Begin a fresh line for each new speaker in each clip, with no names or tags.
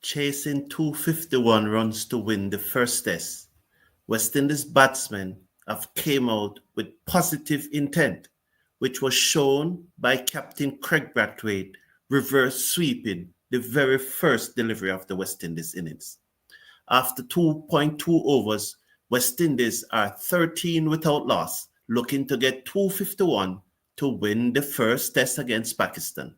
chasing 251 runs to win the first test. West Indies batsmen have came out with positive intent, which was shown by Captain Craig Brathwaite reverse sweeping the very first delivery of the West Indies innings. After 2.2 overs, West Indies are 13 without loss, looking to get 251 to win the first test against Pakistan.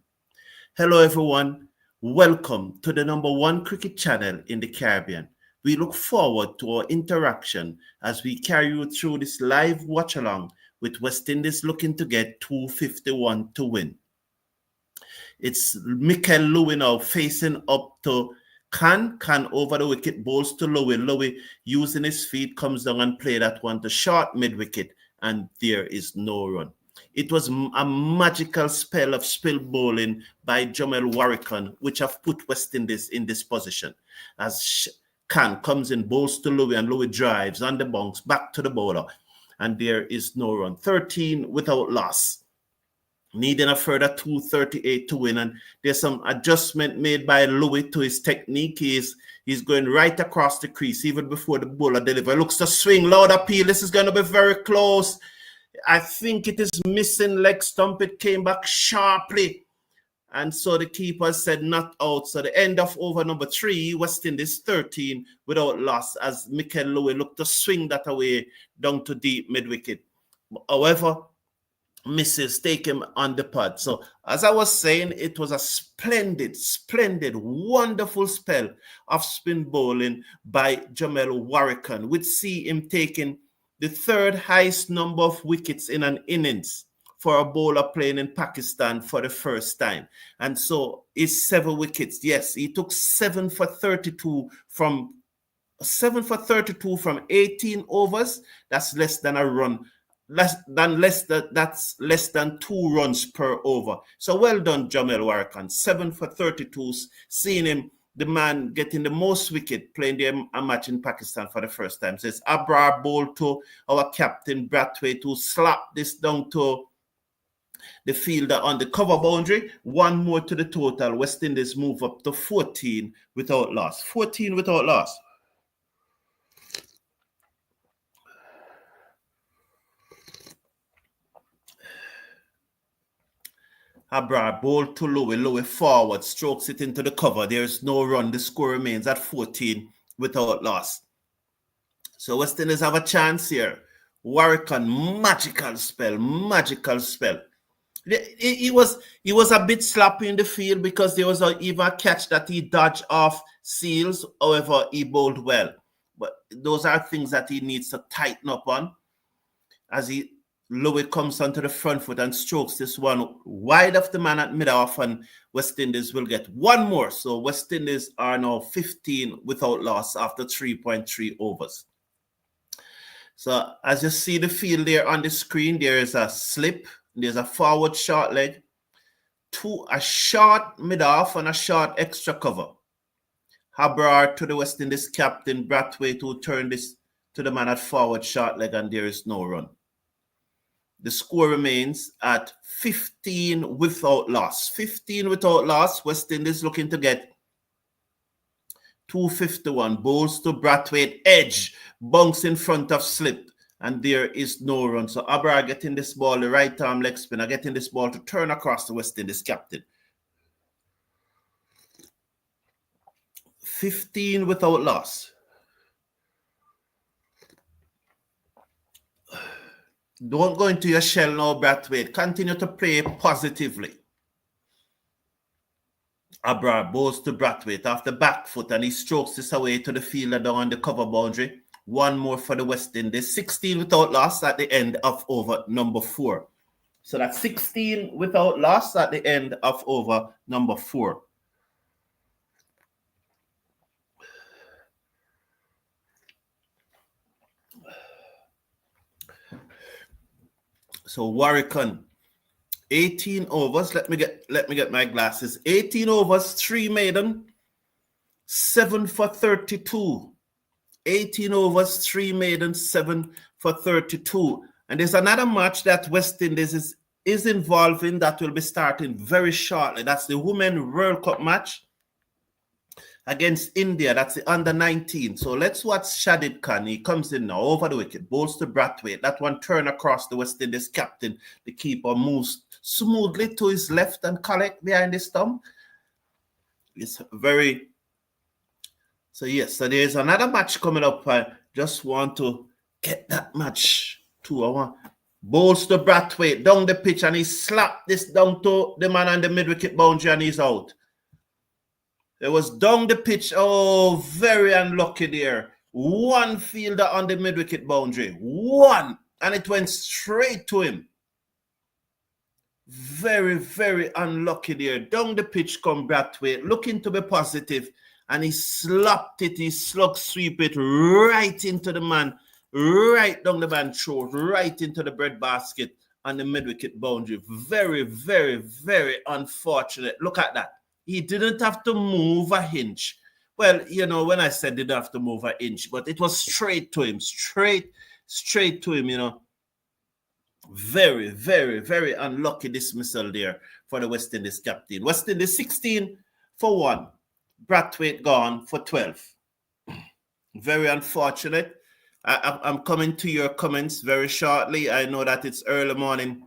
Hello everyone, welcome to the #1 cricket channel in the Caribbean. We look forward to our interaction as we carry you through this live watch-along with West Indies looking to get 251 to win. It's Mikel Louis now facing up to Khan over the wicket, bowls to Louis. Louis using his feet comes down and play that one to short mid-wicket, and there is no run. It was a magical spell of spill bowling by Jamel Warrican, which have put West Indies in this position. As Khan comes in, bowls to Louis, and Louis drives on the bounce back to the bowler, and there is no run. 13 without loss. Needing a further 238 to win, and there's some adjustment made by Louis to his technique. He's going right across the crease even before the bowler delivers. Looks to swing, loud appeal. This is going to be very close. I think it is missing leg stump. It came back sharply, and so the keeper said not out. So the end of over number 3, West Indies 13 without loss, as Mikel Louis looked to swing that away down to deep mid-wicket. However, misses take him on the pad. So as I was saying, it was a splendid, wonderful spell of spin bowling by Jamel Warrican, which see him taking the 3rd highest number of wickets in an innings for a bowler playing in Pakistan for the first time. And so it's 7 wickets. Yes, he took 7 for 32 from 18 overs. That's less than a run. That's less than 2 runs per over. So well done, Jamel Warrican. 7 for 32, seeing him, the man getting the most wicket playing a match in Pakistan for the first time. So it's Abrar bowled to our captain Brathwaite, to slap this down to the fielder on the cover boundary. 1 more to the total. West Indies move up to 14 without loss. 14 without loss. Abrar bowled to Louis. Louis forward, strokes it into the cover. There is no run. The score remains at 14 without loss. So West Indies have a chance here. Warrican, magical spell. He was a bit sloppy in the field because there was even a catch that he dodged off Seals. However, he bowled well. But those are things that he needs to tighten up on as Louis comes onto the front foot and strokes this one wide of the man at mid-off, and West Indies will get 1 more. So West Indies are now 15 without loss after 3.3 overs. So as you see the field there on the screen, there is a slip, there's a forward short leg, a short mid-off and a short extra cover. Abrar to the West Indies captain Brathwaite, who turned this to the man at forward short leg, and there is no run. The score remains at 15 without loss. 15 without loss. West Indies looking to get 251. Bowls to Brathwaite. Edge. Bunks in front of slip. And there is no run. So Abrar getting this ball, the right arm leg spinner, getting this ball to turn across the West Indies captain. 15 without loss. Don't go into your shell now, Brathwaite. Continue to play positively. Abrar bowls to Brathwaite off the back foot, and he strokes this away to the fielder down on the cover boundary. 1 more for the West Indies. 16 without loss at the end of over number 4. So that's 16 without loss at the end of over number 4. So Warrican, 18 overs. Let me get my glasses. 18 overs, 3 maiden, 7 for 32. 18 overs, 3 maiden, 7 for 32. And there's another match that West Indies is involved in that will be starting very shortly. That's the Women World Cup match. against India. That's the under 19. So let's watch Shadid Khan. He comes in now over the wicket, bowls to Brathwaite. That one turn across the West Indies captain. The keeper moves smoothly to his left and collect behind the stump. It's very... So yes, so there's another match coming up. I just want to get that match to our bowls to Brathwaite down the pitch, and he slapped this down to the man on the mid-wicket boundary, and he's out. It was down the pitch. Oh, very unlucky there. One fielder on the mid-wicket boundary. One. And it went straight to him. Very, very unlucky there. Down the pitch come Brathwaite, looking to be positive, and he slapped it, he slug sweep it right into the man, right down the man throat, right into the bread basket on the mid-wicket boundary. Very, very, very unfortunate. Look at that. He didn't have to move a inch. Well, you know, when I said didn't have to move an inch, but it was straight to him, straight to him, you know. Very, very, very unlucky dismissal there for the West Indies captain. West Indies 16 for 1. Brathwaite gone for 12. Very unfortunate. I'm coming to your comments very shortly. I know that it's early morning.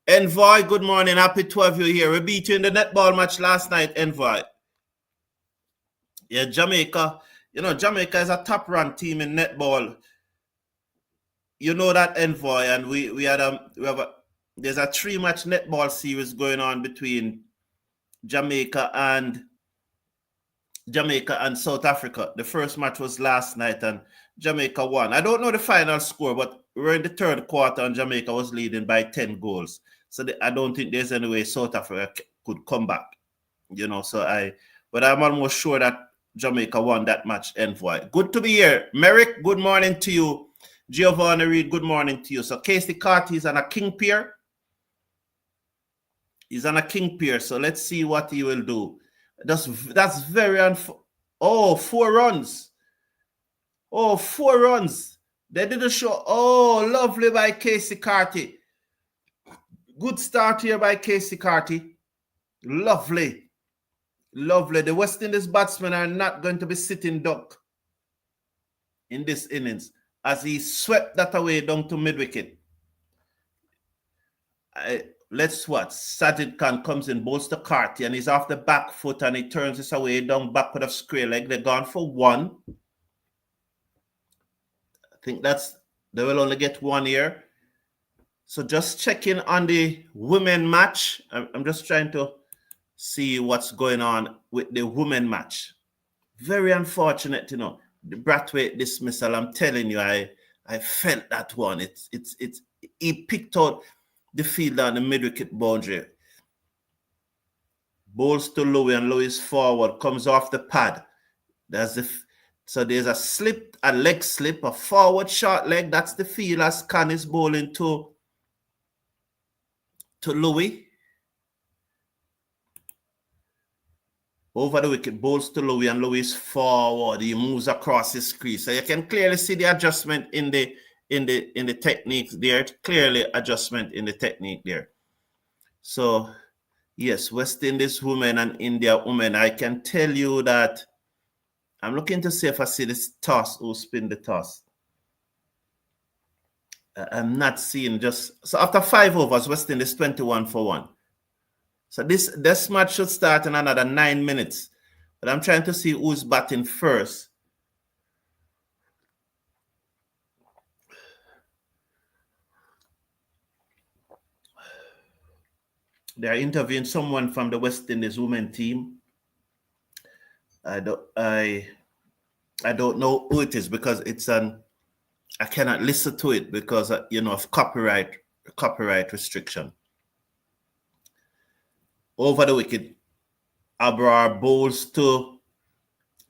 Envoy, good morning. Happy to have you here. We beat you in the netball match last night, Envoy. Yeah, Jamaica. You know, Jamaica is a top-ranked team in netball. You know that, Envoy, and there's a 3-match netball series going on between Jamaica and South Africa. The first match was last night, and Jamaica won. I don't know the final score, but we're in the third quarter, and Jamaica was leading by 10 goals. So I don't think there's any way South Africa could come back. You know, but I'm almost sure that Jamaica won that match, Envoy. Good to be here. Merrick, good morning to you. Giovanni Reid, good morning to you. So Casey Carty is on a king pair. He's on a king pair. So let's see what he will do. That's very Oh, 4 runs. Oh, 4 runs. They didn't show. Oh, lovely by Casey Carty. Good start here by Casey Carty. Lovely. Lovely. The West Indies batsmen are not going to be sitting duck in this innings, as he swept that away down to mid-wicket. Let's watch. Sajid Khan comes in, bowls to Carty, and he's off the back foot, and he turns this away down backward of square leg. They're gone for 1. I think they will only get 1 here. So just checking on the women match. I'm just trying to see what's going on with the women match. Very unfortunate, you know. The Brathwaite dismissal, I'm telling you, I felt that one. He picked out the fielder on the mid-wicket boundary. Bowls to Louis, and Louis forward, comes off the pad. So there's a slip, a leg slip, a forward short leg. That's the field as Khan is bowling to Louis. Over the wicket, bowls to Louis, and Louis forward. He moves across his crease. So you can clearly see the adjustment in the technique there. Clearly adjustment in the technique there. So yes, West Indies women and India women. I can tell you that I'm looking to see if I see this toss, who spin the toss. I'm not seeing so after 5 overs, West Indies 21 for 1. So this match should start in another 9 minutes. But I'm trying to see who's batting first. They are interviewing someone from the West Indies women team. I don't know who it is, because I cannot listen to it because of copyright restriction. Over the wicket, Abrar bowls to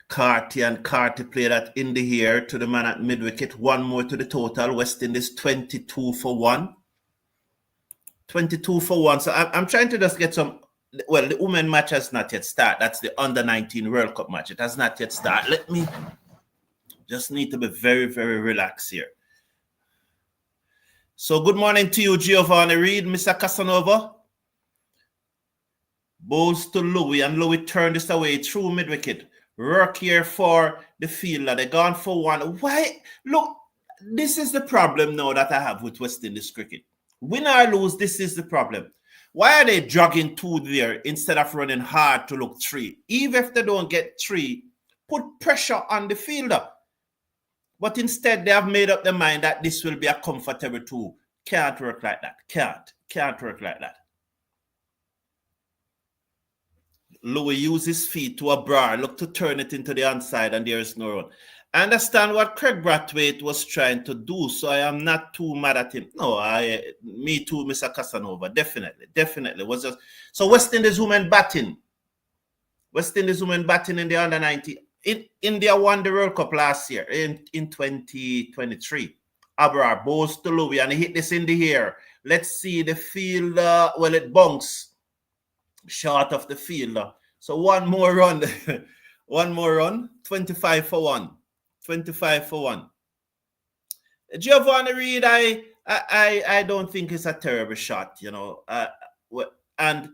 Carty, and Carty played that in the air to the man at mid-wicket. 1 more to the total. West Indies 22 for 1. 22 for 1. So I'm trying to just get some... Well, the women match has not yet started. That's the under-19 World Cup match. It has not yet started. Let me just need to be very, very relaxed here. So good morning to you, Giovanni Reid, Mr. Casanova. Bowls to Louis, and Louis turned this away through mid-wicket. work here for the fielder. They gone for one. Why? Look, this is the problem now that I have with West Indies cricket. Win or lose, this is the problem. Why are they jogging 2 there instead of running hard to look 3? Even if they don't get 3, put pressure on the fielder. But instead, they have made up their mind that this will be a comfortable 2. Can't work like that. Can't work like that. Louis used his feet to a bar, look to turn it into the onside, and there is no run. I understand what Craig Brathwaite was trying to do, so I am not too mad at him. No, me too, Mr. Casanova. Definitely. Was just so West Indies women batting. West Indies women batting in the under 90. India won the World Cup last year in 2023. Abrar bows to Louis and he hit this in the air. Let's see the field. Well, it bunks short of the fielder. So one more run. One more run. 25 for 1. 25 for 1. Giovanni Reid, I don't think it's a terrible shot, you know. And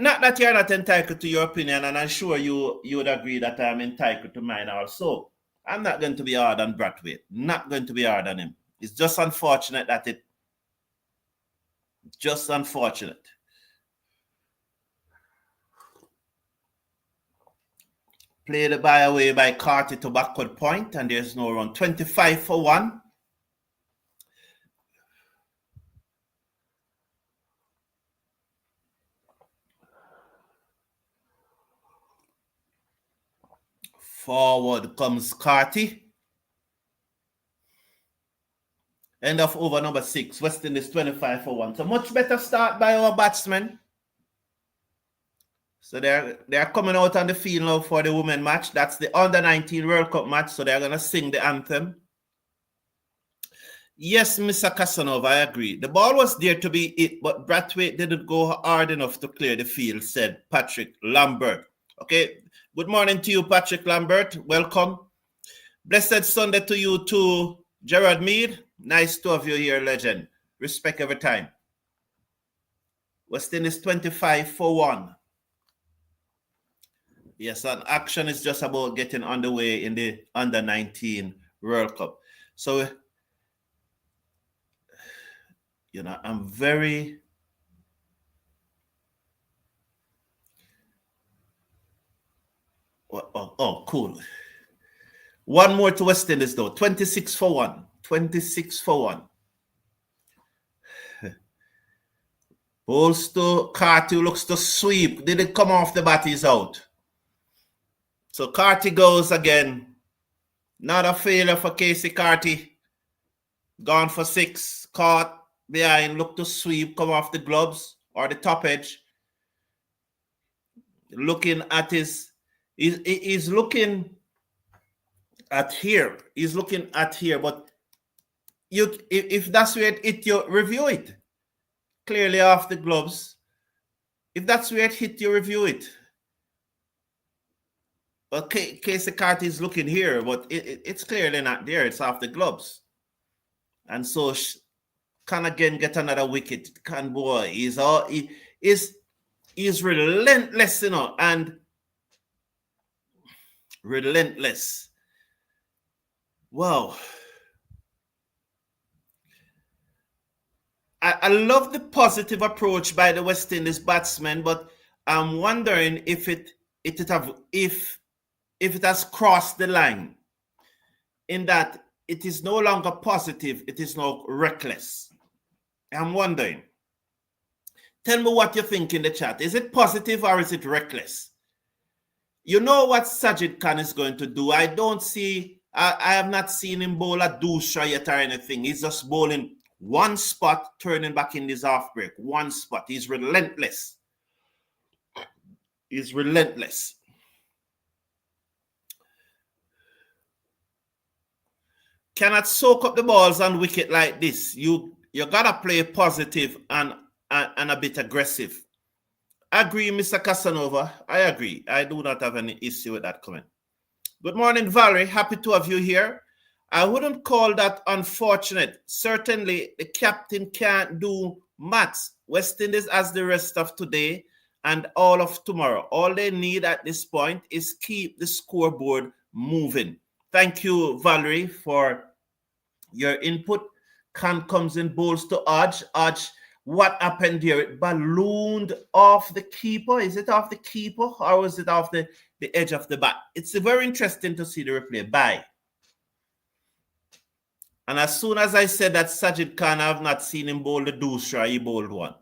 not that you're not entitled to your opinion, and I'm sure you would agree that I'm entitled to mine also. I'm not going to be hard on Brathwaite. Not going to be hard on him. It's just unfortunate that just unfortunate. Played by away by Carty to backward point, and there's no run. 25 for 1. Forward comes Carty. End of over number 6. West Indies 25 for 1. So much better start by our batsmen. So they're coming out on the field now for the women match. That's the under-19 World Cup match. So they're going to sing the anthem. Yes, Mr. Casanova, I agree. The ball was there to be hit, but Brathwaite didn't go hard enough to clear the field, said Patrick Lambert. Okay. Good morning to you, Patrick Lambert. Welcome. Blessed Sunday to you too, Gerard Mead. Nice to have you here, legend. Respect every time. West Indies 25 for 1. Yes, and action is just about getting underway in the under-19 World Cup. So, you know, I'm very... Oh, cool. One more to West Indies, though. 26 for 1. 26 for 1. Bowls to Carty, looks to sweep. Did it come off the bat? He's out. So Carty goes again. Not a failure for Casey Carty. Gone for 6. Caught behind. Look to sweep. Come off the gloves or the top edge. Looking at his... He's looking at here. He's looking at here. But if that's where it hit you, review it. Clearly off the gloves. If that's where it hit you, review it. Well, Casey Carty is looking here, but it's clearly not there. It's off the gloves. And so can again get another wicket. Can boy, he's relentless, you know, and relentless. Wow. I love the positive approach by the West Indies batsmen, but I'm wondering if it has crossed the line, in that it is no longer positive, it is now reckless. I'm wondering. Tell me what you think in the chat. Is it positive or is it reckless? You know what Sajid Khan is going to do. I have not seen him bowl a dusha yet or anything. He's just bowling one spot, turning back in his half break. One spot. He's relentless. He's relentless. Cannot soak up the balls on wicket like this. You gotta play positive and a bit aggressive. I agree, Mr. Casanova. I agree. I do not have any issue with that comment. Good morning, Valerie. Happy to have you here. I wouldn't call that unfortunate. Certainly, the captain can't do maths. West Indies, as the rest of today, and all of tomorrow. All they need at this point is keep the scoreboard moving. Thank you, Valerie, for your input. Can comes in, bowls to Odge. Odge, what happened here? It ballooned off the keeper. Is it off the keeper or was it off the edge of the bat? It's very interesting to see the replay. Bye. And as soon as I said that Sajid Khan, I have not seen him bowl the dusra, he bowled one.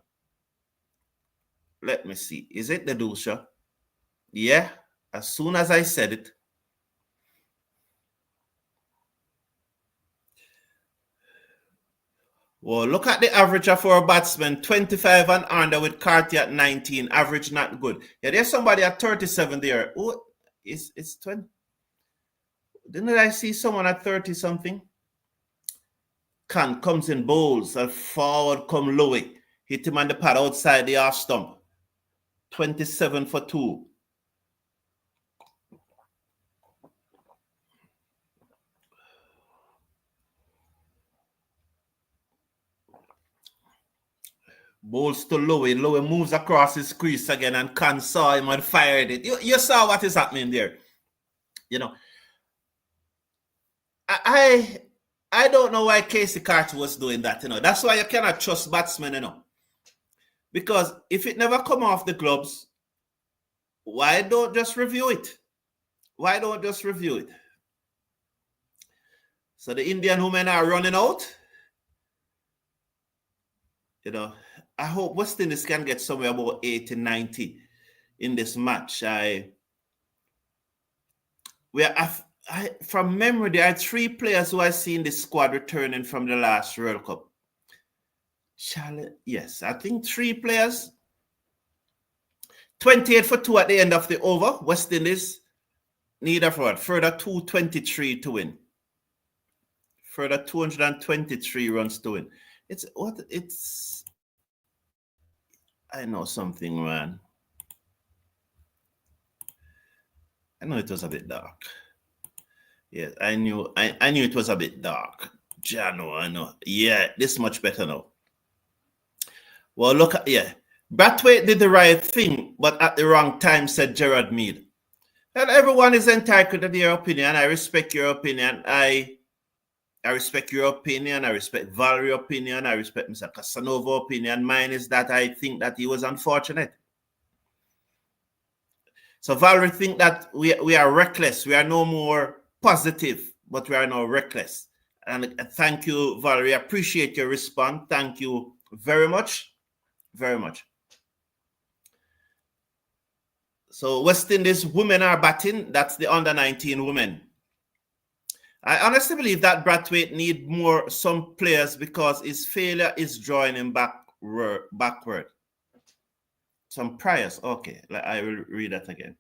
Let me see. Is it the dusra? Yeah. As soon as I said it. Well, look at the average of our batsmen, 25 and under with Carty at 19. Average not good. Yeah, there's somebody at 37 there. Oh, it's 20. Didn't I see someone at 30 something? Khan comes in, bowls, and forward come Louis. Hit him on the pad outside the half stump. 27 for 2. Bowls to Louis. Louis moves across his crease again, and Khan saw him and fired it. You saw what is happening there. You know, I don't know why Casey Carty was doing that, you know. That's why you cannot trust batsmen, you know. Because if it never come off the gloves, why don't just review it? Why don't just review it? So the Indian women are running out. You know, I hope West Indies can get somewhere about 80, 90 in this match. From memory, there are 3 players who I see in this squad returning from the last World Cup. Yes, I think 3 players. 28 for 2 at the end of the over. West Indies need a forward. Further 223 to win. Further 223 runs to win. I know something, man. I know it was a bit dark. Yeah, I knew it was a bit dark. Jano, I know. Yeah, this much better now. Well, look at, yeah. Brathwaite did the right thing, but at the wrong time, said Gerard Mead. And everyone is entitled to their opinion. I respect your opinion. I respect your opinion. I respect Valerie's opinion. I respect Mr. Casanova's opinion. Mine is that I think that he was unfortunate. So Valerie think that we are reckless. We are no more positive, but we are now reckless. And thank you, Valerie. I appreciate your response. Thank you very much. Very much. So West Indies women are batting. That's the under-19 women. I honestly believe that Brathwaite need some players because his failure is drawing him backward. Some priors. Okay, I will read that again.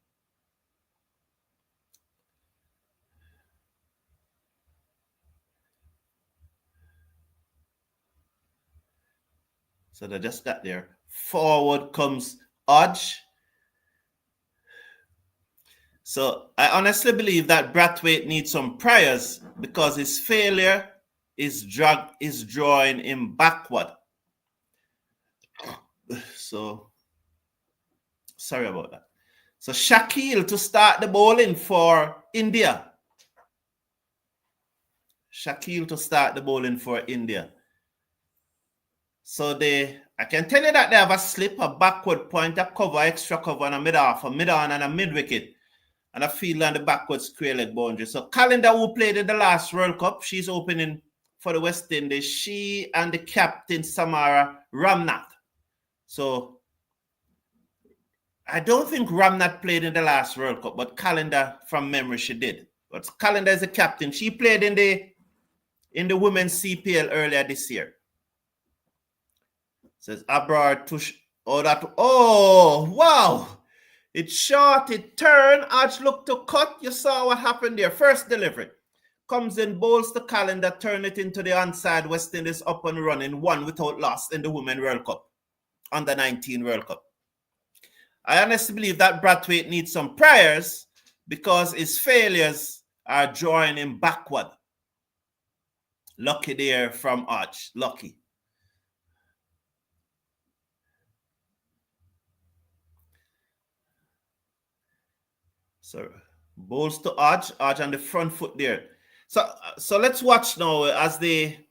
So they just got there. Forward comes Odge. So I honestly believe that Brathwaite needs some priors because his failure is drawing him backward. So sorry about that. So Shakil to start the bowling for India. Shakil to start the bowling for India. So I can tell you that they have a slip, a backward point, a cover, extra cover, and a mid-off, a mid-on, and a mid-wicket. And a field on the backward square leg boundary. So Calendar, who played in the last World Cup, she's opening for the West Indies. She and the captain, Samara Ramnath. So I don't think Ramnath played in the last World Cup, but Calendar, from memory, she did. But Calendar is the captain. She played in the women's CPL earlier this year. Says Abrar Tush. Oh, wow. It's short, it turned. Arch looked to cut. You saw what happened there. First delivery. Comes in, bowls the Calendar, turn it into the onside. West Indies up and running, 1 without loss in the Women's World Cup. Under 19 World Cup. I honestly believe that Brathwaite needs some priors because his failures are drawing him backward. Lucky there from Arch. Lucky. So bowls to Arch on the front foot there. So let's watch now as they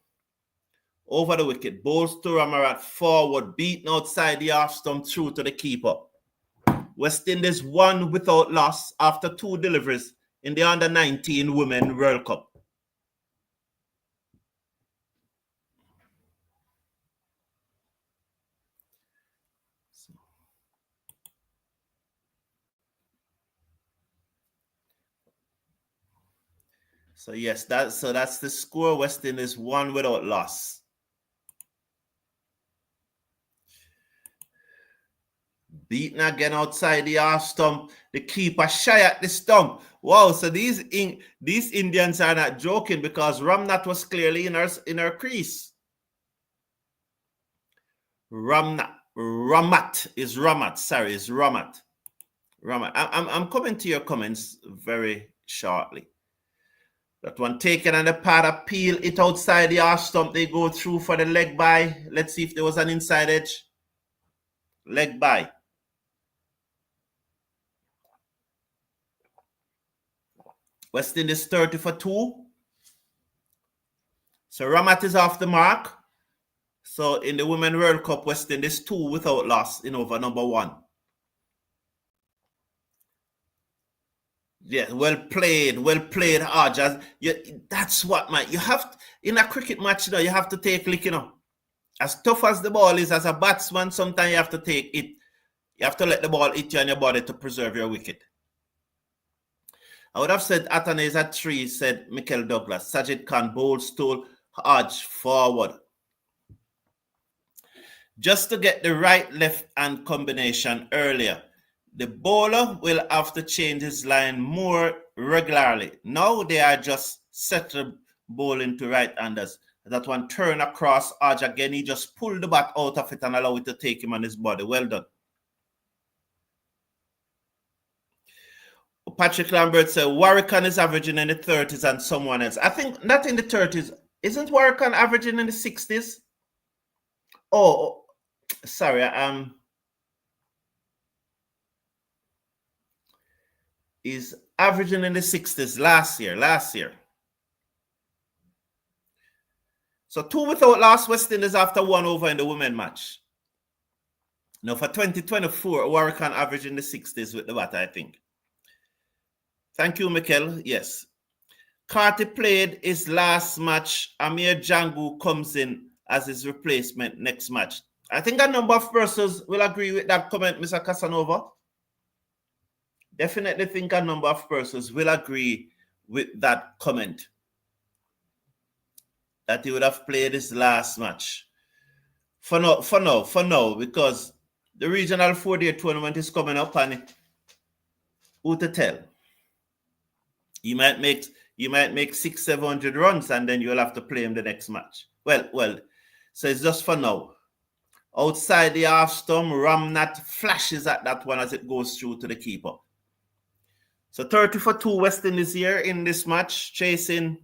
over the wicket. Bowls to Ramarat forward, beaten outside the half stump through to the keeper. West Indies won without loss after 2 deliveries in the Under-19 Women World Cup. So yes, that's the score. West Indies won without loss. Beaten again outside the half stump. The keeper shy at the stump. Wow! So these Indians are not joking because Ramnath was clearly in her crease. Ramat. I'm coming to your comments very shortly. That one taken on the pad, appeal it outside the half stump. They go through for the leg by. Let's see if there was an inside edge. Leg by. West Indies 30 for 2. So Ramat is off the mark. So in the Women World Cup, West Indies 2 without loss in over number 1. Yeah, well played, Arj. That's what, man. You have to, in a cricket match, you have to take lick, As tough as the ball is, as a batsman, sometimes you have to take it. You have to let the ball hit you on your body to preserve your wicket. I would have said Atanez at 3, said Michael Douglas. Sajid Khan bowls to Arj forward. Just to get the right-left hand combination earlier, the bowler will have to change his line more regularly. Now they are just settled bowling to right-handers. That one turn across Arj again. He just pulled the bat out of it and allow it to take him on his body. Well done. Patrick Lambert said Warrican is averaging in the 30s and someone else. I think not in the 30s. Isn't Warrican averaging in the 60s? Oh, sorry. Is averaging in the 60s last year. So 2 without loss, West Indies after 1 over in the women match. Now for 2024, Warrican average in the 60s with the bat, I think. Thank you, Mikel. Yes. Carty played his last match. Amir Jangu comes in as his replacement next match. I think a number of persons will agree with that comment, Mr. Casanova. Definitely think a number of persons will agree with that comment. That he would have played his last match. For now, because the regional 4-day tournament is coming up and who to tell? You might make 600-700 runs and then you'll have to play him the next match. Well, so it's just for now. Outside the half stump, Ramnath flashes at that one as it goes through to the keeper. So 30 for 2 West Indies here in this match, chasing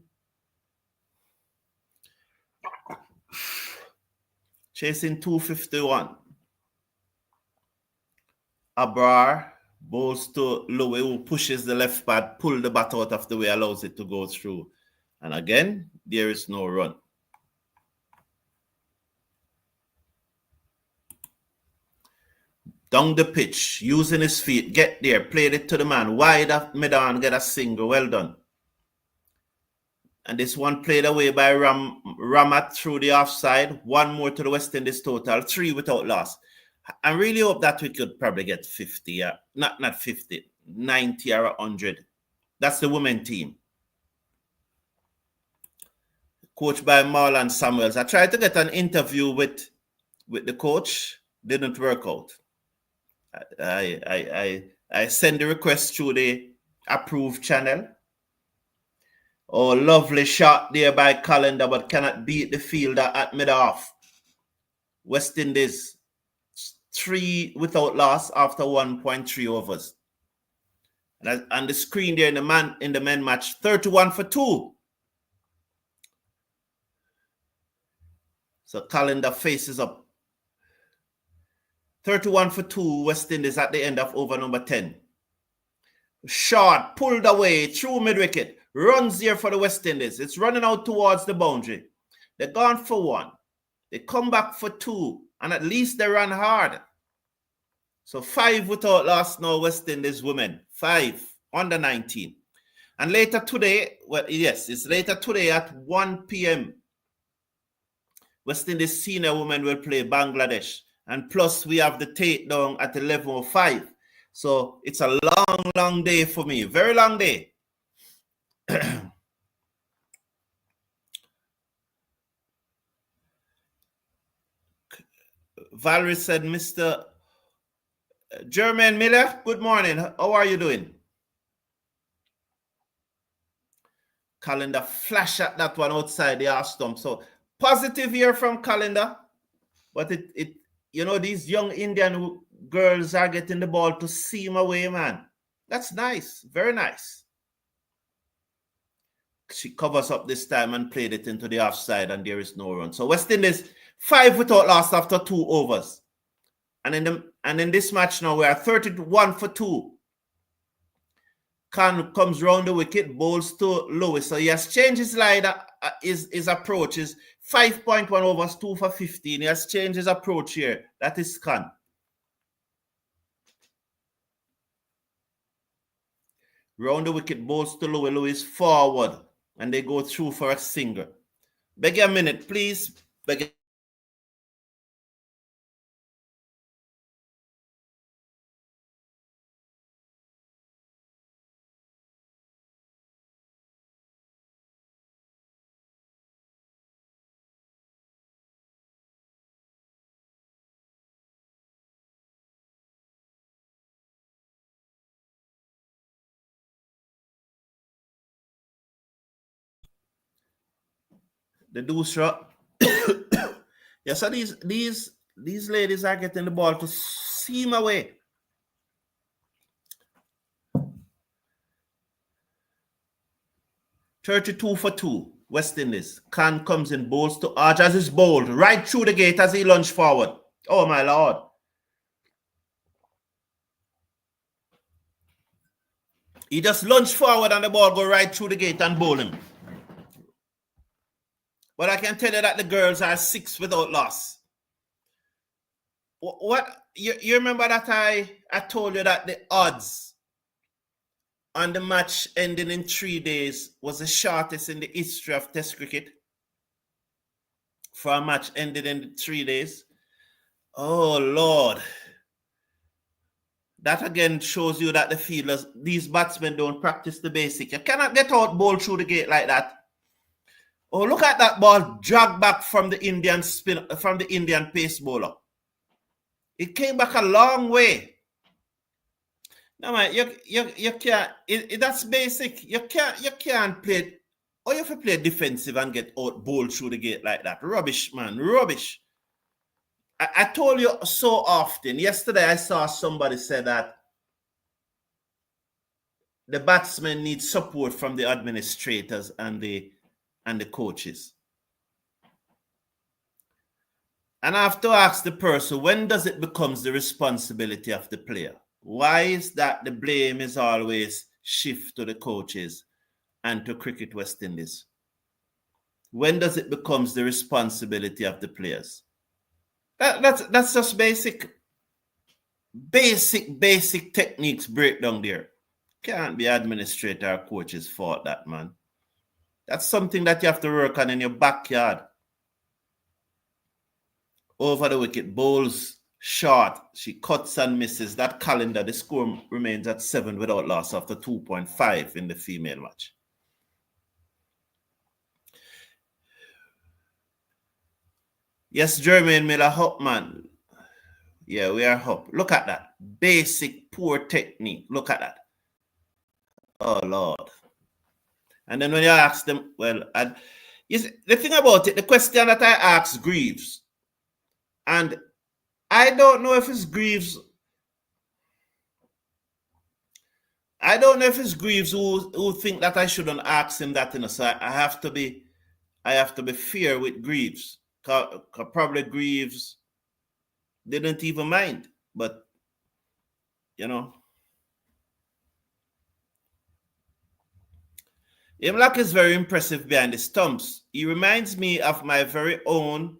251. Abrar bowls to Louis, who pushes the left pad, pull the bat out of the way, allows it to go through. And again, there is no run. Down the pitch, using his feet, get there, played it to the man, wide up mid-on, get a single, well done. And this one played away by Ramat through the offside. 1 more to the West Indies total, 3 without loss. I really hope that we could probably get 50, not 50, 90 or 100. That's the women team. Coached by Marlon Samuels. I tried to get an interview with the coach, didn't work out. I send the request through the approved channel. Oh, lovely shot there by Calendar, but cannot beat the fielder at mid-off. West Indies 3 without loss after 1.3 overs. And the screen there in the men match, 31 for 2. So Calendar faces up. 31 for 2 West Indies at the end of over number 10. Short, pulled away, through mid-wicket. Runs here for the West Indies. It's running out towards the boundary. They're gone for one. They come back for two. And at least they run hard. So 5 without loss now, West Indies women. 5, under 19. And later today, well, yes, it's later today at 1 p.m. West Indies senior women will play Bangladesh. And plus, we have the takedown at 11:05. So it's a long, long day for me. Very long day. Valerie said, Mr. Jermaine Miller, good morning. How are you doing? Calendar flash at that one outside the half stump. So positive here from Calendar. But it you know, these young Indian girls are getting the ball to seam away, man. That's nice. Very nice. She covers up this time and played it into the offside, and there is no run. So West Indies 5 without loss after 2 overs. And in this match now, we are 31 for 2. Khan comes round the wicket, bowls to Lewis. So he has changed his line, his approach is 5.1 overs, 2 for 15. He has changed his approach here. That is Khan. Round the wicket, bowls to Lewis forward. And they go through for a single. Beg you a minute, please. Beg you. The deuce. Yeah, so these ladies are getting the ball to seam away. $32 for 2, West Indies. Khan comes in, bowls to Arch as is bowled right through the gate as he lunged forward. Oh my lord. He just lunged forward and the ball go right through the gate and bowl him. But I can tell you that the girls are 6 without loss. What you remember that I told you that the odds on the match ending in 3 days was the shortest in the history of Test cricket for a match ended in 3 days. Oh Lord. That again shows you that the fielders, these batsmen don't practice the basic. You cannot get out ball through the gate like that. Oh, look at that ball dragged back from the Indian spin, from the Indian pace bowler. It came back a long way. No man, you can't. That's basic. You can't play. Or you have to play defensive and get out ball through the gate like that. Rubbish, man. Rubbish. I told you so often. Yesterday I saw somebody say that the batsmen need support from the administrators and the coaches. And I have to ask the person, when does it become the responsibility of the player? Why is that the blame is always shift to the coaches and to Cricket West Indies? When does it become the responsibility of the players? That's just basic techniques breakdown there. Can't be administrator or coach's fault, that, man. That's something that you have to work on in your backyard. Over the wicket, bowls short. She cuts and misses. That Calendar, the score remains at 7 without loss after 2.5 in the female match. Yes, Jermaine Miller, up, man. Yeah, we are up. Look at that. Basic, poor technique. Look at that. Oh, Lord. And then when you ask them, well, you see, the thing about it, the question that I asked Greaves, and I don't know if it's Greaves. I don't know if it's Greaves who think that I shouldn't ask him that, you know. So I have to be fair with Greaves. Probably Greaves didn't even mind, but you know, Imlach is very impressive behind the stumps. He reminds me of my very own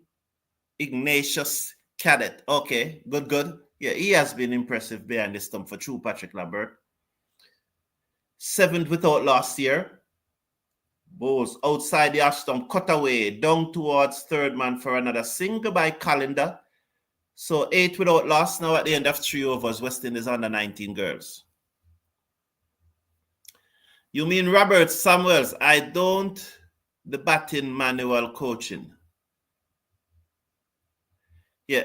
Ignatius Cadet. Okay, good. Yeah, he has been impressive behind the stump for true Patrick Lambert. 7th without last year. Bowls outside the ash stump, cut away, down towards third man for another single by Calendar. So 8 without loss. Now at the end of 3 overs, West Indies under 19 girls. You mean Robert Samuels? I don't. The batting manual coaching. Yeah,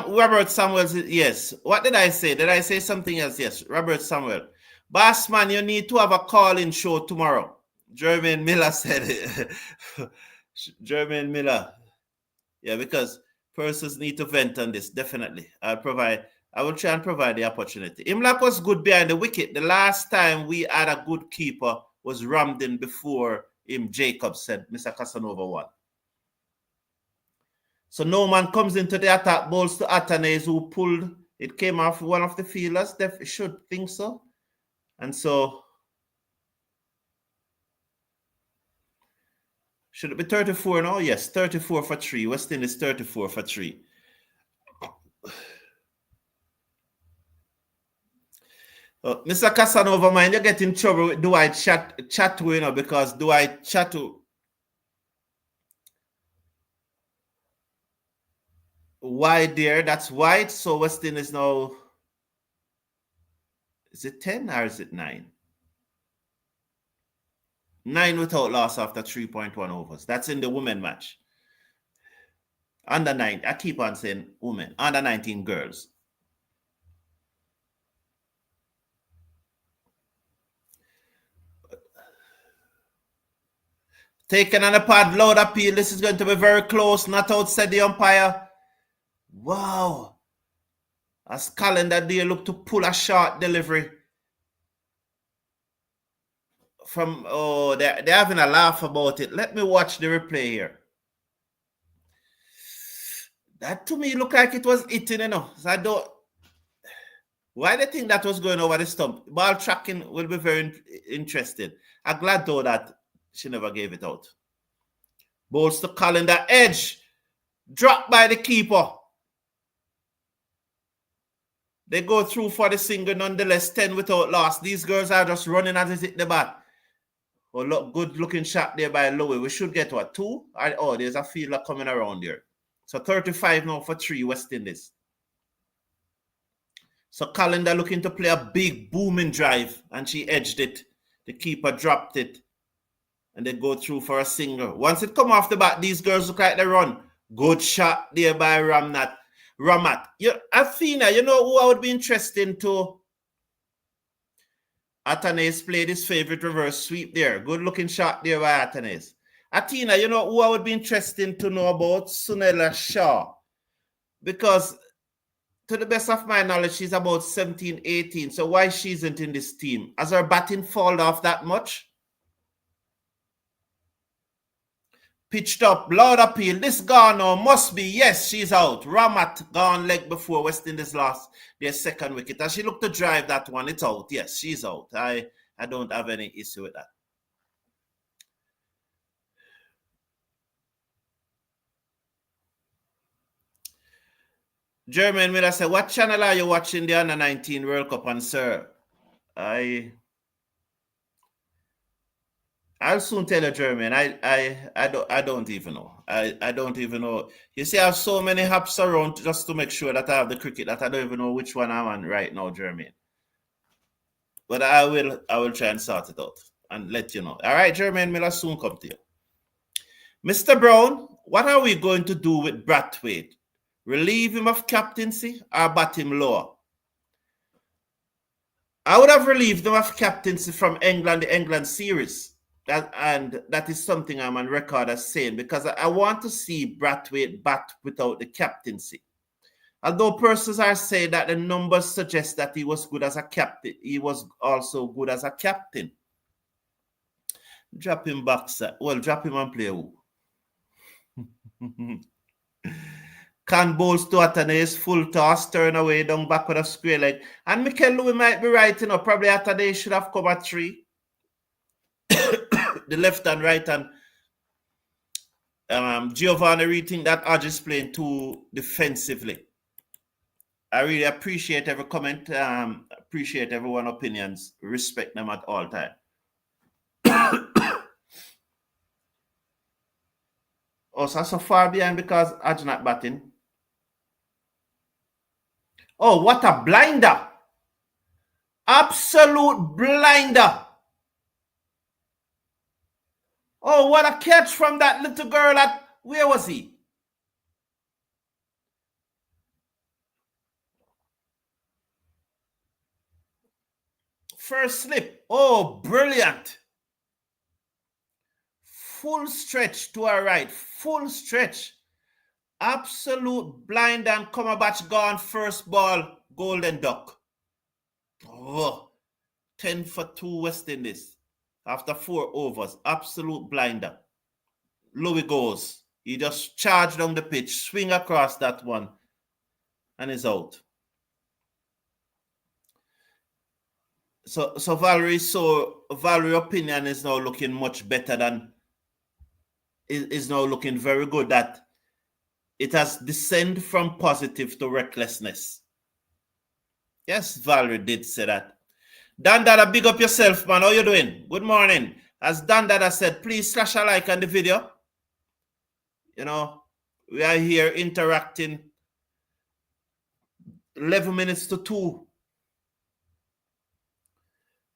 Robert Samuels. Yes. What did I say? Did I say something else? Yes, Robert Samuel. Batsman, you need to have a call-in show tomorrow. Jermaine Miller said it. Jermaine Miller. Yeah, because persons need to vent on this. Definitely. I will try and provide the opportunity. Imlach was good behind the wicket. The last time we had a good keeper was Ramden before him, Jacob said. Mr. Casanova won. So no man comes into the attack, balls to Atanes, who pulled. It came off one of the fielders. They should think so. And so, should it be 34 now? Yes, 34 for 3. West Indies 34 for 3. Mr. Casanova, mind you get in trouble with do I chat to, you know, because do I chat to wide there? That's wide. So West Indies now, is it 10 or is it 9? 9 without loss after 3.1 overs. That's in the women match. Under 9, I keep on saying women. Under 19 girls. Taken on a pad, loud appeal. This is going to be very close. Not outside the umpire. Wow. As Calendar there look to pull a short delivery. From, oh, they're having a laugh about it. Let me watch the replay here. That to me looked like it was hitting, you know. So I don't. Why do you think that was going over the stump? Ball tracking will be very interesting. I'm glad though that she never gave it out. Balls to Calendar, edge. Dropped by the keeper. They go through for the single nonetheless, 10 without loss. These girls are just running as they hit the bat. Oh, look, good looking shot there by Louis. We should get what, 2? Oh, there's a fielder coming around there. So 35 now for 3 West Indies. So Calendar looking to play a big booming drive, and she edged it. The keeper dropped it, and they go through for a single. Once it come off the bat, these girls look like they run. Good shot there by Ramat. Athena, you know who I would be interested in to? Atanes played his favorite reverse sweep there. Good looking shot there by Atanes. Athena, you know who I would be interested to know about? Sunela Shaw. Because to the best of my knowledge, she's about 17, 18. So why she isn't in this team? Has her batting fallen off that much? Pitched up, loud appeal. This gone now must be. Yes, she's out. Ramat gone leg before West Indies lost their second wicket. As she looked to drive that one, it's out. Yes, she's out. I don't have any issue with that. Jermaine Miller said, what channel are you watching the Under 19 World Cup on, sir? I'll soon tell you, Jermaine. I don't even know. I don't even know. You see, I have so many apps around just to make sure that I have the cricket that I don't even know which one I'm on right now, Jermaine. But I will try and sort it out and let you know. All right, Jermaine Miller, soon come to you. Mr. Brown, what are we going to do with Brathwaite? Relieve him of captaincy or bat him lower? I would have relieved him of captaincy from England, the England series. And that is something I'm on record as saying, because I want to see Brathwaite bat without the captaincy. Although persons are saying that the numbers suggest that he was good as a captain, he was also good as a captain. Drop him back, sir. Well, drop him and play who? Can balls to Atanes, full toss, turn away, down back with a square leg. And Mikel Louis might be right, you know, probably Atanes should have come at 3. the left and right hand. Giovanni rethink that Hodge is playing too defensively. I really appreciate every comment. Appreciate everyone's opinions. Respect them at all time. Oh, so far behind because Hodge not batting. Oh, what a blinder! Absolute blinder! Oh, what a catch from that little girl at, where was he? First slip. Oh, brilliant. Full stretch to our right. Full stretch. Absolute blind and Cumberbatch gone. First ball, golden duck. Oh, 10 for 2 West Indies. After 4 overs. Absolute blinder. Louis goes. He just charged down the pitch, swing across that one, and is out. So Valerie's opinion is now looking much better than, is now looking very good, that it has descended from positive to recklessness. Yes, Valerie did say that. Dan Dada, big up yourself, man. How you doing? Good morning. As Dan Dada said, please slash a like on the video. You know, we are here interacting. 11 minutes to 2.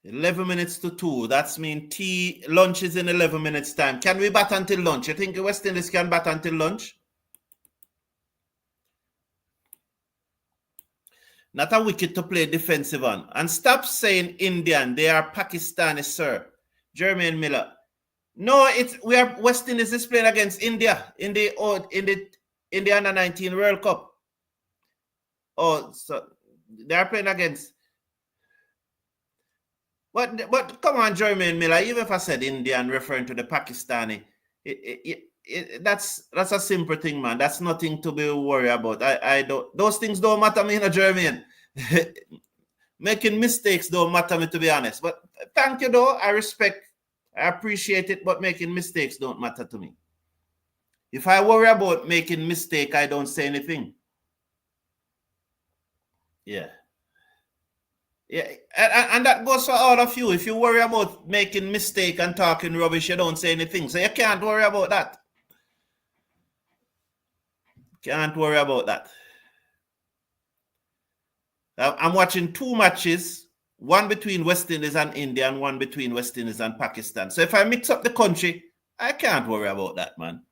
11 minutes to 2. That's mean lunch is in 11 minutes time. Can we bat until lunch? You think West Indies can bat until lunch? Not a wicket to play defensive on. And stop saying Indian. They are Pakistani, sir. Jermaine Miller. No, we are West Indies is playing against India in the under 19 World Cup. Oh, so they are playing against. But come on, Jermaine Miller. Even if I said Indian, referring to the Pakistani, that's a simple thing, man. That's nothing to be worried about. I don't. Those things don't matter me, Jermaine. Making mistakes don't matter me, to be honest. But thank you, though. I appreciate it, but making mistakes don't matter to me. If I worry about making mistake, I don't say anything. Yeah. Yeah, and that goes for all of you. If you worry about making mistake and talking rubbish, you don't say anything. So you can't worry about that. Can't worry about that. I'm watching 2 matches, one between West Indies and India and one between West Indies and Pakistan. So if I mix up the country, I can't worry about that, man.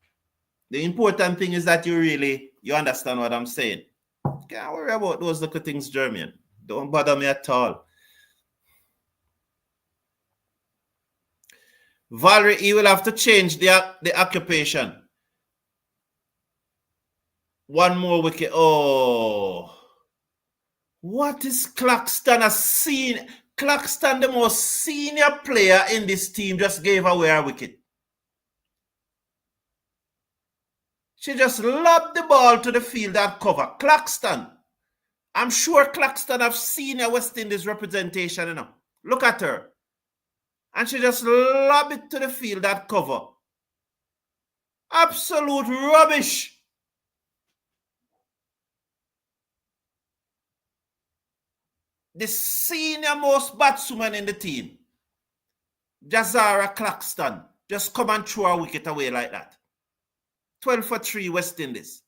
The important thing is that you understand what I'm saying. Can't worry about those little things, Jermaine. Don't bother me at all. Valerie, you will have to change the occupation. One more wicket. Oh. What is Claxton Claxton, the most senior player in this team, just gave away a wicket. She just lobbed the ball to the field at cover. Claxton. I'm sure Claxton have seen a West Indies representation, you know. Look at her. And she just lobbed it to the field at cover. Absolute rubbish. The senior most batswoman in the team, Jazara Claxton, just come and throw a wicket away like that. 12 for 3 West Indies.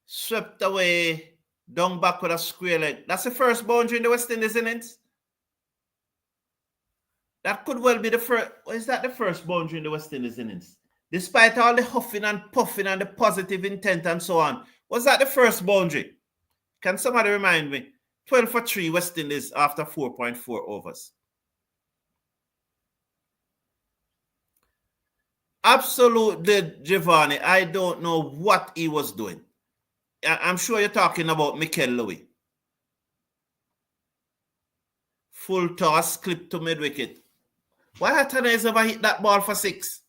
Swept away, down back with a square leg. That's the first boundary in the West Indies innings. That could well be the first. Is that the first boundary in the West Indies innings? Despite all the huffing and puffing and the positive intent and so on, was that the first boundary? Can somebody remind me? 12 for 3 West Indies after 4.4 overs. Absolutely, Giovanni. I don't know what he was doing. I'm sure you're talking about Mikel Louis. Full toss, clip to mid-wicket. Why HIATUS never hit that ball for 6?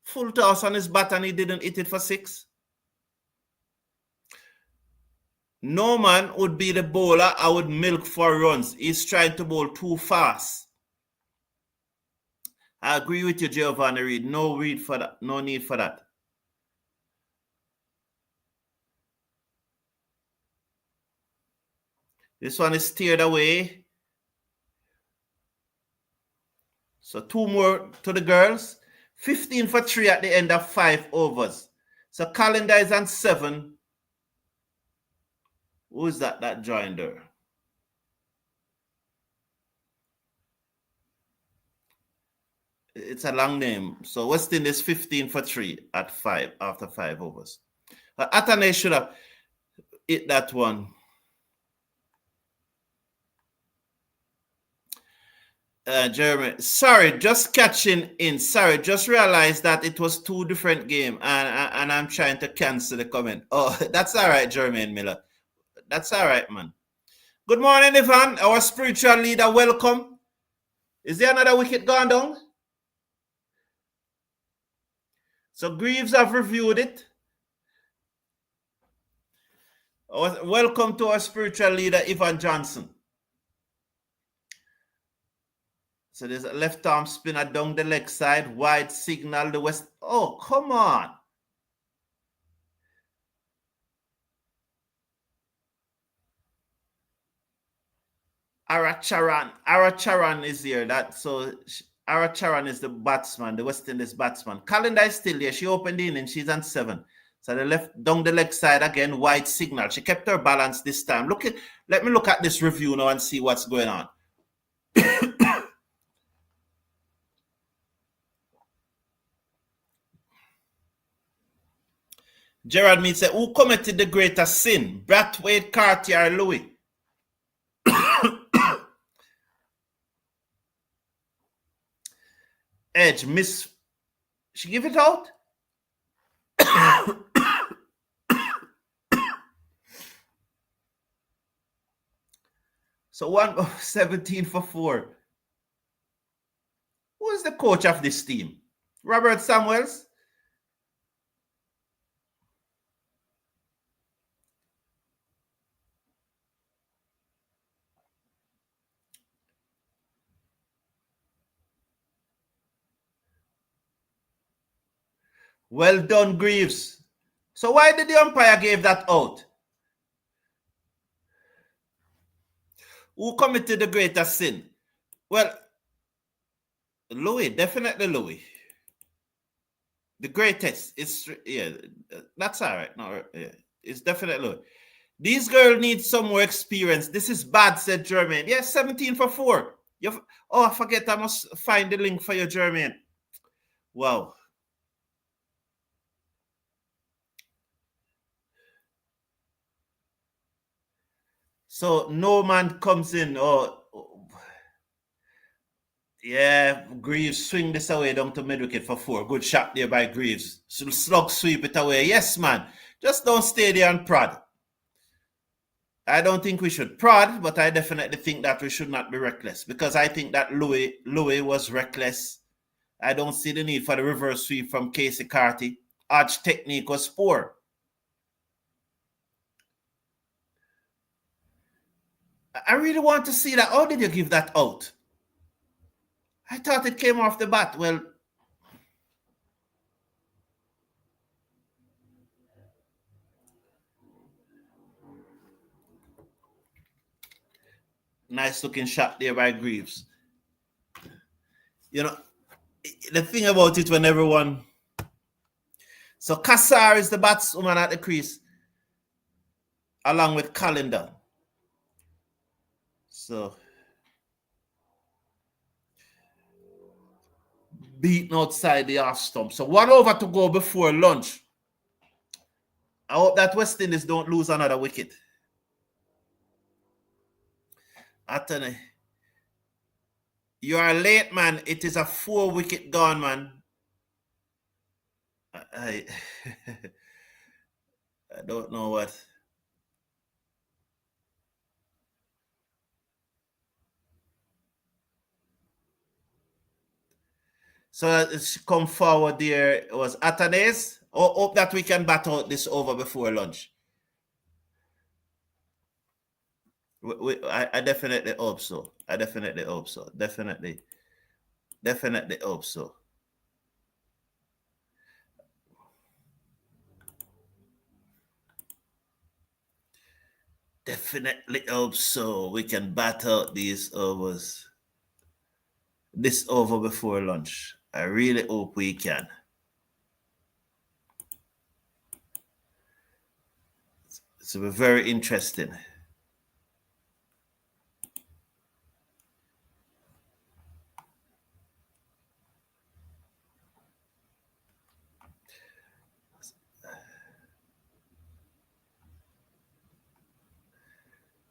Full toss on his bat and he didn't hit it for 6. Norman would be the bowler I would milk for runs. He's trying to bowl too fast. I agree with you, Giovanni Reid. No need for that. No need for that. This one is steered away. So 2 more to the girls. 15 for 3 at the end of 5 overs. So Calendar is on 7. Who is that joined her? It's a long name. So West Indies 15 for 3 at 5 after 5 overs. Atane should have hit that one. Jeremy, sorry, just catching in. Sorry, just realized that it was 2 different games, and I'm trying to cancel the comment. Oh, that's all right, Jeremy Miller. That's all right, man. Good morning, Ivan, our spiritual leader. Welcome. Is there another wicket gone down? So Greaves have reviewed it. Welcome to our spiritual leader, Ivan Johnson. So there's a left arm spinner down the leg side, wide signal, the west. Oh, come on. Aracharan is here. Aracharan is the batsman, the West Indies batsman. Calendar is still there. She opened in and she's on 7. So the left down the leg side again, wide signal. She kept her balance this time. Let me look at this review now and see what's going on. Gerard Mead said, who committed the greater sin? Brathwaite, Carty, or Louis? Edge, miss. She give it out? So 17 for 4. Who is the coach of this team? Robert Samuels? Well done, Greaves. So why did the umpire give that out? Who committed the greater sin? Well, Louis, definitely Louis. The greatest. That's all right. No, yeah, it's definitely Louis. These girls need some more experience. This is bad, said Jermaine. Yes, 17 for 4. I forget. I must find the link for you, Jermaine. Wow. So no man comes in. Greaves swing this away down to mid wicket for 4. Good shot there by Greaves. Slug sweep it away. Yes, man. Just don't stay there and prod. I don't think we should prod, but I definitely think that we should not be reckless because I think that Louis was reckless. I don't see the need for the reverse sweep from Casey Carty. Arch technique was poor. I really want to see that. How did you give that out? I thought it came off the bat. Well, nice looking shot there by Greaves. You know, the thing about it when everyone... So Kassar is the batswoman at the crease along with Calendar. So beaten outside the off stump. So 1 over to go before lunch. I hope that West Indies don't lose another wicket. Atene, you are late, man. It is a 4 wicket gone, man. I don't know what. So it's come forward there. It was Atanes. Hope that we can bat out this over before lunch. I definitely hope so. I definitely hope so. Definitely hope so. Definitely hope so. We can bat out these overs. This over before lunch. I really hope we can. It's very interesting.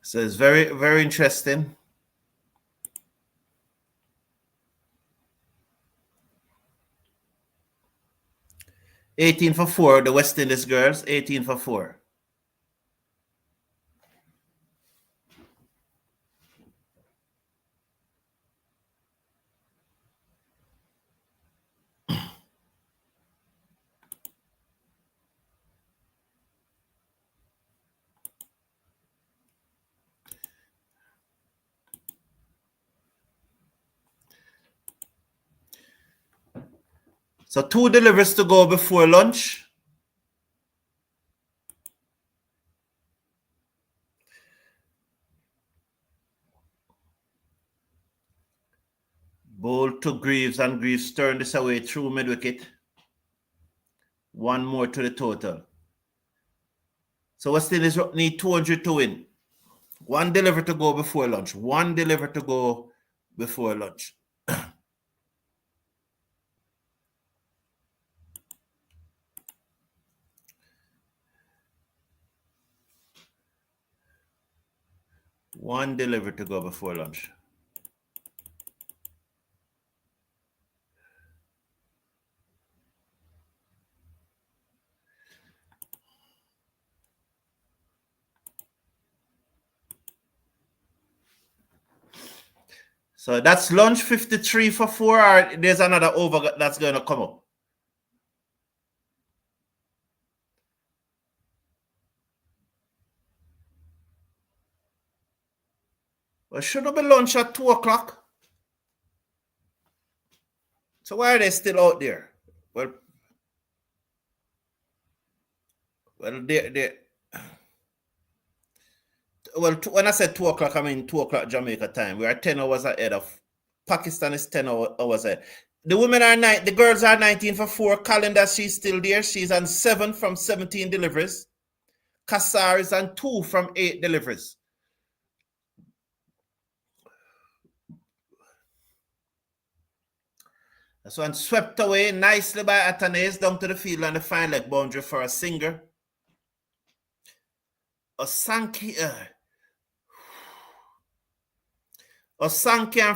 So it's very interesting. $18 for 4, the West Indies girls, 18 for 4. So 2 deliveries to go before lunch. Bowl to Greaves, and Greaves turned this away through mid-wicket. 1 more to the total. So West Indies need 200 to win. 1 deliver to go before lunch. 1 deliver to go before lunch. One deliver to go before lunch. So that's lunch 53 for 4, or there's another over that's going to come up. Well, shouldn't be lunch at 2 o'clock. So why are they still out there? Well, when I said 2 o'clock, I mean 2 o'clock Jamaica time. We are 10 hours ahead of Pakistan is 10 hours ahead. The women are the girls are 19 for 4. Calendar, she's still there. She's on 7 from 17 deliveries. Kassar is on 2 from 8 deliveries. This one swept away nicely by Atanase down to the field on the fine leg boundary for a singer. Osankian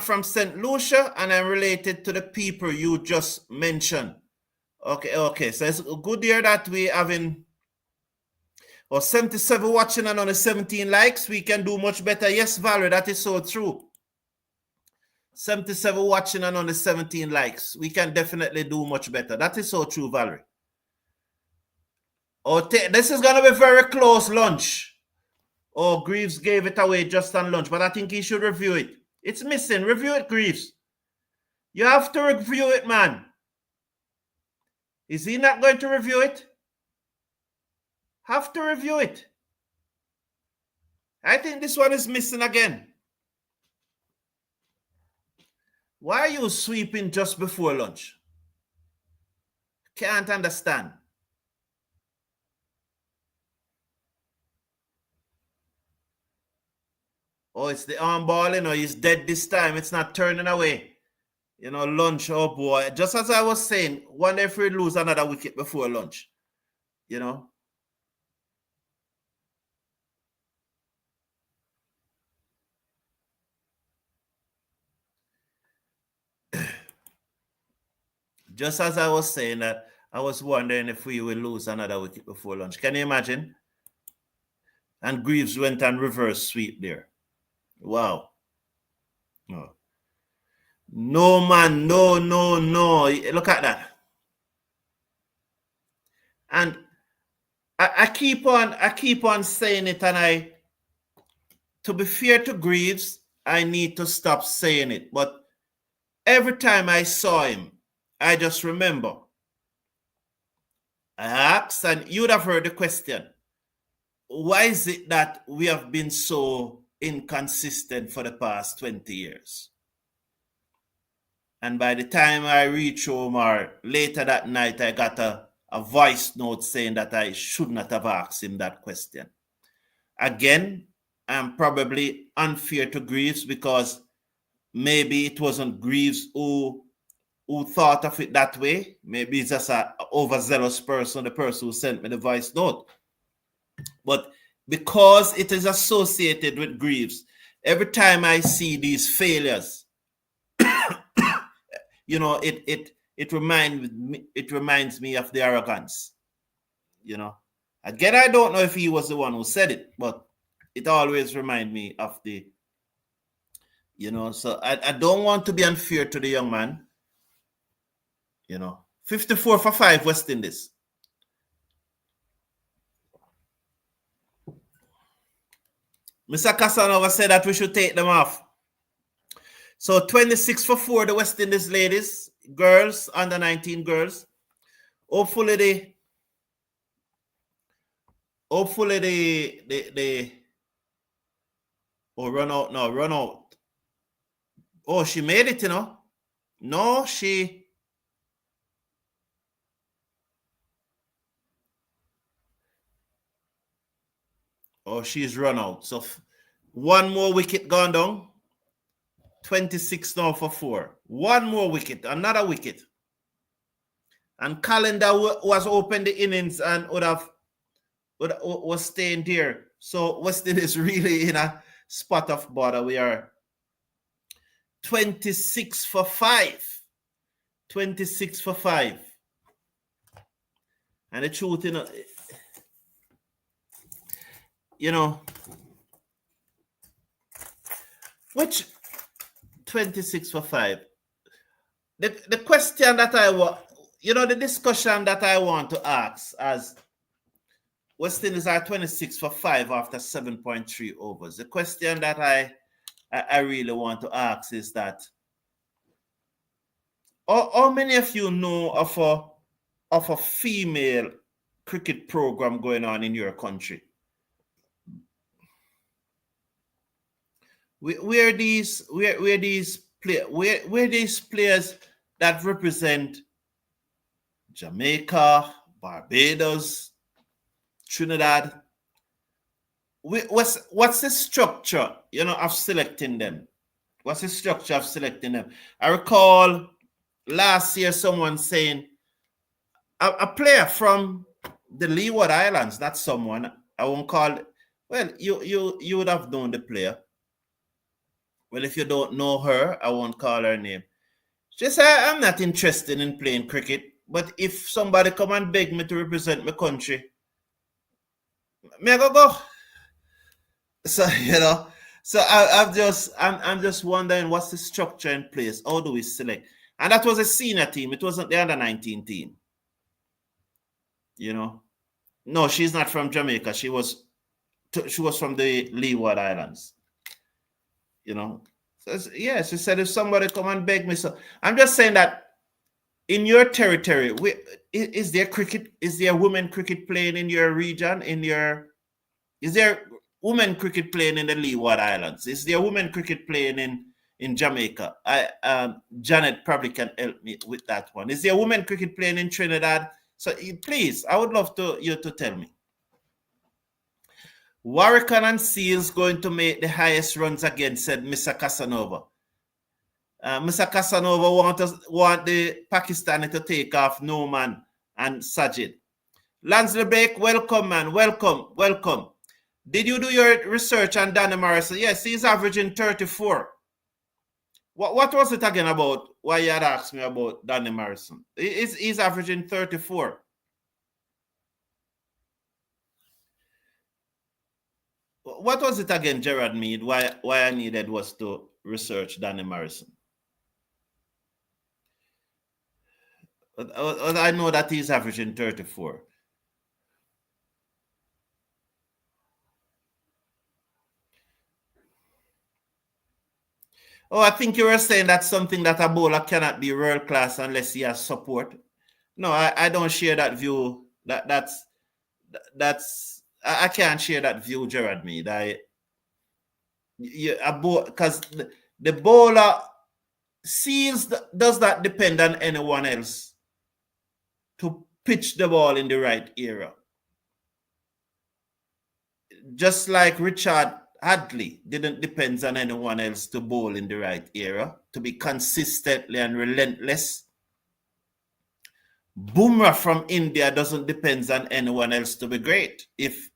from St. Lucia, and I'm related to the people you just mentioned. Okay. So it's good here that we having 77 watching and only 17 likes. We can do much better. Yes, Valerie, that is so true. 77 watching and only 17 likes. We can definitely do much better. That is so true, Valerie. This is going to be very close lunch. Greaves gave it away just on lunch, but I think he should review it. It's missing. Review it, Greaves. You have to review it, man. Is he not going to review it? Have to review it. I think this one is missing again. Why are you sweeping just before lunch? Can't understand. It's the arm ball, he's dead this time. It's not turning away. Lunch, oh boy. Just as I was saying, wonder if we lose another wicket before lunch. Just as I was saying that, I was wondering if we will lose another wicket before lunch. Can you imagine? And Greaves went and reverse sweep there. Wow. No, man. No. Look at that. And I keep on saying it, and to be fair to Greaves, I need to stop saying it. But every time I saw him, I just remember. I asked, and you'd have heard the question, why is it that we have been so inconsistent for the past 20 years? And by the time I reached home or later that night, I got a voice note saying that I should not have asked him that question. Again, I'm probably unfair to Greaves because maybe it wasn't Greaves who thought of it that way. Maybe it's just an overzealous person, the person who sent me the voice note. But because it is associated with Greaves, every time I see these failures, it reminds me of the arrogance. Again, I don't know if he was the one who said it, but it always reminds me of the. So I don't want to be unfair to the young man. 54 for 5 West Indies. Mr. Casanova said that we should take them off. So 26 for 4, the West Indies ladies, girls, under 19 girls. Hopefully they run out now, run out. Oh, she made it, No, she's run out. So one more wicket gone down. 26 now for 4. One more wicket, another wicket. And Calendar was open the innings and was staying there. So West Indies really in a spot of bother. We are 26 for 5. 26 for 5. And the truth, which 26 for 5. The question that I want, the discussion that I want to ask as West Indies are 26 for 5 after 7.3 overs. The question that I really want to ask is that how many of you know of a female cricket program going on in your country? Where these players that represent Jamaica, Barbados, Trinidad. What's the structure, of selecting them? What's the structure of selecting them? I recall last year someone saying a player from the Leeward Islands, not someone, I won't call it. Well, you would have known the player. Well, if you don't know her, I won't call her name. She said, I'm not interested in playing cricket, but if somebody come and beg me to represent my country, may I go? So, so I'm just wondering what's the structure in place? How do we select? And that was a senior team. It wasn't the under 19 team. No, she's not from Jamaica. She was from the Leeward Islands. So, yeah, she said if somebody come and beg me, so I'm just saying that in your territory, is there cricket? Is there women cricket playing in your region? Is there women cricket playing in the Leeward Islands? Is there women cricket playing in Jamaica? Janet probably can help me with that one. Is there women cricket playing in Trinidad? So please, I would love you to tell me. Warrican and Seals going to make the highest runs again, said Mr. Casanova. Mr. Casanova want the Pakistani to take off Noman and Sajid. Lansley Blake, welcome, man. Welcome. Did you do your research on Danny Morrison? Yes, he's averaging 34. What was it again about? Why you had asked me about Danny Morrison? He's averaging 34. What was it again, Gerard Mead? Why I needed was to research Danny Morrison. I know that he's averaging 34. Oh, I think you were saying that's something that a bowler cannot be world class unless he has support. No, I don't share that view. I can't share that view, Gerard Mead. Because the bowler seals does not depend on anyone else to pitch the ball in the right area. Just like Richard Hadley didn't depend on anyone else to bowl in the right area, to be consistently and relentless. Bumrah from India doesn't depend on anyone else to be great. If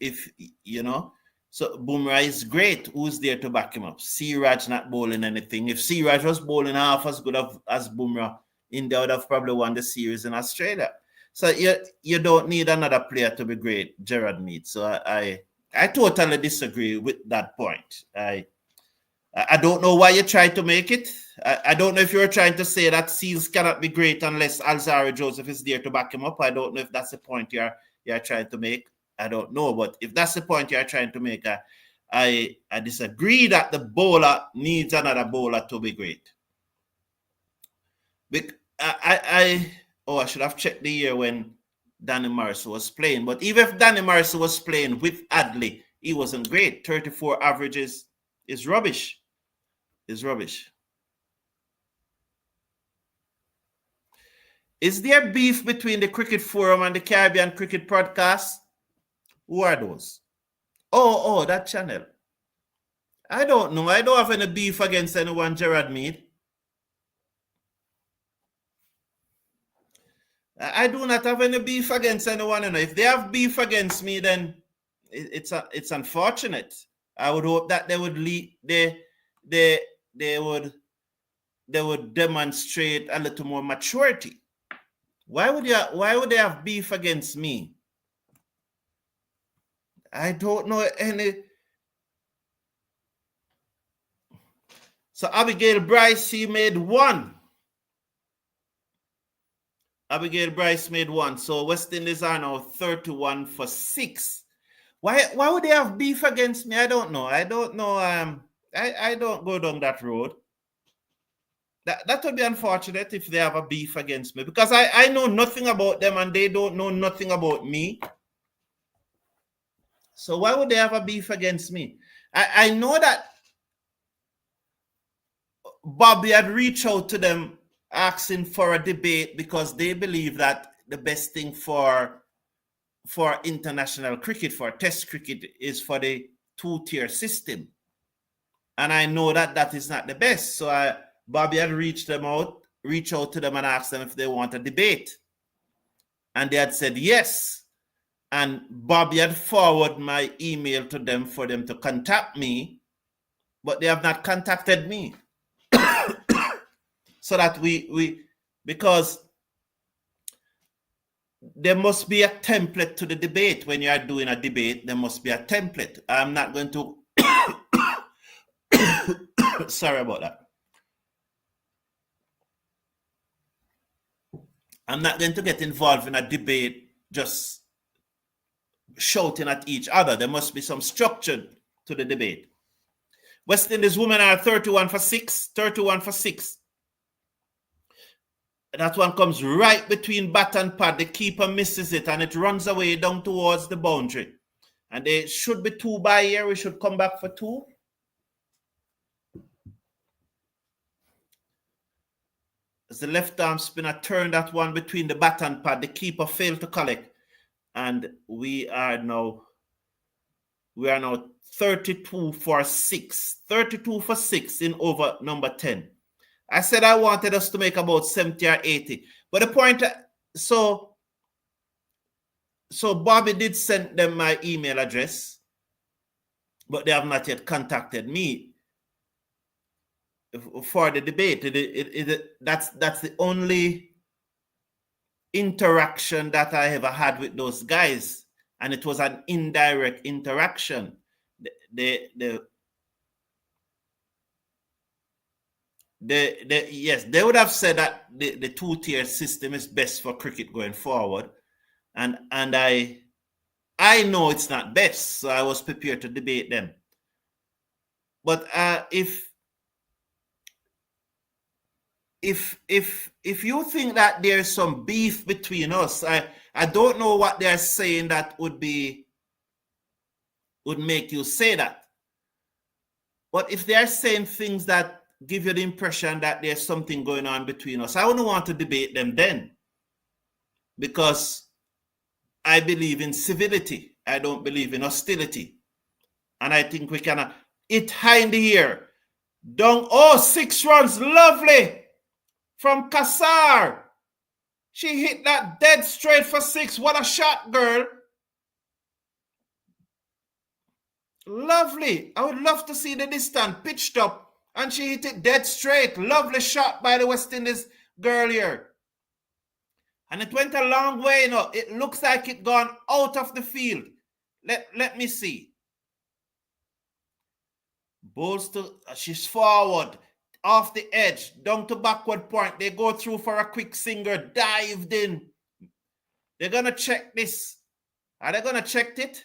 you know, so Bumrah is great. Who's there to back him up? Siraj not bowling anything. If Siraj was bowling half as good as Bumrah, India would have probably won the series in Australia. So you don't need another player to be great, Gerard Mead. So I totally disagree with that point. I don't know why you tried to make it. I don't know if you're trying to say that Seals cannot be great unless Alzarri Joseph is there to back him up. I don't know if that's the point you're trying to make. I don't know, but if that's the point you're trying to make, I disagree that the bowler needs another bowler to be great. I should have checked the year when Danny Morrison was playing. But even if Danny Morrison was playing with Adley, he wasn't great. 34 averages is rubbish. Is rubbish. Is there beef between the Cricket Forum and the Caribbean Cricket Podcast? Who are those? Oh, that channel. I don't know. I don't have any beef against anyone, Gerard Mead. I do not have any beef against anyone. And if they have beef against me, then it's unfortunate. I would hope that they would they would demonstrate a little more maturity. Why would they have beef against me? I don't know any. So Abigail Bryce, he made one. Abigail Bryce made one. So West Indies are now 31 for 6. Why would they have beef against me? I don't know. I don't go down that road. That would be unfortunate if they have a beef against me, because I know nothing about them and they don't know nothing about me. So why would they have a beef against me? I know that Bobby had reached out to them asking for a debate because they believe that the best thing for international cricket, for test cricket, is for the 2-tier system. And I know that is not the best. So Bobby had reached out to them and asked them if they want a debate. And they had said yes. And Bobby had forwarded my email to them for them to contact me, but they have not contacted me. So that because there must be a template to the debate. When you are doing a debate, there must be a template. I'm not going to sorry about that. I'm not going to get involved in a debate just shouting at each other. There must be some structure to the debate. West Indies women are 31 for 6. 31 for 6. That one comes right between bat and pad. The keeper misses it and it runs away down towards the boundary. And there should be 2 by here. We should come back for 2. As the left arm spinner turned that one between the bat and pad, the keeper failed to collect. And we are now 32 for 6. 32 for 6 in over number 10. I said I wanted us to make about 70 or 80. But the point, so Bobby did send them my email address, but they have not yet contacted me for the debate. That's the only interaction that I ever had with those guys, and it was an indirect interaction. Yes, they would have said that the 2-tier system is best for cricket going forward, and I know it's not best, so I was prepared to debate them. But if if you think that there's some beef between us, I don't know what they're saying that would make you say that. But if they're saying things that give you the impression that there's something going on between us, I wouldn't want to debate them then, because I believe in civility. I don't believe in hostility. And I think we can hit high in the air. Down, 6 runs, lovely, from Kassar. She hit that dead straight for 6. What a shot, girl. Lovely. I would love to see the distance pitched up, and she hit it dead straight. Lovely shot by the West Indies girl here. And it went a long way, you know. It looks like it gone out of the field. Let me see. Bowls to, she's forward, off the edge, down to backward point. They go through for a quick singer, dived in. They're going to check this. Are they going to check it?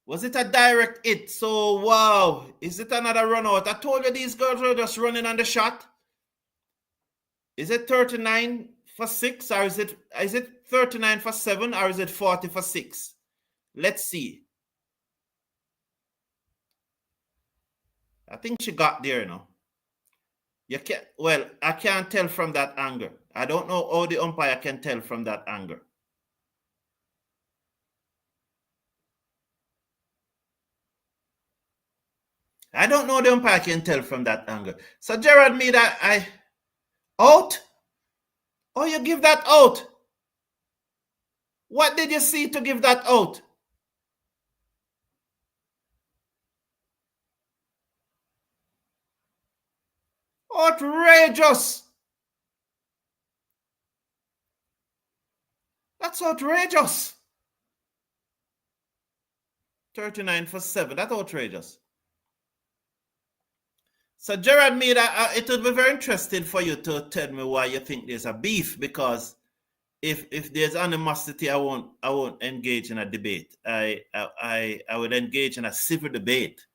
Was it a direct hit? So, wow. Is it another run out? I told you these girls were just running on the shot. Is it 39 for 6, or is it 39 for 7, or is it 40 for 6? Let's see. I think she got there, you know. You can't, well, I can't tell from that angle. I don't know how the umpire can tell from that angle. I don't know the umpire can tell from that angle. So Gerard made that out? Oh, you give that out? What did you see to give that out? Outrageous. That's outrageous. 39 for 7. That's outrageous. So Gerard made it would be very interesting for you to tell me why you think there's a beef, because if there's animosity, I won't engage in a debate. I would engage in a civil debate.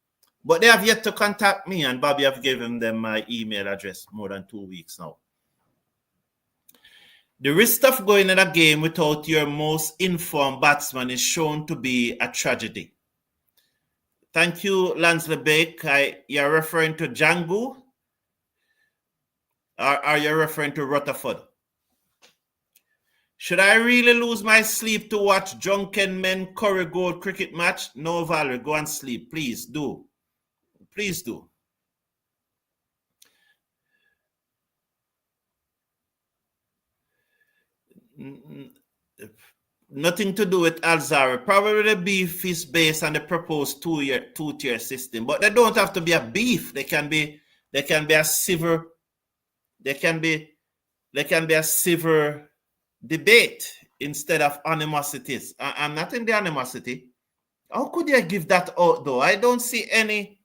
But they have yet to contact me, and Bobby have given them my email address more than 2 weeks now. The risk of going in a game without your most informed batsman is shown to be a tragedy. Thank you, Lance LeBake. You're referring to Django? Or are you referring to Rutherford? Should I really lose my sleep to watch Drunken Men Curry Gold cricket match? No, Valerie, go and sleep. Please do. Please do. Nothing to do with Alzara. Probably the beef is based on the proposed two-tier system, but they don't have to be a beef. They can be a civil. They can be a civil debate instead of animosities. I'm not in the animosity. How could you give that out though? I don't see any.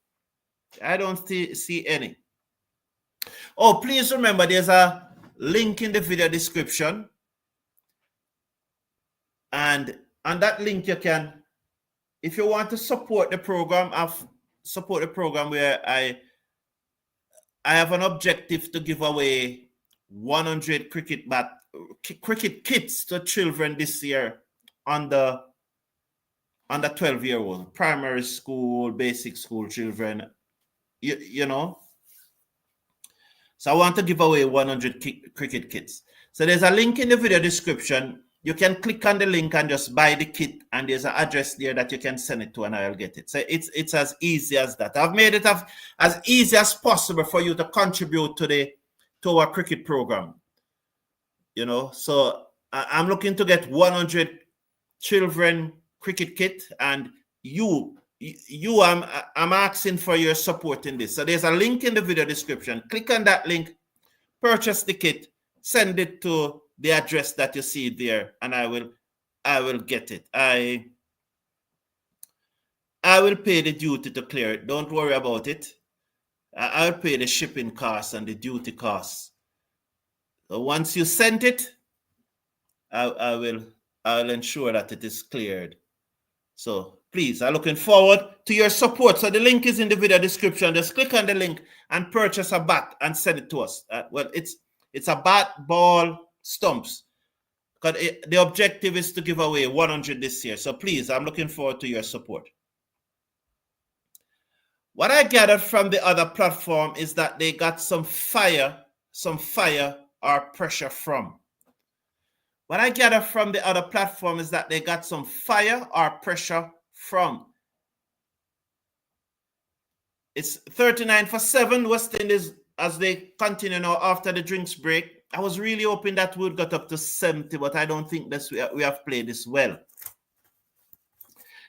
Oh, please remember, there's a link in the video description. And on that link, you can, if you want to support the program, where I have an objective to give away 100 cricket kits to children this year under 12-year-old, primary school, basic school children, you know. So I want to give away 100 cricket kits. So there's a link in the video description. You can click on the link and just buy the kit, and there's an address there that you can send it to, and I'll get it. So it's as easy as that. I've made it as easy as possible for you to contribute to our cricket program. You know, so I'm looking to get 100 children cricket kit, and I'm asking for your support in this. So there's a link in the video description. Click on that link, purchase the kit, send it to the address that you see there, and I will get it. I will pay the duty to clear it. Don't worry about it. I'll pay the shipping costs and the duty costs. So once you send it, I'll ensure that it is cleared. So Please, I'm looking forward to your support. So the link is in the video description. Just click on the link and purchase a bat and send it to us. Well, it's a bat, ball, stumps. Because the objective is to give away 100 this year. So please, I'm looking forward to your support. What I gathered from the other platform is that they got some fire or pressure from. What I gather from the other platform is that they got some fire or pressure from. It's 39-7 West Indies as they continue now after the drinks break. I was really hoping that we would get up to 70, but I don't think we have played this well.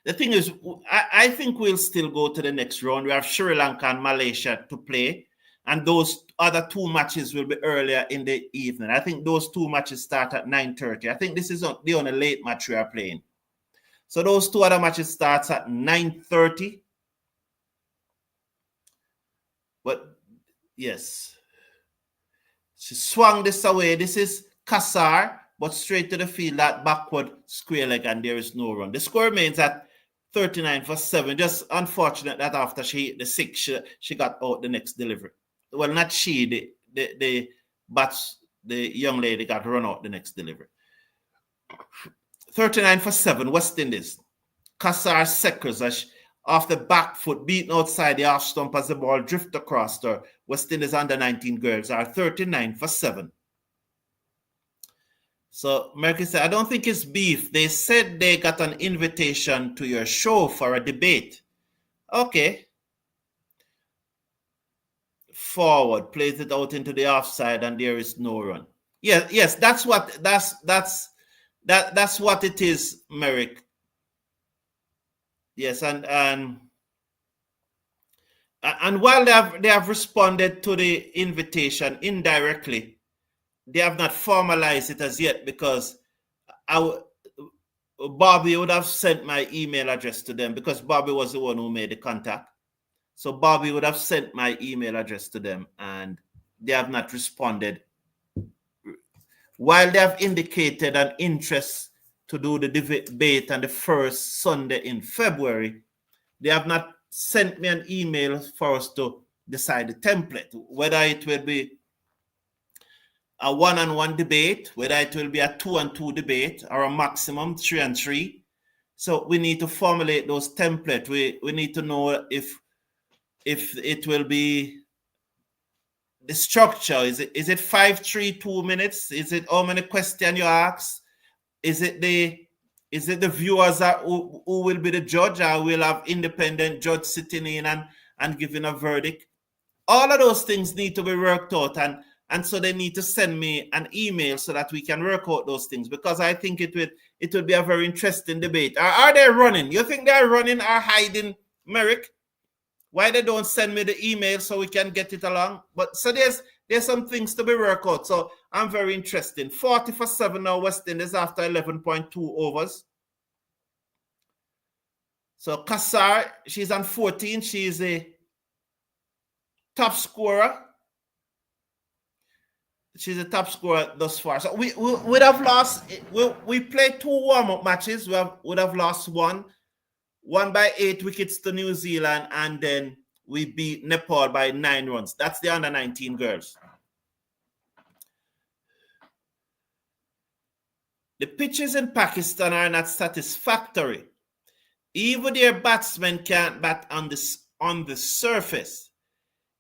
The thing is, I think we'll still go to the next round. We have Sri Lanka and Malaysia to play, and those other two matches will be earlier in the evening. I think those two matches start at 9:30. I think this is the only late match we are playing. So those two other matches starts at 9:30. But yes, she swung this away. This is Kassar, but straight to the field, that backward square leg, and there is no run. The score remains at 39-7. Just unfortunate that after she hit the six, she got out the next delivery. Well, not she, the young lady got run out the next delivery. 39-7, West Indies. Kassar Seckers off the back foot, beaten outside the half stump as the ball drift across her. West Indies under 19 girls are 39-7. So Merky said, I don't think it's beef. They said they got an invitation to your show for a debate. Okay. Forward, plays it out into the offside, and there is no run. Yes, that's what it is, Merrick. Yes, and while they have responded to the invitation indirectly, they have not formalized it as yet, because Bobby would have sent my email address to them, because Bobby was the one who made the contact. So Bobby would have sent my email address to them, and they have not responded. While they have indicated an interest to do the debate on the first Sunday in February, they have not sent me an email for us to decide the template, whether it will be a 1-on-1 debate, whether it will be a 2-on-2 debate, or a maximum 3-on-3. So we need to formulate those templates. We need to know if it will be the structure. Is it 5, 3, 2 minutes? Is it how many questions you ask? Is it the viewers who will be the judge, or will have independent judge sitting in and giving a verdict? All of those things need to be worked out, and so they need to send me an email so that we can work out those things, because I think it will be a very interesting debate. Are they running? You think they're running or hiding, Merrick? Why they don't send me the email so we can get it along? But so there's some things to be worked out. So I'm very interested. 40-7 now, West Indies after 11.2 overs. So Kassar, she's on 14. She's a top scorer. She's a top scorer thus far. So we would have lost. We played 2 warm-up matches. We would have lost one by 8 wickets to New Zealand, and then we beat Nepal by 9 runs. That's the under 19 girls. The pitches in Pakistan are not satisfactory. Even their batsmen can't bat on the surface.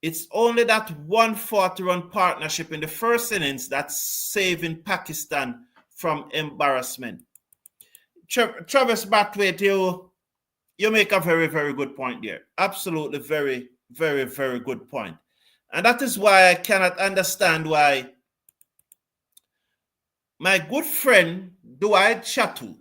It's only that 140-run partnership in the first innings that's saving Pakistan from embarrassment. Travis Brathwaite, you make a very, very good point there. Absolutely very, very, very good point. And that is why I cannot understand why my good friend Dwight Chatu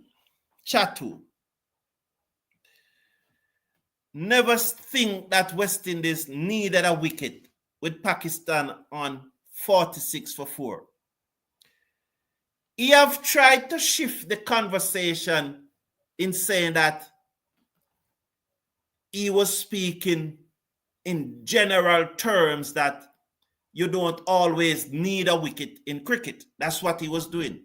never think that West Indies needed a wicket with Pakistan on 46-4. He have tried to shift the conversation in saying that he was speaking in general terms, that you don't always need a wicket in cricket. That's what he was doing.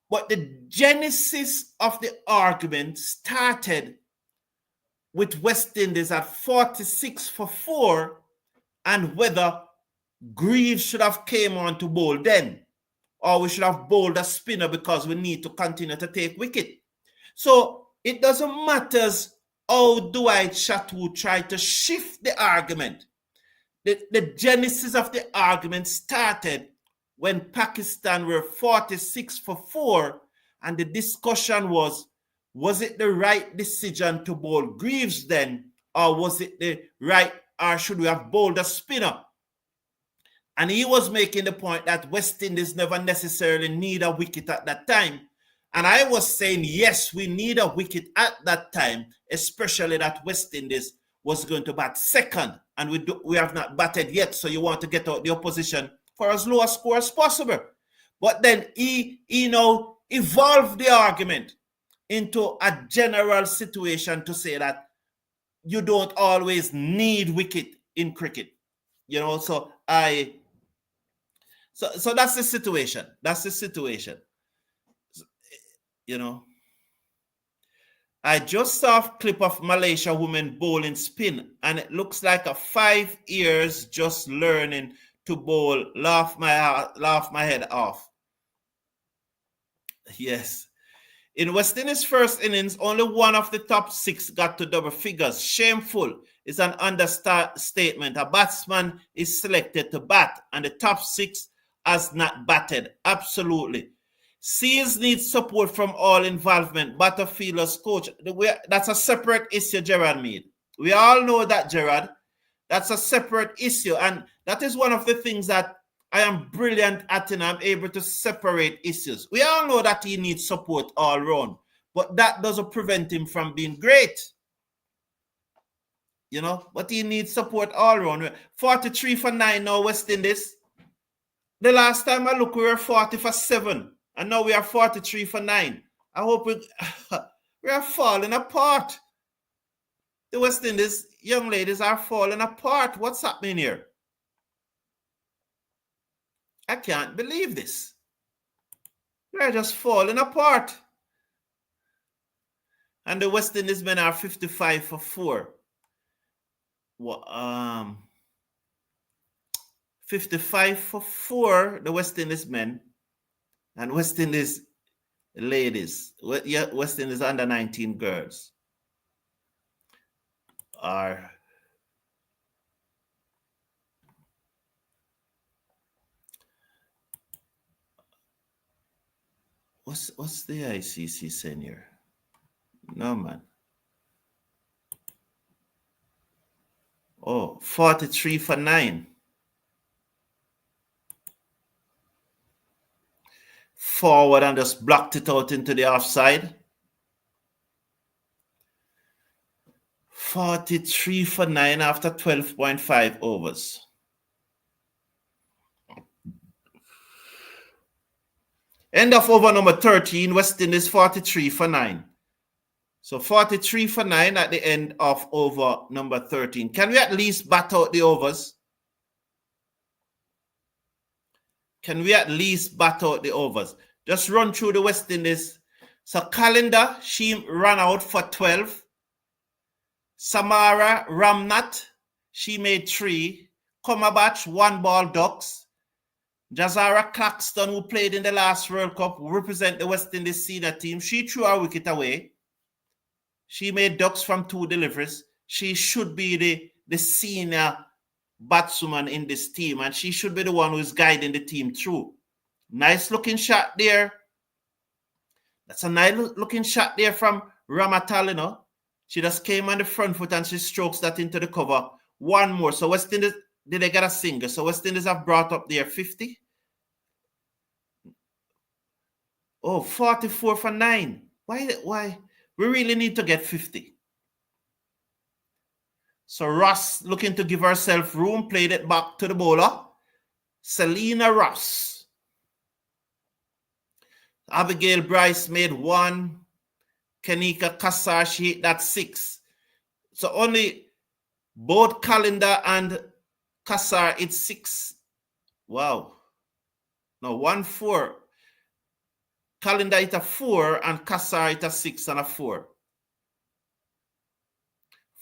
But the genesis of the argument started with West Indies at 46 for 4 and whether Greaves should have came on to bowl then, or we should have bowled a spinner because we need to continue to take wicket. So it doesn't matter how Dwight Chatwood tried to shift the argument. The genesis of the argument started when Pakistan were 46 for 4, and the discussion was it the right decision to bowl Greaves then, or was it the right, or should we have bowled a spinner? And he was making the point that West Indies never necessarily need a wicket at that time. And I was saying, yes, we need a wicket at that time, especially that West Indies was going to bat second, and we have not batted yet, so you want to get out the opposition for as low a score as possible. But then he evolved the argument into a general situation to say that you don't always need wicket in cricket. So that's the situation. That's the situation. I just saw a clip of Malaysia women bowling spin, and it looks like a 5 years just learning to bowl. Laugh my head off. Yes. In West Indies' first innings, only one of the top 6 got to double figures. Shameful is an understatement. A batsman is selected to bat, and the top 6 has not batted. Absolutely. Seals need support from all involvement. Butterfielders, coach. That's a separate issue, Gerard Mead. We all know that, Gerard. That's a separate issue. And that is one of the things that I am brilliant at, and I'm able to separate issues. We all know that he needs support all around, but that doesn't prevent him from being great. But he needs support all around. 43 for 9 now, West Indies. The last time I looked, we were 40 for 7, and now we are 43 for 9. I hope we are falling apart. The West Indies young ladies are falling apart. What's happening here? I can't believe this. We're just falling apart. And the West Indies men are 55 for 4. 55 for 4, the West Indies men. And West Indies ladies, West Indies under 19 girls are what's the ICC senior? No, man. 43 for 9. Forward and just blocked it out into the offside. 43 for 9 after 12.5 overs. End of over number 13, West Indies 43 for 9. So 43 for 9 at the end of over number 13. Can we at least bat out the overs? Can we at least bat out the overs? Just run through the West Indies. So Calendar, she ran out for 12. Samara Ramnath, she made 3. Komabach, 1 ball ducks. Jazara Claxton, who played in the last World Cup, represent the West Indies senior team. She threw her wicket away. She made ducks from 2 deliveries. She should be the senior batswoman in this team, and she should be the one who is guiding the team through. Nice looking shot there. That's a nice looking shot there from Ramatal, She just came on the front foot and she strokes that into the cover. One more. So West Indies, did they get a single? So West Indies have brought up their 50. 44 for 9. Why? We really need to get 50. So Ross looking to give herself room, played it back to the bowler. Selena Ross. Abigail Bryce made 1. Kanika Kassar, she hit that 6. So only both Calendar and Kassar hit 6. Wow. No, 1-4. Calendar hit a 4 and Kassar hit a 6 and a 4.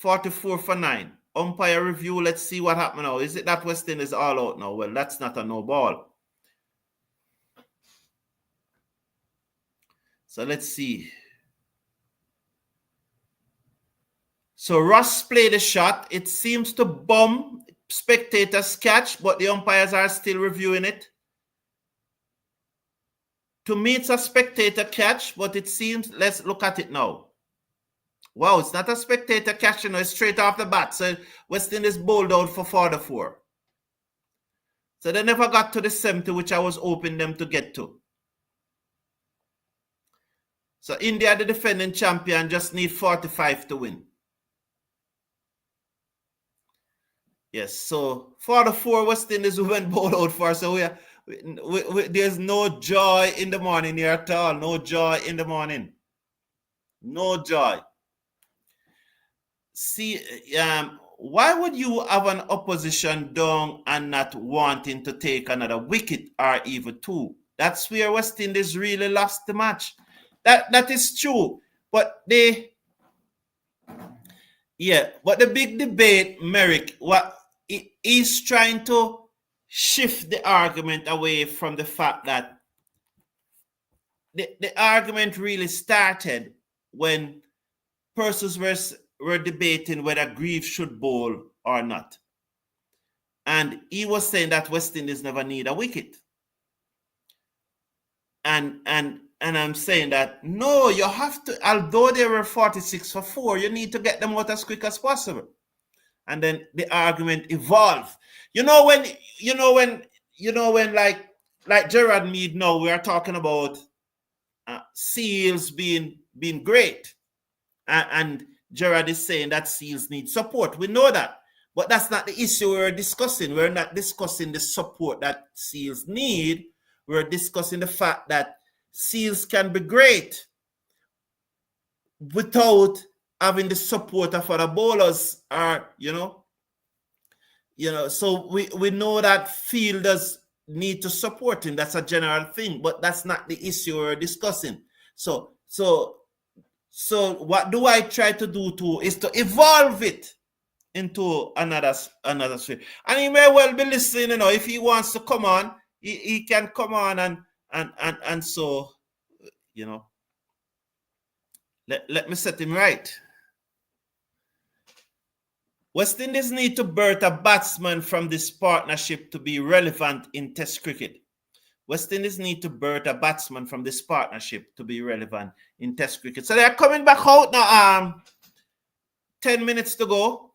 44 for 9. Umpire review. Let's see what happened now. Is it that West Indies all out now? Well, that's not a no ball. So let's see. So Ross played a shot. It seems to bum spectators catch, but the umpires are still reviewing it. To me, it's a spectator catch, but it seems, let's look at it now. Wow, it's not a spectator catch, it's straight off the bat. So West Indies bowled out for 44. So they never got to the 70, which I was hoping them to get to. So India, the defending champion, just need 45 to win. Yes, so 44 West Indies we went bowled out for. So there's no joy in the morning here at all. No joy in the morning. No joy. See, why would you have an opposition down and not wanting to take another wicket or even two? That's where West Indies really lost the match. That is true. But but the big debate, Merrick, what is trying to shift the argument away from the fact that the argument really started when persons were debating whether Greaves should bowl or not. And he was saying that West Indies never need a wicket. And I'm saying that, no, you have to, although they were 46 for 4, you need to get them out as quick as possible. And then the argument evolved. When like Gerard Mead now, we are talking about Seals being great. And Gerard is saying that Seals need support. We know that. But that's not the issue we're discussing. We're not discussing the support that Seals need. We're discussing the fact that Seals can be great without having the support of other bowlers, so we know that fielders need to support him. That's a general thing, but that's not the issue we're discussing. So what do I try to do is to evolve it into another sphere. And he may well be listening, if he wants to come on, he can come on and so, let me set him right. West Indies need to birth a batsman from this partnership to be relevant in Test cricket. West Indies need to birth a batsman from this partnership to be relevant in Test cricket. So they're coming back out now. 10 minutes to go.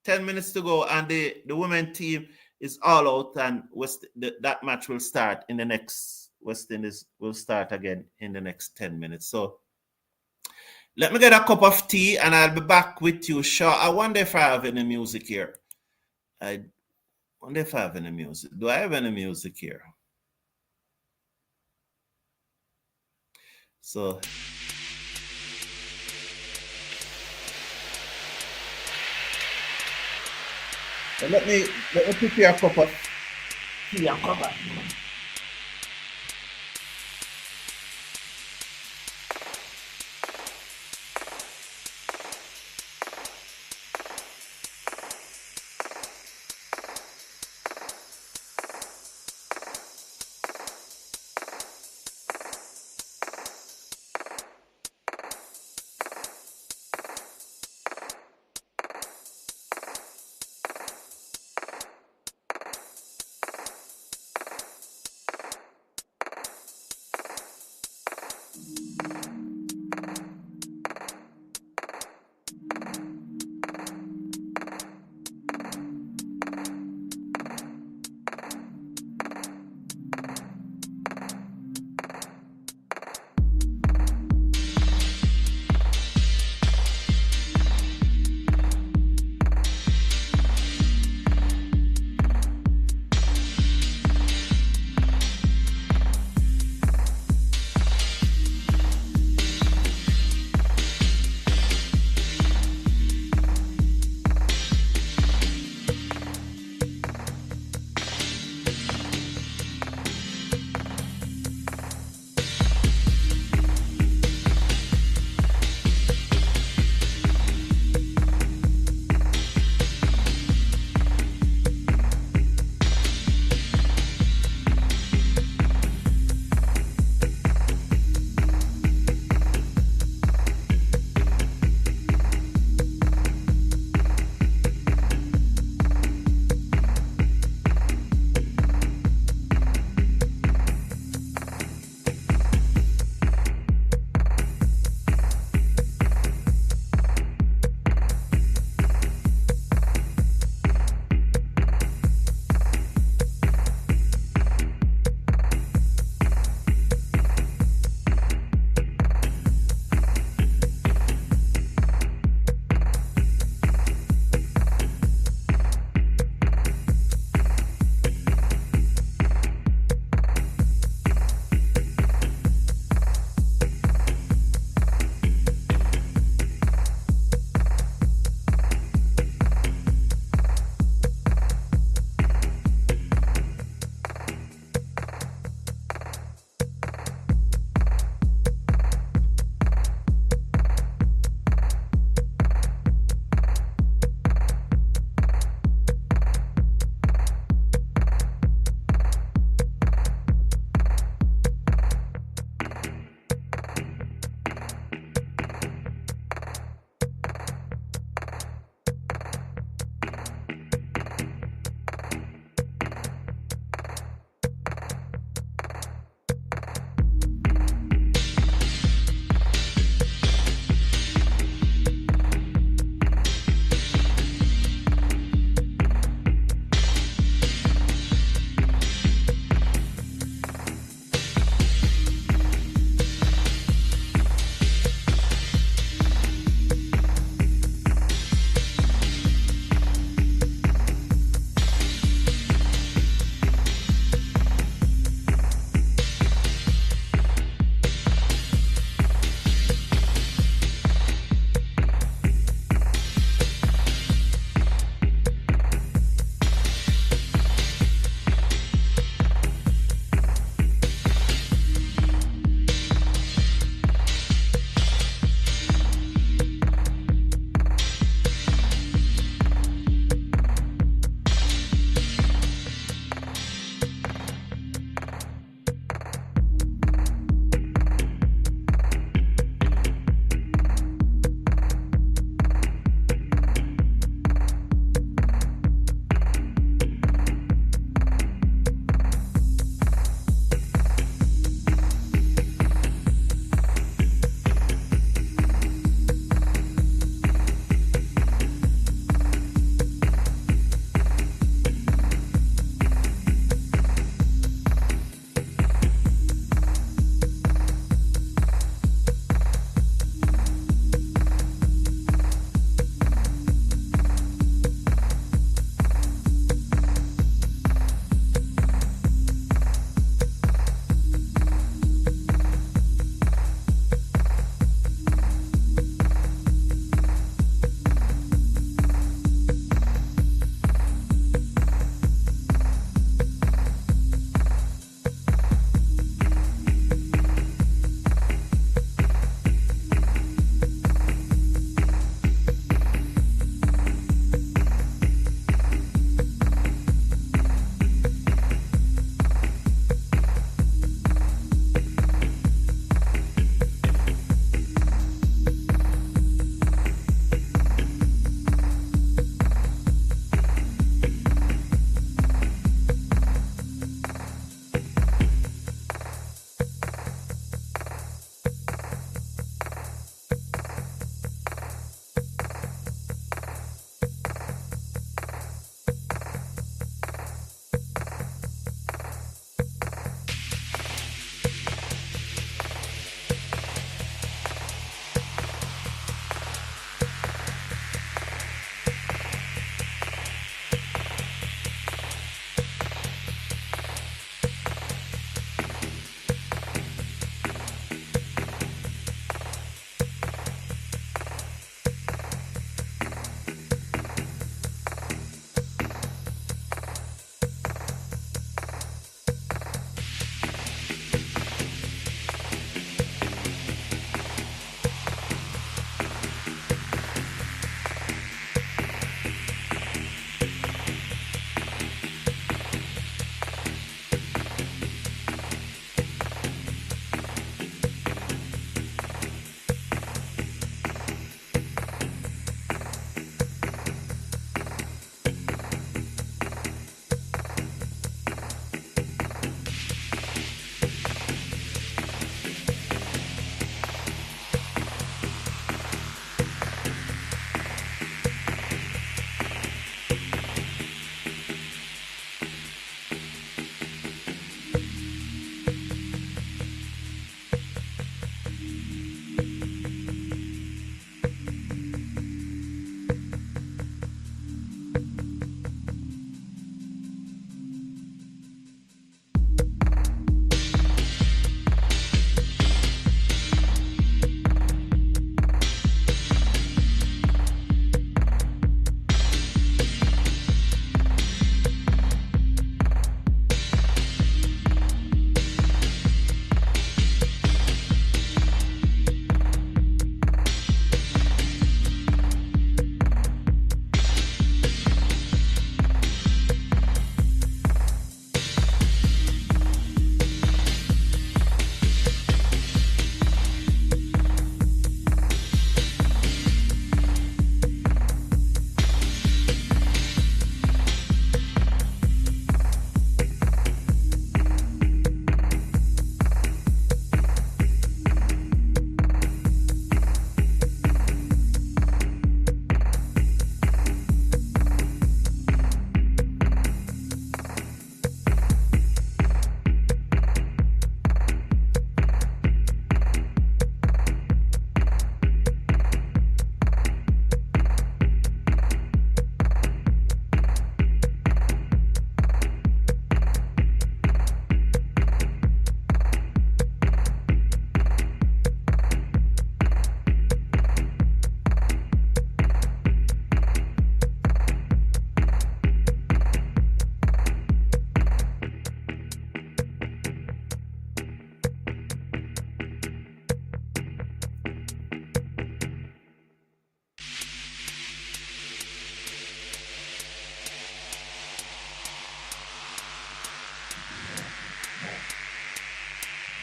10 minutes to go, and the women team is all out, and that match will start in the next. West Indies will start again in the next 10 minutes. So let me get a cup of tea, and I'll be back with you. Sure. I wonder if I have any music here. I wonder if I have any music. Do I have any music here? So let me prepare a cup of tea and come back.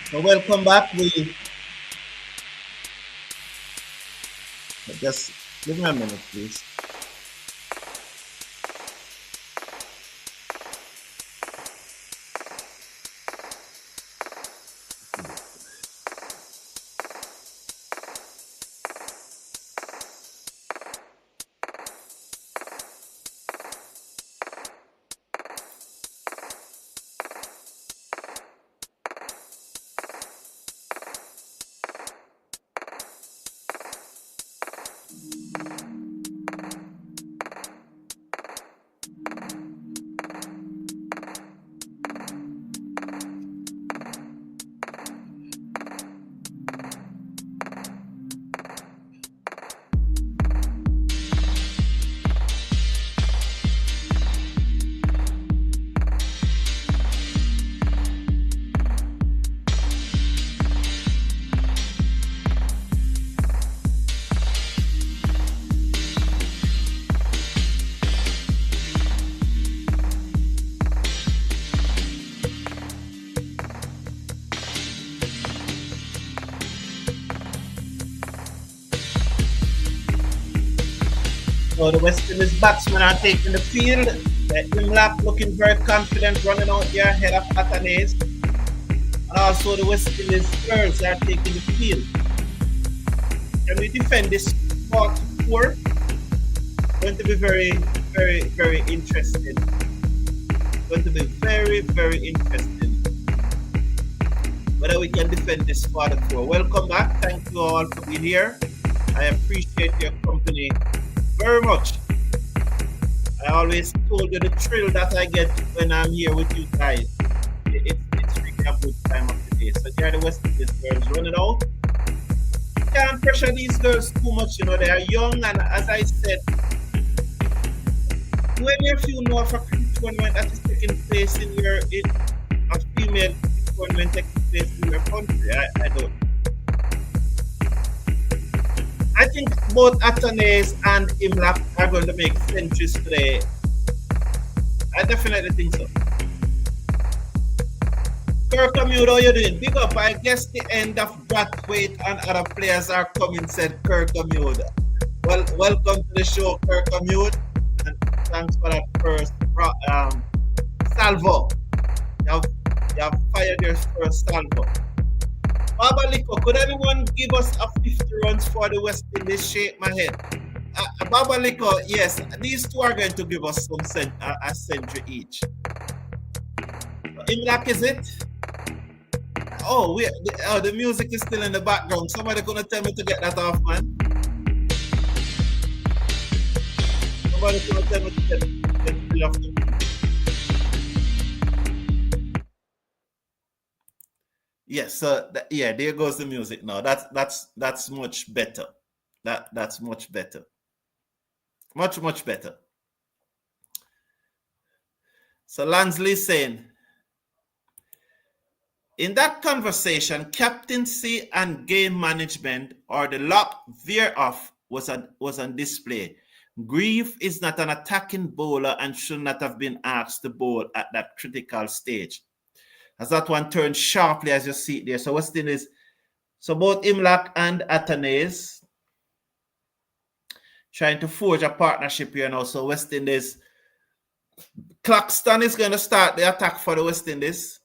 So welcome back. We just give me a minute, please. So the West Indies batsmen are taking the field. Imlap looking very confident, running out here ahead of Atanes. And also the West Indies girls are taking the field. Can we defend this spot four? Going to be very, very, very interesting. Going to be very, very interesting whether we can defend this spot four. Welcome back. Thank you all for being here. I appreciate your company very much. I always told you the thrill that I get when I'm here with you guys. It's really a good time of the day. So here are the West Indies girls running out. Can't pressure these girls too much, you know, they are young, and as I said, many of you know of a tournament that is taking place in your a female tournament taking place in your country. I don't. I think both Atanes and Imlap are going to make centuries today. I definitely think so. Kirkham, how are you doing? Big up. I guess the end of Brathwaite and other players are coming, said Kirkham. Well, welcome to the show, Kirkham. And thanks for that first salvo. You have fired your first salvo. Babaliko, could anyone give us a 50 runs for the West Indies? Shake my head. Babaliko, yes, these two are going to give us a century each. Imlak, is it? Oh, the music is still in the background. Somebody gonna tell me to get that off, man. Somebody gonna tell me to get it off. Yes, so yeah, there goes the music now. That's much better. That's much better. Much better. So Lansley saying, in that conversation, captaincy and game management, or the lack thereof, was on display. Greaves is not an attacking bowler and should not have been asked to bowl at that critical stage. As that one turned sharply, as you see it there. So West Indies, so both Imlak and Atanes trying to forge a partnership here now. So West Indies, Claxton is going to start the attack for the West Indies,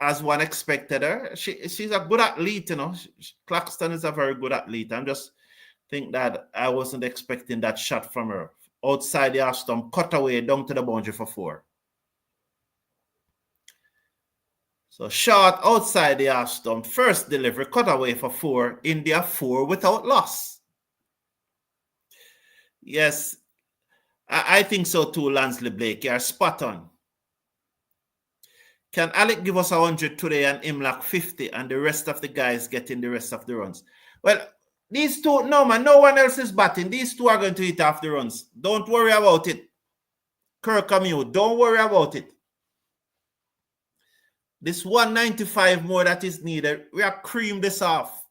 as one expected her. She's a good athlete, you know. Claxton is a very good athlete. I'm just think that I wasn't expecting that shot from her. Outside the half stump, cut away down to the boundary for 4. So short outside the half stump, first delivery, cut away for 4. India 4 without loss. Yes, I think so too, Lansley Blake. You're spot on. Can Alec give us 100 today and Imlak 50 and the rest of the guys getting the rest of the runs? Well, these two, no man, no one else is batting. These two are going to hit off the runs. Don't worry about it. Kirkham, don't worry about it. This 195 more that is needed, we are cream this off.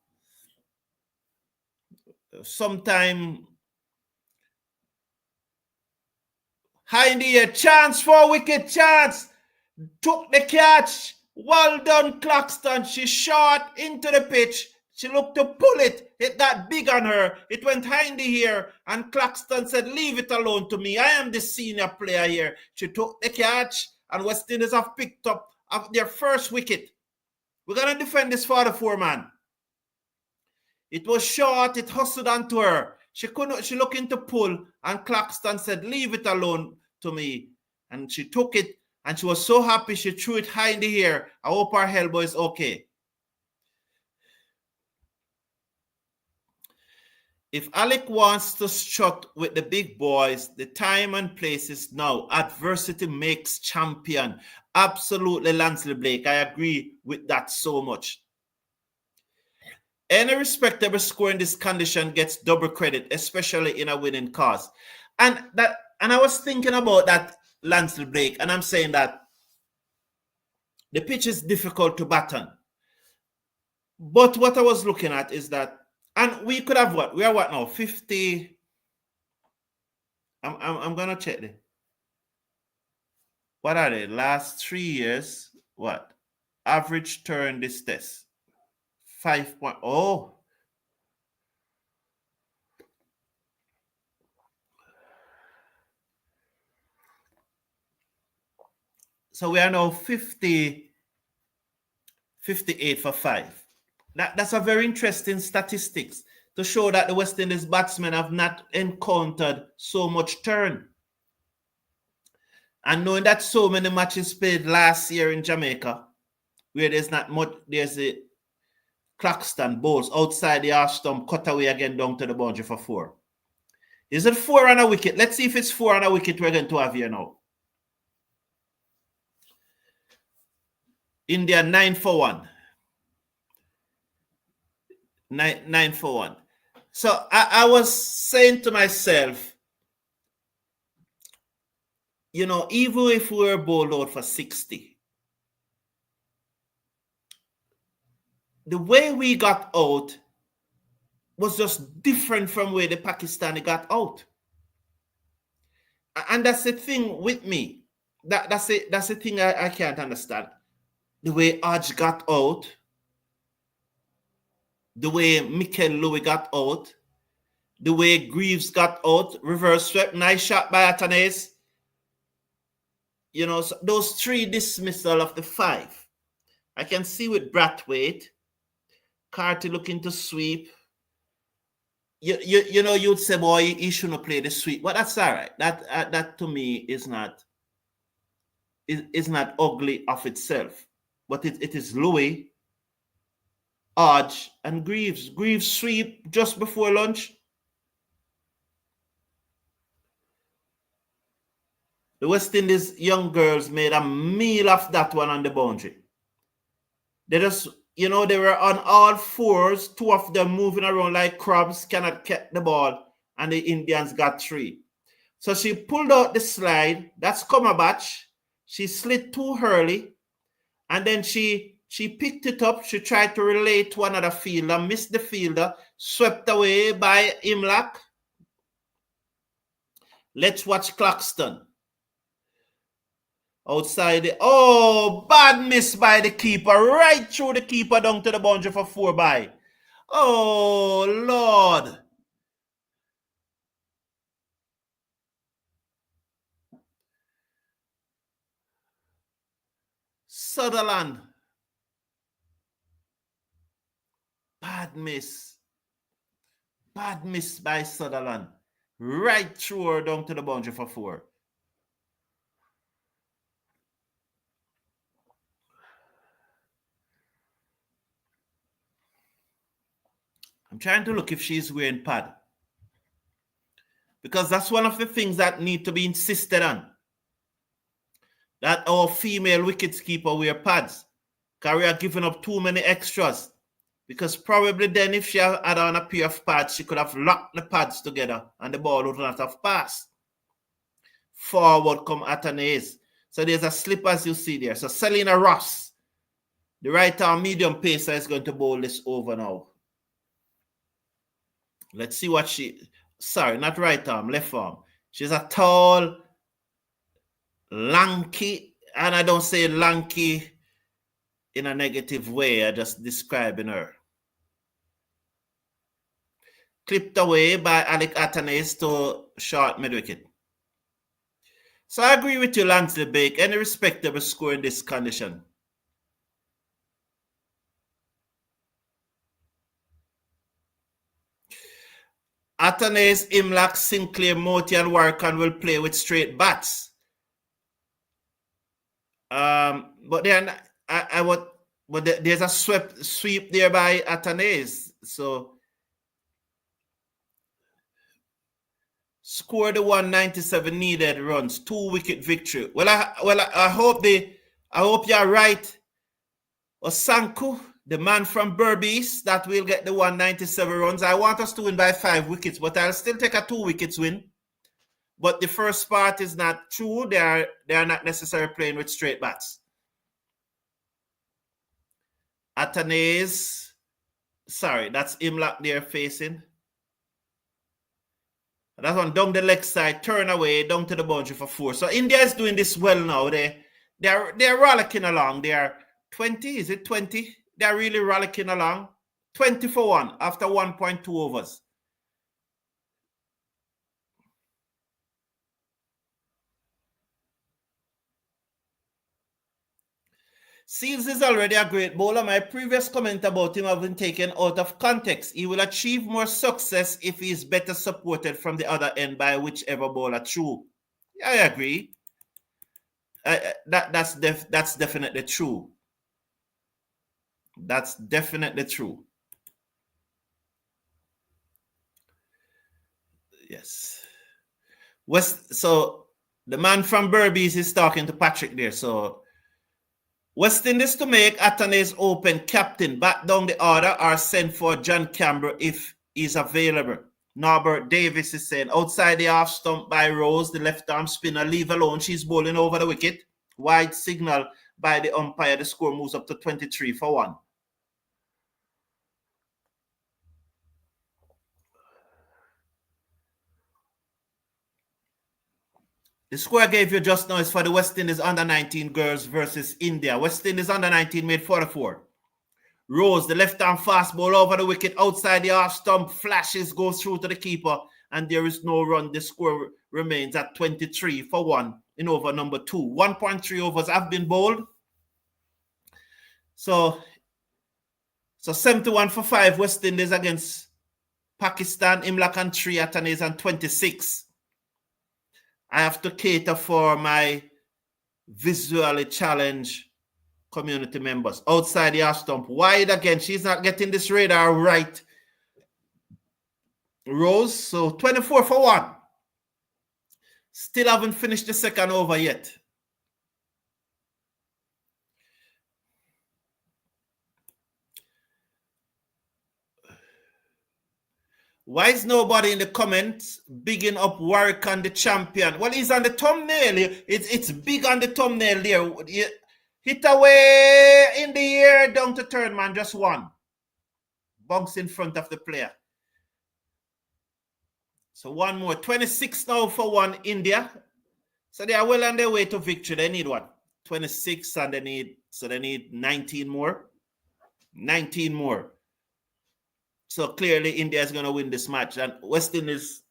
Sometime high in the air, chance for Wicket, chance. Took the catch. Well done, Claxton. She shot into the pitch. She looked to pull it. It got big on her. It went high in the air. And Claxton said, leave it alone to me. I am the senior player here. She took the catch. And West Indies have picked up their first wicket. We're going to defend this 44-man. It was short. It hustled onto her. She looked into pull. And Claxton said, leave it alone to me. And she took it. And she was so happy, she threw it high in the air. I hope her elbow is okay. If Alec wants to strut with the big boys, the time and place is now. Adversity makes champion. Absolutely, Lansley Blake. I agree with that so much. Any respectable score in this condition gets double credit, especially in a winning cause. And I was thinking about that, Lansley Blake, and I'm saying that the pitch is difficult to bat on. But what I was looking at is that, and we could have what? We are what now? 50. I'm going to check it. What are they? Last 3 years, what? Average turn this test. 5.0. So we are now 58 for 5. That's a very interesting statistics to show that the West Indies batsmen have not encountered so much turn. And knowing that so many matches played last year in Jamaica, where there's not much, there's a Claxton bowls outside the half stump, cut away again down to the boundary for 4. Is it 4 on a wicket? Let's see if it's 4 on a wicket we're going to have here now. India 9 for 1. 9 for 1. So I was saying to myself, you know, even if we were bowled out for 60, the way we got out was just different from where the Pakistani got out. And that's the thing with me. That's the thing I can't understand. The way Hodge got out, the way Mikel Louis got out, the way Greaves got out, reverse swept, nice shot by Atanes. You know, so those 3 dismissal of the 5. I can see with Brathwaite, Carty looking to sweep. You know, you'd say, boy, he shouldn't play the sweep. But that's all right. That to me is not ugly of itself. But it is Louis, Hodge, and Greaves. Greaves sweep just before lunch. The West Indies young girls made a meal of that one on the boundary. They just, you know, they were on all 4s, 2 of them moving around like crabs, cannot catch the ball, and the Indians got 3. So she pulled out the slide. That's Cumberbatch. She slid too early, and then she picked it up. She tried to relay to another fielder, missed the fielder, swept away by Imlach. Let's watch Claxton. Outside bad miss by the keeper, right through the keeper down to the boundary for 4 by. Oh, Lord. Sutherland. Bad miss. Bad miss by Sutherland. Right through her down to the boundary for 4. I'm trying to look if she's wearing pad. Because that's one of the things that need to be insisted on. That our female wicketkeeper wear pads. Because we are giving up too many extras. Because probably then if she had on a pair of pads, she could have locked the pads together and the ball would not have passed. Forward come Atanes. So there's a slip as you see there. So Selena Ross, the right arm medium pacer, is going to bowl this over now. Let's see what sorry, not right arm, left arm. She's a tall, lanky, and I don't say lanky in a negative way. I'm just describing her. Clipped away by Alec Atanes to short mid-wicket. So I agree with you, Lansley Bake. Any respectable score in this condition. Atanes, Imlach, Sinclair, Moti, and Warrican will play with straight bats. But then there's a sweep there by Atanes. So score the 197 needed runs, 2-wicket victory. Well, I hope you're right. Osanku, the man from Berbice, that will get the 197 runs. I want us to win by 5 wickets, but I'll still take a 2 wickets win. But the first part is not true. They are not necessarily playing with straight bats. Atanes, sorry, that's Imlach there facing. That one down the leg side, turn away, down to the boundary for 4. So India is doing this well now. They're rollicking along. They are 20, is it 20? They're really rollicking along. 20 for 1 after 1.2 overs. Seals is already a great bowler. My previous comment about him have been taken out of context. He will achieve more success if he is better supported from the other end by whichever bowler through. Yeah, I agree. That's definitely true. That's definitely true. Yes. So the man from Berbice is talking to Patrick there. So West Indies to make Atanes open captain, back down the order, or send for John Campbell if he's available. Norbert Davis is saying, outside the half stump by Rose, the left arm spinner, leave alone. She's bowling over the wicket. Wide signal by the umpire. The score moves up to 23 for 1. The score I gave you just now is for the West Indies under-19 girls versus India. West Indies under-19 made 44. Rose, the left-arm fast ball over the wicket, outside the half stump, flashes, goes through to the keeper, and there is no run. The score remains at 23 for 1 in over number 2. 1.3 overs have been bowled. So 71 for 5 West Indies against Pakistan, Imlach and 3, Atanes and 26. I have to cater for my visually challenged community members. Outside the half stump, wide again. She's not getting this radar right. Rose, so 24 for 1. Still haven't finished the second over yet. Why is nobody in the comments bigging up Warrican, the champion? Well, he's on the thumbnail. It's big on the thumbnail there. Hit away in the air, down to third man, just 1. Bunks in front of the player. So 1 more. 26 now for 1 India. So they are well on their way to victory. They need what? 26 and they need 19 more. 19 more. So clearly India is going to win this match. And West Indies.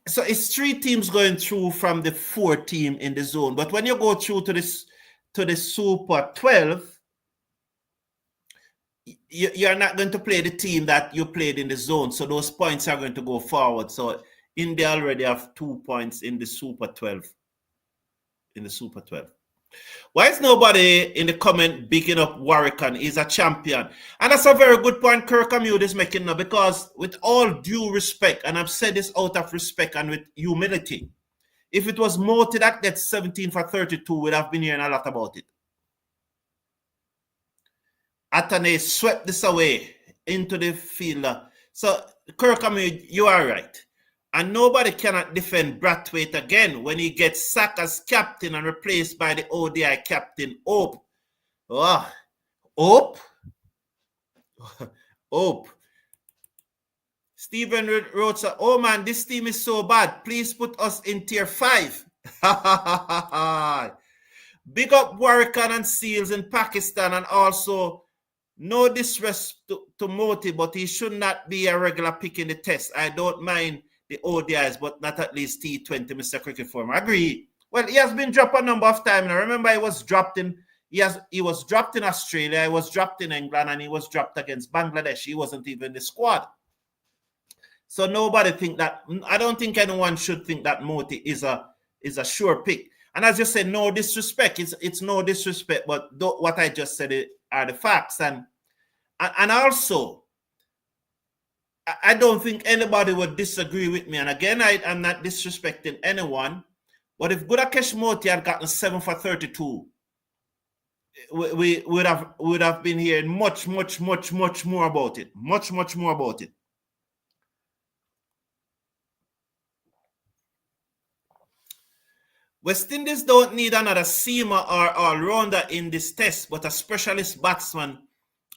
So it's 3 teams going through from the 4 team in the zone. But when you go through to the Super 12, you're not going to play the team that you played in the zone. So those points are going to go forward. So India already have 2 points in the Super 12. In the Super 12. Why is nobody in the comment bigging up Warrican? He's a champion. And that's a very good point Kirk Amute is making now, because with all due respect, and I've said this out of respect and with humility, if it was Moti that gets 17 for 32, we'd have been hearing a lot about it. Atane swept this away into the fielder. So, Kirk Amute, you are right. And nobody cannot defend Brathwaite again when he gets sacked as captain and replaced by the ODI captain, Hope. Oh, Hope? Hope. Stephen wrote, oh man, this team is so bad. Please put us in tier 5. Big up Warrican and Seals in Pakistan, and also no disrespect to Moti, but he should not be a regular pick in the test. I don't mind the ODIs, but not at least T20, Mr. Cricket Forum. I agree. Well, he has been dropped a number of times. I remember he was dropped in. He was dropped in Australia. He was dropped in England, and he was dropped against Bangladesh. He wasn't even in the squad. So nobody think that. I don't think anyone should think that Moti is a sure pick. And as you said, no disrespect. It's no disrespect, but what I just said are the facts. And also, I don't think anybody would disagree with me. And again, I'm not disrespecting anyone. But if Gudakesh Moti had gotten 7 for 32, we would have been hearing much more about it. Much more about it. West Indies don't need another seamer or all-rounder in this test, but a specialist batsman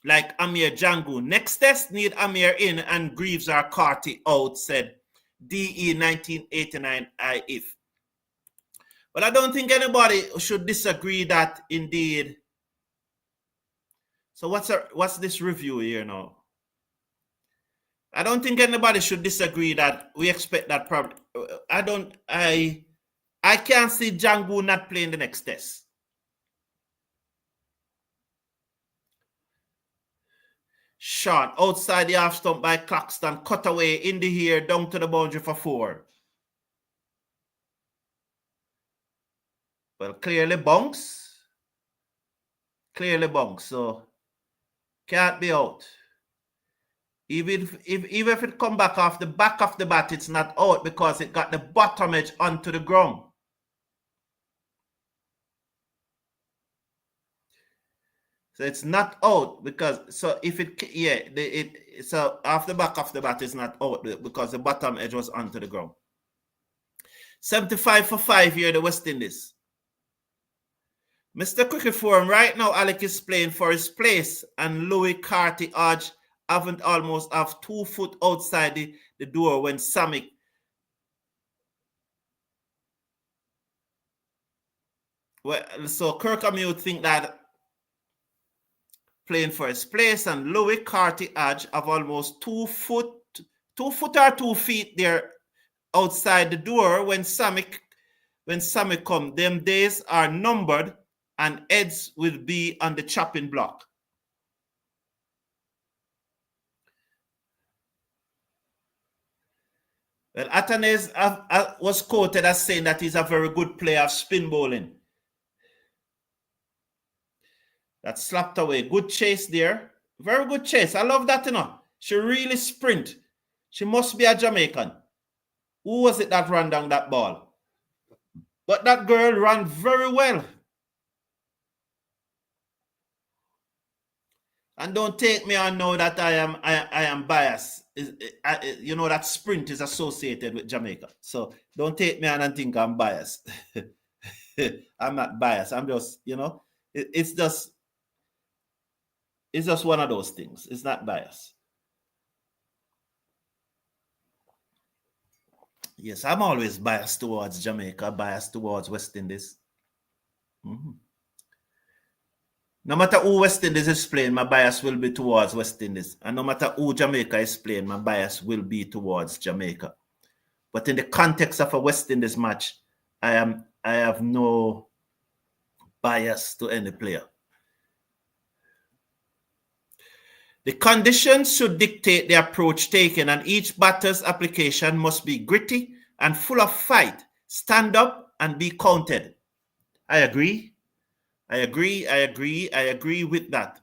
like Amir Jangu. Next test need Amir in and Greaves or Carty out, said DE 1989 IF. But I don't think anybody should disagree that indeed. So what's this review here now? I don't think anybody should disagree that we expect that problem. I can't see Jangu not playing the next test. Shot outside the half stump by Claxton, cut away in the air, down to the boundary for 4. Well, clearly bunks. So can't be out. Even if it come back off the back of the bat, it's not out because it got the bottom edge onto the ground. So it's not out because so off the back of the bat is not out because the bottom edge was onto the ground. 75 for 5 here, the West Indies. Mr. Cricket Forum, right now Alec is playing for his place and Louis Carty Hodge haven't almost have 2 foot outside the door when Samik so Kirkham would think that playing for his place and Louis Carty Hodge have almost 2 foot or 2 feet there outside the door when Samik come. Them days are numbered and heads will be on the chopping block. Well, Atanes was quoted as saying that he's a very good player of spin bowling. That slapped away. Good chase there. Very good chase. I love that, She really sprint. She must be a Jamaican. Who was it that ran down that ball? But that girl ran very well. And don't take me on now that I am biased. That sprint is associated with Jamaica. So don't take me on and think I'm biased. I'm not biased. I'm just, it's just one of those things. It's not bias. Yes, I'm always biased towards Jamaica, biased towards West Indies. Mm-hmm. No matter who West Indies is playing, my bias will be towards West Indies. And no matter who Jamaica is playing, my bias will be towards Jamaica. But in the context of a West Indies match, I have no bias to any player. The conditions should dictate the approach taken, and each batter's application must be gritty and full of fight. Stand up and be counted. I agree with that.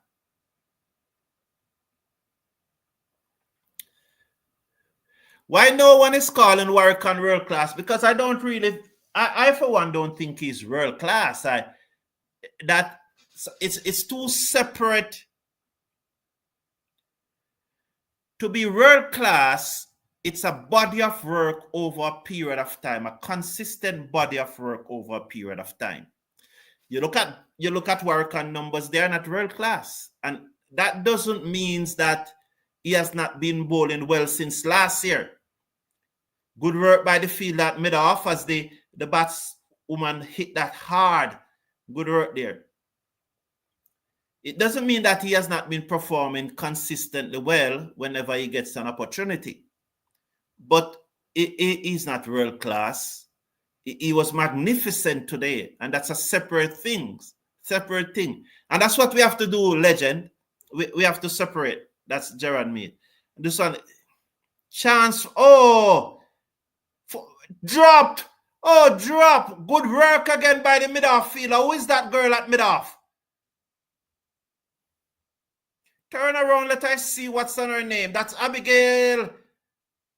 Why no one is calling Warrican world class? Because I don't really, I for one don't think he's world class. It's too separate. To be world class, it's a body of work over a period of time, a consistent body of work over a period of time. You look at Warrican numbers, they're not world class. And that doesn't mean that he has not been bowling well since last year. Good work by the field at mid-off as the batswoman hit that hard Good work there. It doesn't mean that he has not been performing consistently well whenever he gets an opportunity. But he's not world class. He was magnificent today, and that's a separate thing. Separate thing. And that's what we have to do, legend. We have to separate. That's Gerard Mead. This one, chance. Oh, dropped. Oh, drop. Good work again by the mid-off fielder. Who is that girl at mid-off? Turn around, let us see what's on her name. That's Abigail.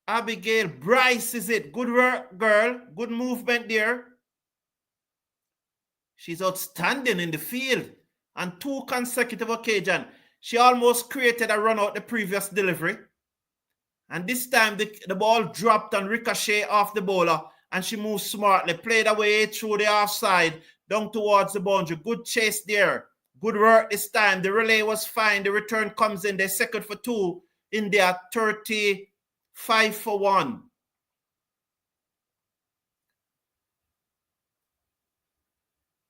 Abigail Bryce, is it? Good work, girl. Good movement there. She's outstanding in the field on 2 consecutive occasions. She almost created a run out the previous delivery. And this time the ball dropped and ricochet off the bowler, and she moved smartly, played away through the offside, down towards the boundary. Good chase there. Good work this time. The relay was fine. The return comes in. They're second for 2. India 35 for 1.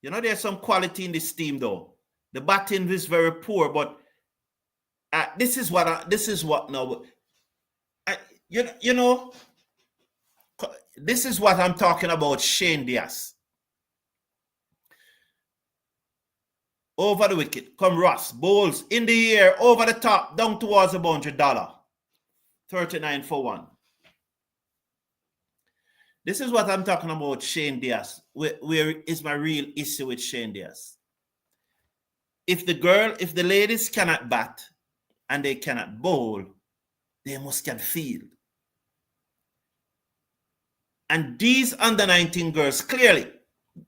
You know, there's some quality in this team, though. The batting is very poor, but this is what now. You know, this is what I'm talking about. Shane Diaz. Over the wicket. Come Ross. Bowls in the air, over the top, down towards the boundary. Dollar. 39 for 1. This is what I'm talking about, Shane Diaz. Where is my real issue with Shane Diaz? If the ladies cannot bat and they cannot bowl, they must can field. And these under 19 girls, clearly,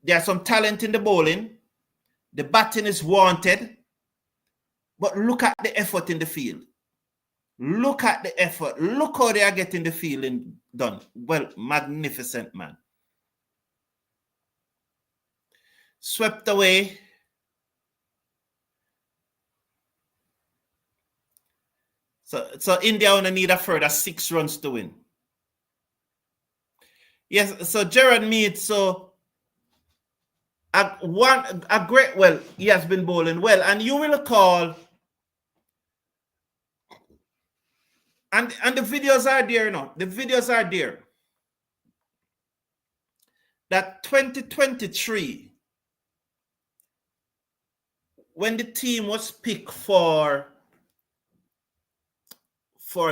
there's some talent in the bowling. The batting is wanted. But look at the effort in the field. Look at the effort. Look how they are getting the fielding done. Well, magnificent, man. Swept away. So India only need a further 6 runs to win. Yes, so Gerard Mead, so a great, well, he has been bowling well. And you will recall, and the videos are there, you know. The videos are there. That 2023, when the team was picked for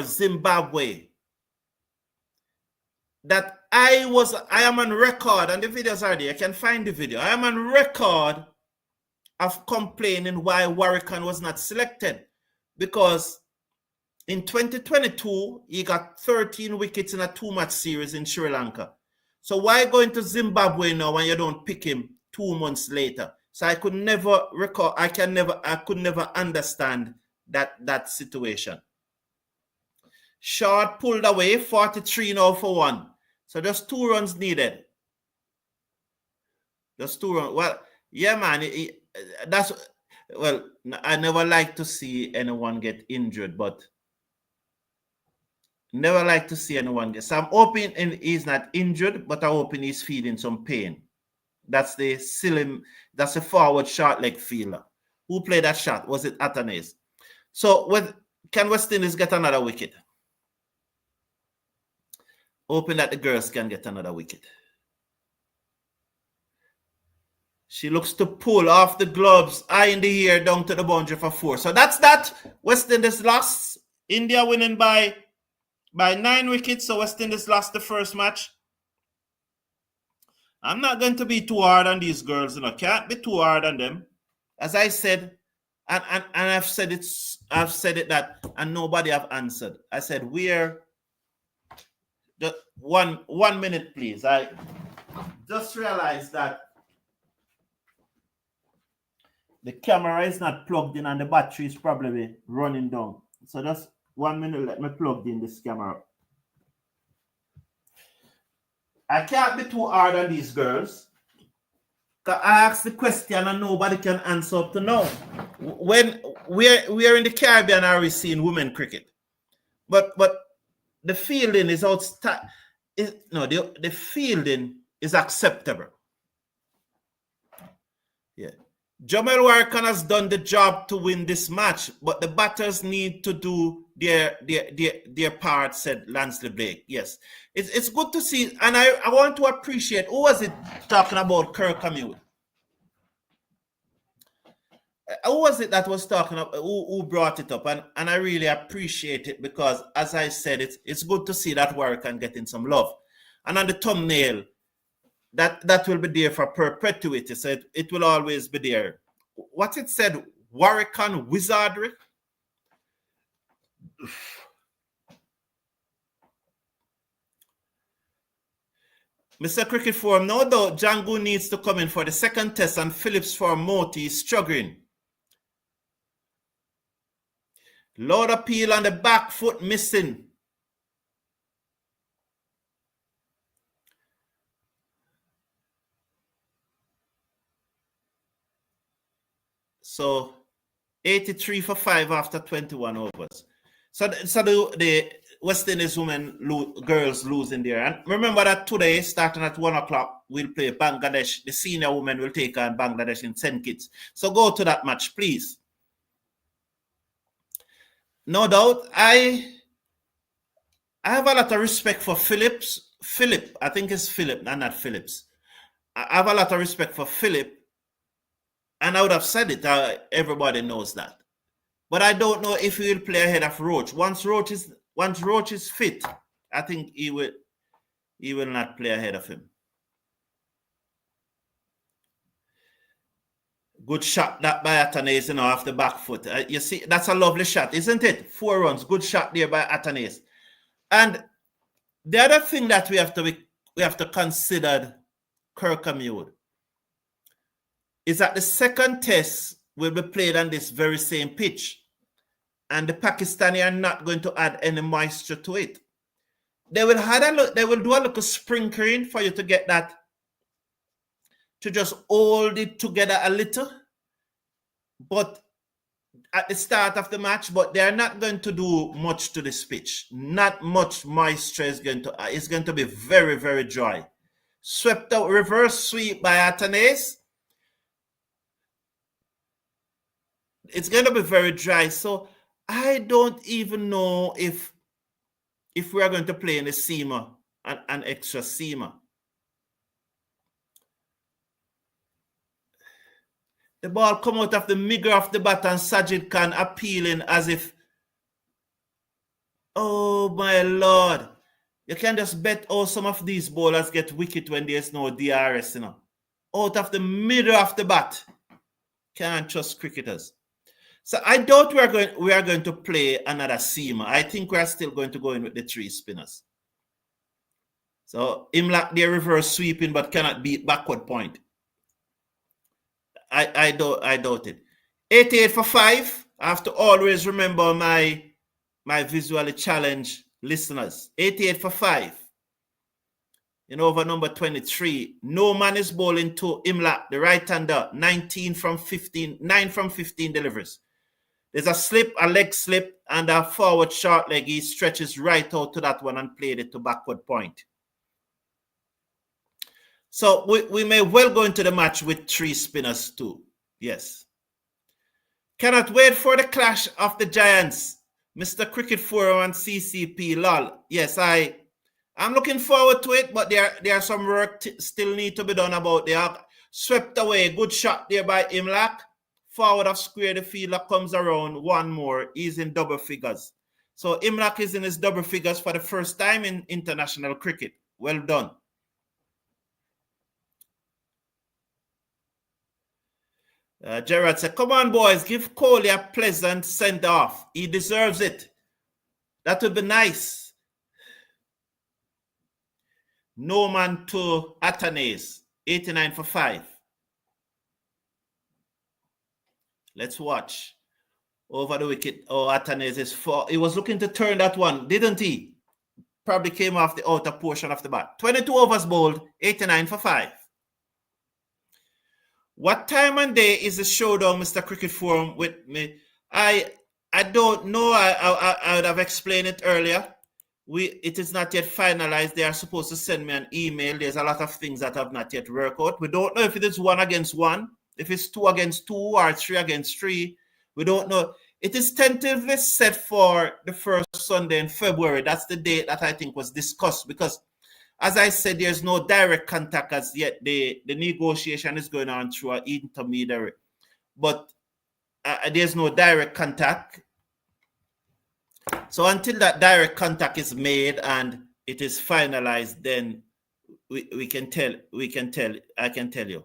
Zimbabwe, that I am on record, and the videos are there. I can find the video. I am on record of complaining why Warrican was not selected, because in 2022, he got 13 wickets in a 2-match series in Sri Lanka. So why going to Zimbabwe now when you don't pick him 2 months later? So I could never recall, I could never understand that situation. Short pulled away, 43 now for 1. So just 2 runs needed. Just 2 runs. Well, yeah, man. Well, I never like to see anyone get injured, but never like to see anyone get. So I'm hoping he's not injured, but I'm hoping he's feeling some pain. That's the forward short leg fielder. Who played that shot? Was it Atanes? So can West Indies get another wicket? Hoping that the girls can get another wicket. She looks to pull off the gloves, eye in the air, down to the boundary for 4. So that's that. West Indies lost. India winning by 9 wickets. So West Indies lost the first match. I'm not going to be too hard on these girls. You know, can't be too hard on them. As I said, and I've said it that, and nobody have answered. I said, we're just one minute, please. I just realized that the camera is not plugged in and the battery is probably running down. So just 1 minute, let me plug in this camera. I can't be too hard on these girls. I asked the question and nobody can answer up to now. When we're in the Caribbean, are we seeing women cricket? But the fielding is outstanding. The fielding is acceptable. Yeah. Jamel Warrican has done the job to win this match, but the batters need to do their part, said Lansley Blake. Yes. It's good to see, and I want to appreciate, who was it talking about Kirk? Who was it that was talking about, who brought it up? And I really appreciate it because, as I said, it's good to see that Warrican getting some love. And on the thumbnail, that will be there for perpetuity. So it will always be there. What it said, Warrican wizardry. Mr. Cricket Forum, no doubt Django needs to come in for the second test and Phillips for Moti is struggling. Lord Appeal on the back foot missing. So 83 for 5 after 21 overs. So the West Indies girls losing there. And remember that today, starting at 1 o'clock, we'll play Bangladesh. The senior women will take on Bangladesh in 10 kits. So go to that match, please. No doubt, I have a lot of respect for Philip, I think it's Philip, not Phillips. I have a lot of respect for Philip, and I would have said it. Everybody knows that. But I don't know if he will play ahead of Roach. Once Roach is fit, I think he will not play ahead of him. Good shot that by Atanase, off the back foot. You see, that's a lovely shot, isn't it? 4 runs. Good shot there by Atanase. And the other thing that we have to consider, Kirkhamute, is that the second test will be played on this very same pitch. And the Pakistani are not going to add any moisture to it. They will do a little sprinkling for you to get that, to just hold it together a little. But at the start of the match, but they are not going to do much to this pitch. Not much moisture is going to, it's going to be very, very dry. Swept out, reverse sweep by Atanase. It's going to be very dry. So I don't even know if we are going to play in a seamer, an extra seamer. The ball come out of the middle of the bat and Sajid Khan appealing as if, oh my Lord. You can just bet some of these bowlers get wicket when there's no DRS, Out of the middle of the bat. Can't trust cricketers. So I doubt we are going to play another seamer. I think we're still going to go in with the 3 spinners. So Imlak, they're reverse sweeping but cannot beat backward point. I doubt it. 88 for 5. I have to always remember my visually challenged listeners. 88 for 5. In over number 23. No man is bowling to Imlak, the right-hander. 9 from 15 deliveries. There's a slip, a leg slip, and a forward short leg. He stretches right out to that one and played it to backward point. So we may well go into the match with 3 spinners too. Yes. Cannot wait for the clash of the giants. Mr. Cricket Forum and CCP, lol. Yes, I'm looking forward to it, but there are some work still need to be done about the swept away. Good shot there by Imlak. Forward of square, the fielder comes around one more. He's in double figures. So Imlak is in his double figures for the first time in international cricket. Well done. Gerard said, come on, boys, give Kohli a pleasant send-off. He deserves it. That would be nice. No man to Atanase, 89 for 5. Let's watch. Over the wicket. Oh, Atanase is 4. He was looking to turn that one, didn't he? Probably came off the outer portion of the bat. 22 overs bowled, 89 for 5. What time and day is the showdown, Mr. Cricket Forum, with me? I don't know. I would have explained it earlier. It is not yet finalized. They are supposed to send me an email. There's a lot of things that have not yet worked out. We don't know if it is 1 against 1 If it's 2 against 2 or 3 against 3, we don't know. It is tentatively set for the first Sunday in February. That's the date that I think was discussed because, as I said, there's no direct contact as yet. The negotiation is going on through an intermediary, but there's no direct contact. So until that direct contact is made and it is finalized, then I can tell you.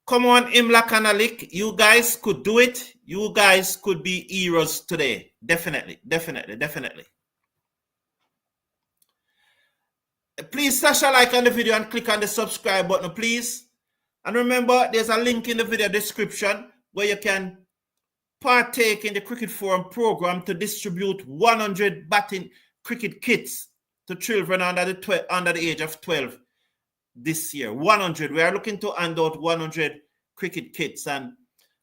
Come on, Imlak and Alik, you guys could do it. You guys could be heroes today. Definitely. Please smash a like on the video and click on the subscribe button, please. And remember, there's a link in the video description where you can partake in the Cricket Forum program to distribute 100 batting cricket kits to children under the age of 12 this year. 100. We are looking to hand out 100 cricket kits, and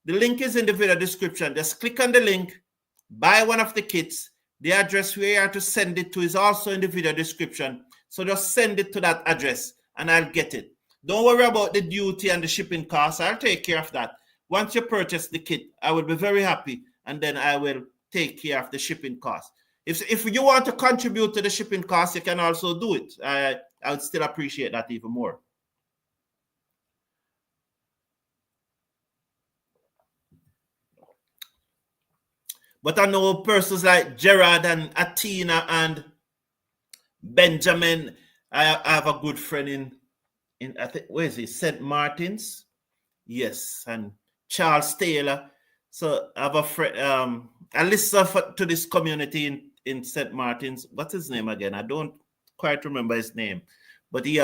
the link is in the video description. Just click on the link, buy one of the kits. The address where you are to send it to is also in the video description. So just send it to that address and I'll get it. Don't worry about the duty and the shipping costs. I'll take care of that. Once you purchase the kit, I will be very happy, and then I will take care of the shipping costs. If you want to contribute to the shipping costs, you can also do it. I would still appreciate that even more. But I know persons like Gerard and Atina and Benjamin. I have a good friend in I think, where is he? St. Martin's. Yes, and Charles Taylor. So I have a friend, a listener to this community in St. Martin's. What's his name again? I don't quite remember his name, but he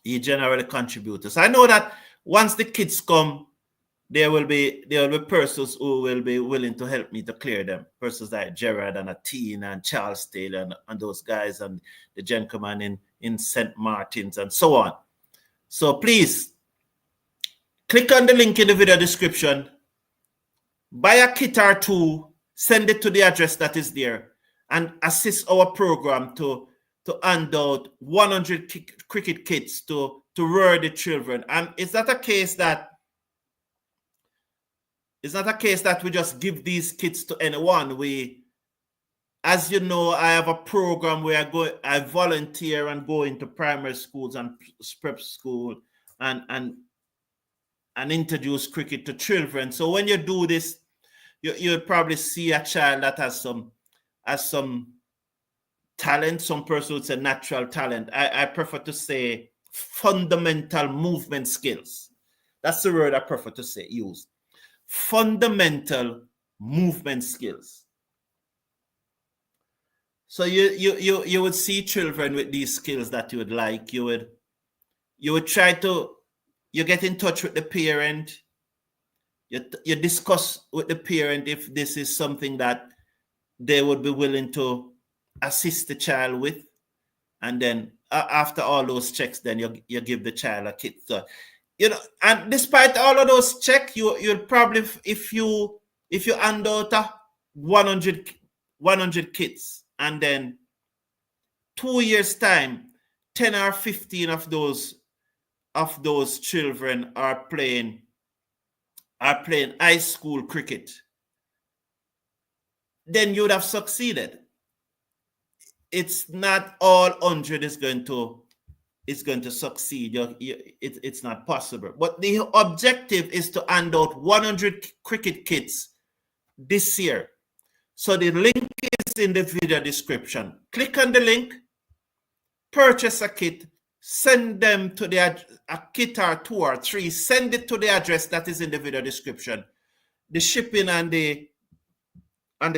generally contributes. So I know that once the kids come, there will be persons who will be willing to help me to clear them. Persons like Gerard and Atina and Charles Taylor and those guys and the gentleman in St. Martin's and so on. So please click on the link in the video description, buy a kit or two, send it to the address that is there, and assist our program to hand out 100 cricket kits to rear the children. And it's not a case that we just give these kits to anyone. As you know, I have a program where I volunteer and go into primary schools and prep school and introduce cricket to children. So when you do this, you'll probably see a child that has some talent. Some person would say natural talent. I prefer to say fundamental movement skills. That's the word I prefer to use. Fundamental movement skills. So you would see children with these skills that you would like. You would try to, you get in touch with the parent. You discuss with the parent if this is something that they would be willing to assist the child with, and then after all those checks, then you give the child a kit. So, and despite all of those checks, you'll probably, if you hand out 100 kits, and then 2 years time, 10 or 15 of those children are playing high school cricket, then you would have succeeded. It's not all 100 is going to succeed. It's not possible. But the objective is to hand out 100 cricket kits this year. So the link is in the video description. Click on the link, purchase a kit, send them to a kit or 2 or 3, send it to the address that is in the video description. The shipping and the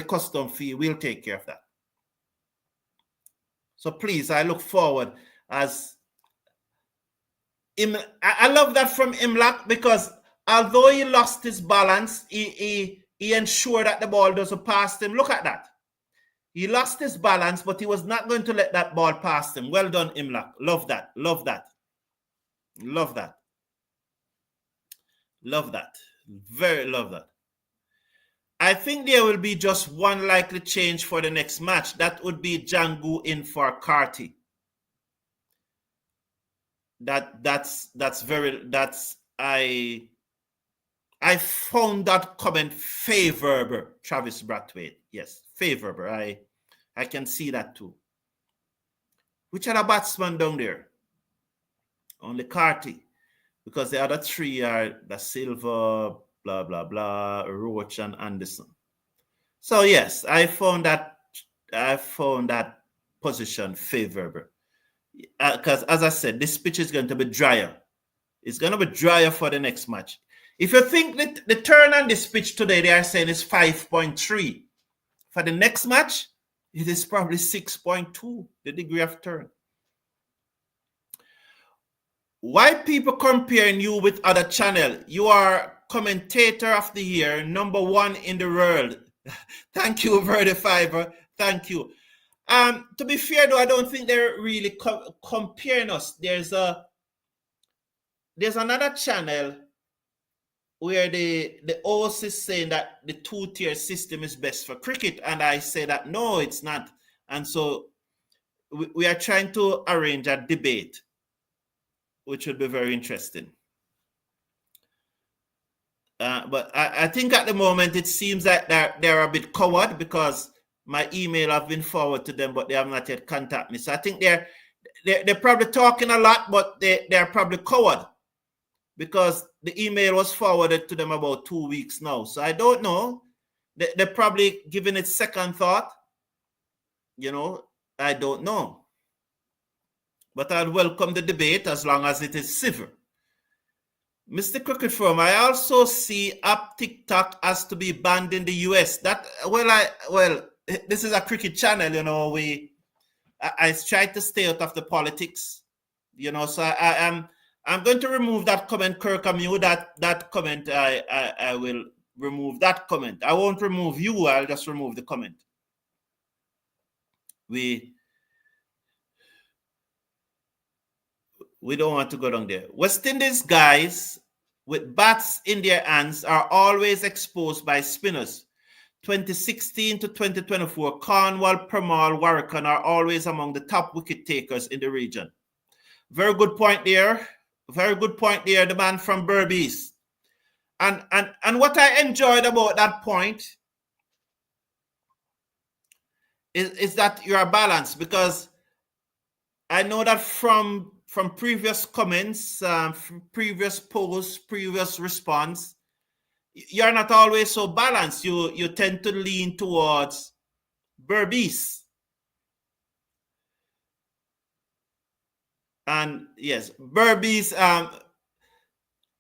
custom fee, we'll take care of that. So please, I look forward as I love that from Imlak, because although he lost his balance, he ensured that the ball doesn't pass him. Look at that. He lost his balance, but he was not going to let that ball pass him. Well done, Imlak. Love that. Love that. Love that. Love that. Very love that. I think there will be just one likely change for the next match. That would be Django in for Carty. That's I found that comment favorable, Travis Brathwaite. Yes, favorable. I can see that too. Which are the batsmen down there? Only Carty. Because the other three are the Silver, blah, blah, blah, Roach and Anderson. So yes, I found that position favorable. Because as I said, this pitch is going to be drier. It's going to be drier for the next match. If you think that the turn on this pitch today, they are saying is 5.3. For the next match, it is probably 6.2, the degree of turn. Why people comparing you with other channel? You are commentator of the year, #1 in the world. Thank you, Verde Fiber. Thank you. To be fair, though, I don't think they're really comparing us. There's another channel where the host is saying that the two-tier system is best for cricket, and I say that no, it's not. And so we are trying to arrange a debate, which would be very interesting. But I think at the moment it seems that they're a bit coward because my email have been forwarded to them, but they have not yet contacted me. So I think they're probably talking a lot, but they're probably coward because the email was forwarded to them about 2 weeks now. So I don't know. They're probably giving it second thought. I don't know. But I'd welcome the debate as long as it is civil. Mr. Cricket Firm, I also see app TikTok as to be banned in the US. This is a cricket channel, I try to stay out of the politics, so I'm going to remove that comment, Kirkham. That comment, I will remove that comment. I won't remove you, I'll just remove the comment. We don't want to go down there. West Indies guys with bats in their hands are always exposed by spinners. 2016 to 2024, Cornwall, Permal, Warrican are always among the top wicket takers in the region. Very good point there. Very good point there, the man from Berbice. And what I enjoyed about that point is that you are balanced, because I know that from previous comments, from previous posts, previous response, you're not always so balanced. You tend to lean towards Berbice. And yes, Berbice,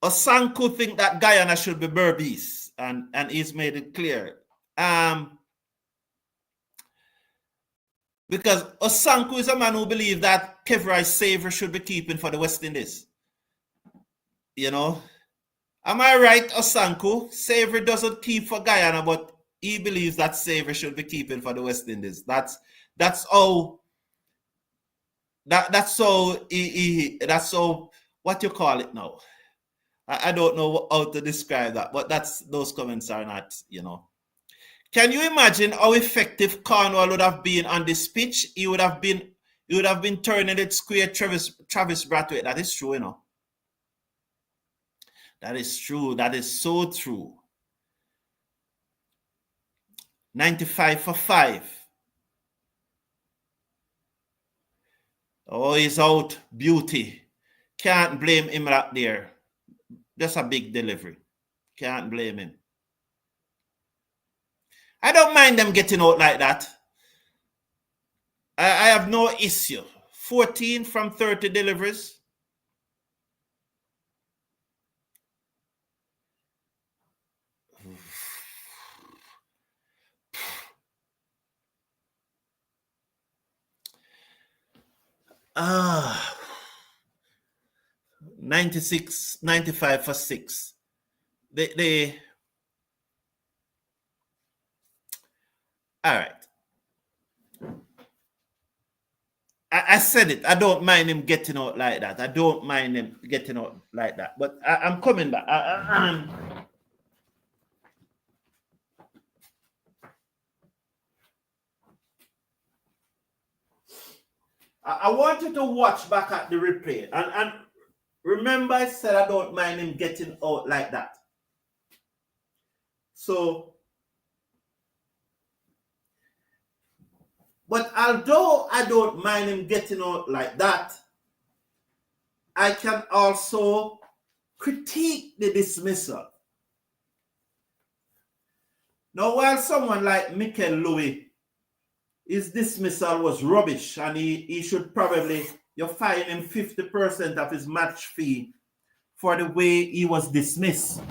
Osanku think that Guyana should be Berbice, and he's made it clear. Because Osanku is a man who believes that Kevrai Savory should be keeping for the West Indies. Am I right, Osanku? Savory doesn't keep for Guyana, but he believes that Savory should be keeping for the West Indies. That's how what you call it now. I don't know how to describe that, but those comments are not, Can you imagine how effective Cornwall would have been on this pitch? He would have been turning it square Travis Brathwaite. That is true, That is true. That is so true. 95 for 5. Oh, he's out. Beauty. Can't blame him right there. Just a big delivery. Can't blame him. I don't mind them getting out like that. I have no issue. 14 from 30 deliveries. Ah, 95 for 6. All right. I said it. I don't mind him getting out like that. I don't mind him getting out like that. But I'm coming back. I want you to watch back at the replay. And Remember I said I don't mind him getting out like that. So, but although I don't mind him getting out like that, I can also critique the dismissal. Now, while someone like Mikel Louis, his dismissal was rubbish and he should probably, you fine him 50% of his match fee for the way he was dismissed.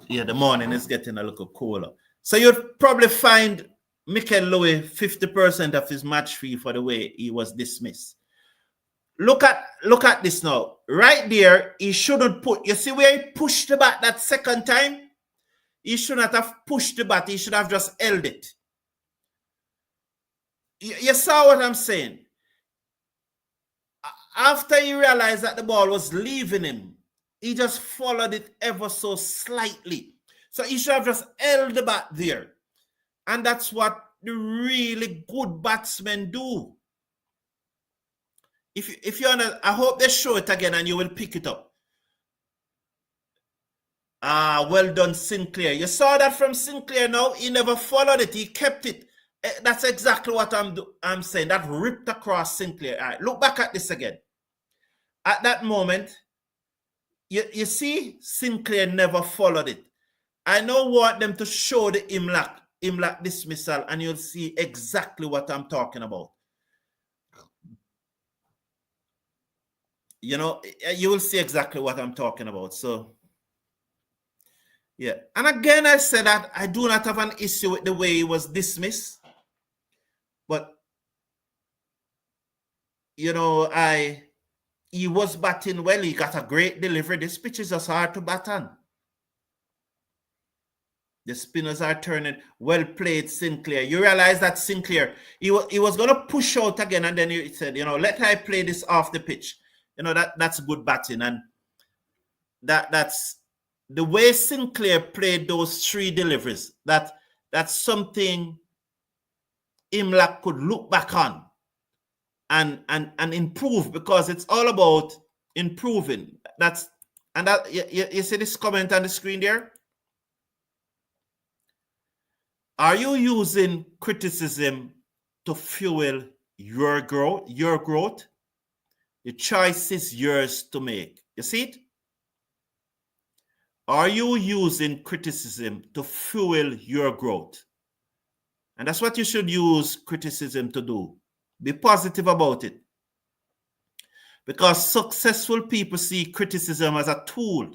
Yeah, the morning is getting a little cooler. So you'd probably find Mikel Louis 50% of his match fee for the way he was dismissed. Look at this now. Right there, he shouldn't put, you see where he pushed the bat that second time? He should not have pushed the bat. He should have just held it. You saw what I'm saying? After he realized that the ball was leaving him, he just followed it ever so slightly. So he should have just held the bat there. And that's what the really good batsmen do. If you're on I hope they show it again and you will pick it up. Well done, Sinclair. You saw that from Sinclair now. He never followed it. He kept it. That's exactly what I'm saying. That ripped across Sinclair. All right, look back at this again. At that moment, you see Sinclair never followed it. I now want them to show the Imlach dismissal and you'll see exactly what I'm talking about. You know, you will see exactly what I'm talking about. So, yeah. And again, I said that I do not have an issue with the way he was dismissed. But, you know, he was batting well. He got a great delivery. This pitch is just hard to bat on. The spinners are turning. Well played, Sinclair. You realize that Sinclair, he was going to push out again, and then he said, you know, let I play this off the pitch. You know, that's good batting. And that's the way Sinclair played those three deliveries. That's something Imlach could look back on and improve, because it's all about improving. You see this comment on the screen there? Are you using criticism to fuel your growth? The choice is yours to make. You see it? Are you using criticism to fuel your growth? And that's what you should use criticism to do. Be positive about it. Because successful people see criticism as a tool,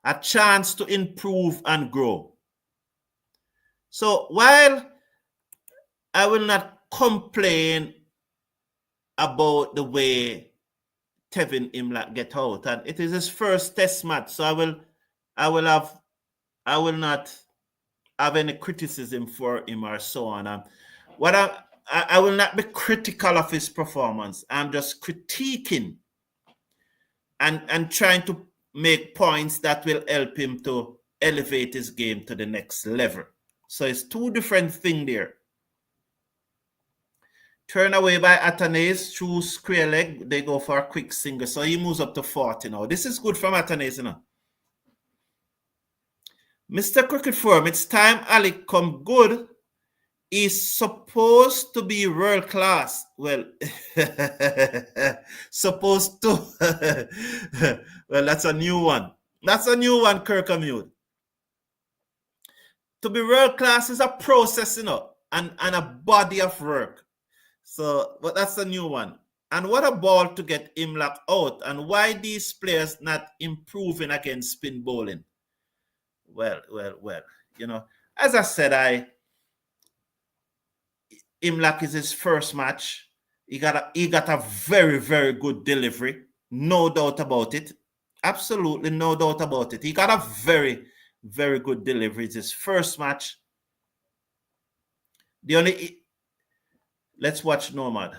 a chance to improve and grow. So while I will not complain about the way Tevin Imlach get out, and it is his first test match, so I will not have any criticism for him or so on. I will not be critical of his performance. I'm just critiquing and trying to make points that will help him to elevate his game to the next level. So it's two different things there. Turn away by Atanase through square leg. They go for a quick single. So he moves up to 40 now. This is good from Atanase, you know. Mr. Cricket Forum, it's time Ali come good. He's supposed to be world class. Well, supposed to. Well, that's a new one. That's a new one, Kirkamute. To be world class is a process, you know, and a body of work. So, but that's a new one. And what a ball to get Imlach out. And why these players not improving against spin bowling? Well. You know, as I said, Imlach is his first match. He got a very, very good delivery. No doubt about it. Absolutely no doubt about it. He got a very, very good delivery. It's his first match. Let's watch Nomad.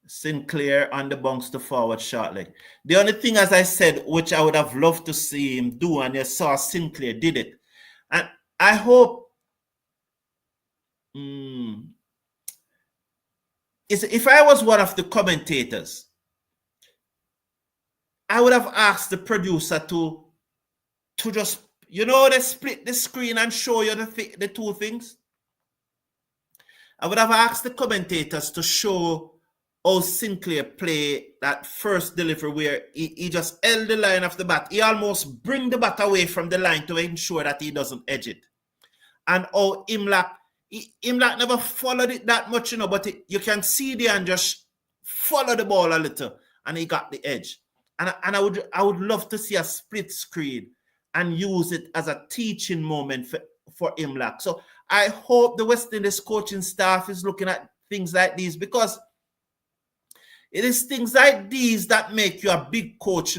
Sinclair on the bunks to forward short leg. The only thing, as I said, which I would have loved to see him do, and you saw Sinclair did it. And I hope is if I was one of the commentators, I would have asked the producer to just, they split the screen and show you the two things. I would have asked the commentators to show how Sinclair play that first delivery where he just held the line of the bat. He almost bring the bat away from the line to ensure that he doesn't edge it. And how Imlach never followed it that much, but you can see there and just follow the ball a little, and he got the edge. And I would love to see a split screen and use it as a teaching moment for Imlach. So I hope the West Indies coaching staff is looking at things like these, because it is things like these that make you a big coach,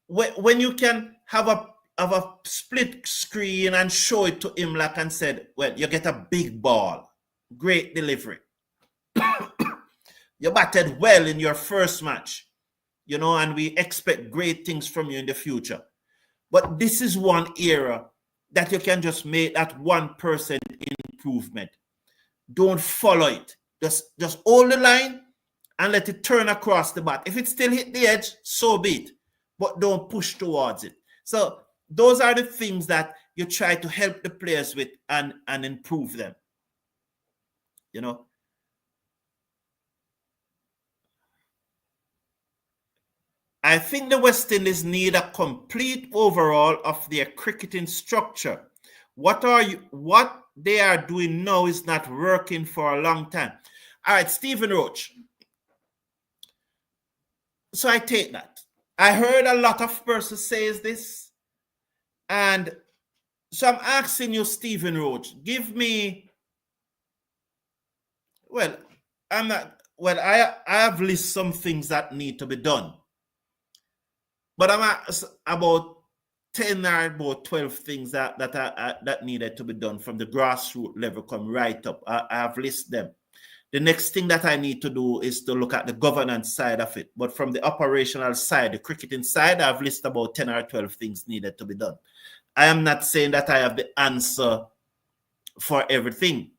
When you can have a split screen and show it to Imlach and said, well, you get a big ball, great delivery. You batted well in your first match, and we expect great things from you in the future. But this is one era that you can just make that 1% improvement. Don't follow it. Just hold the line and let it turn across the bat. If it still hit the edge, so be it. But don't push towards it. So those are the things that you try to help the players with and improve them. I think the West Indies need a complete overhaul of their cricketing structure. What they are doing now is not working for a long time. All right, Stephen Roach. So I take that. I heard a lot of persons say this. And so I'm asking you, Stephen Roach, give me, I have listed some things that need to be done. But I'm at about 10 or about 12 things that needed to be done from the grassroots level, come right up. I have listed them. The next thing that I need to do is to look at the governance side of it. But from the operational side, the cricketing side, I've listed about 10 or 12 things needed to be done. I am not saying that I have the answer for everything.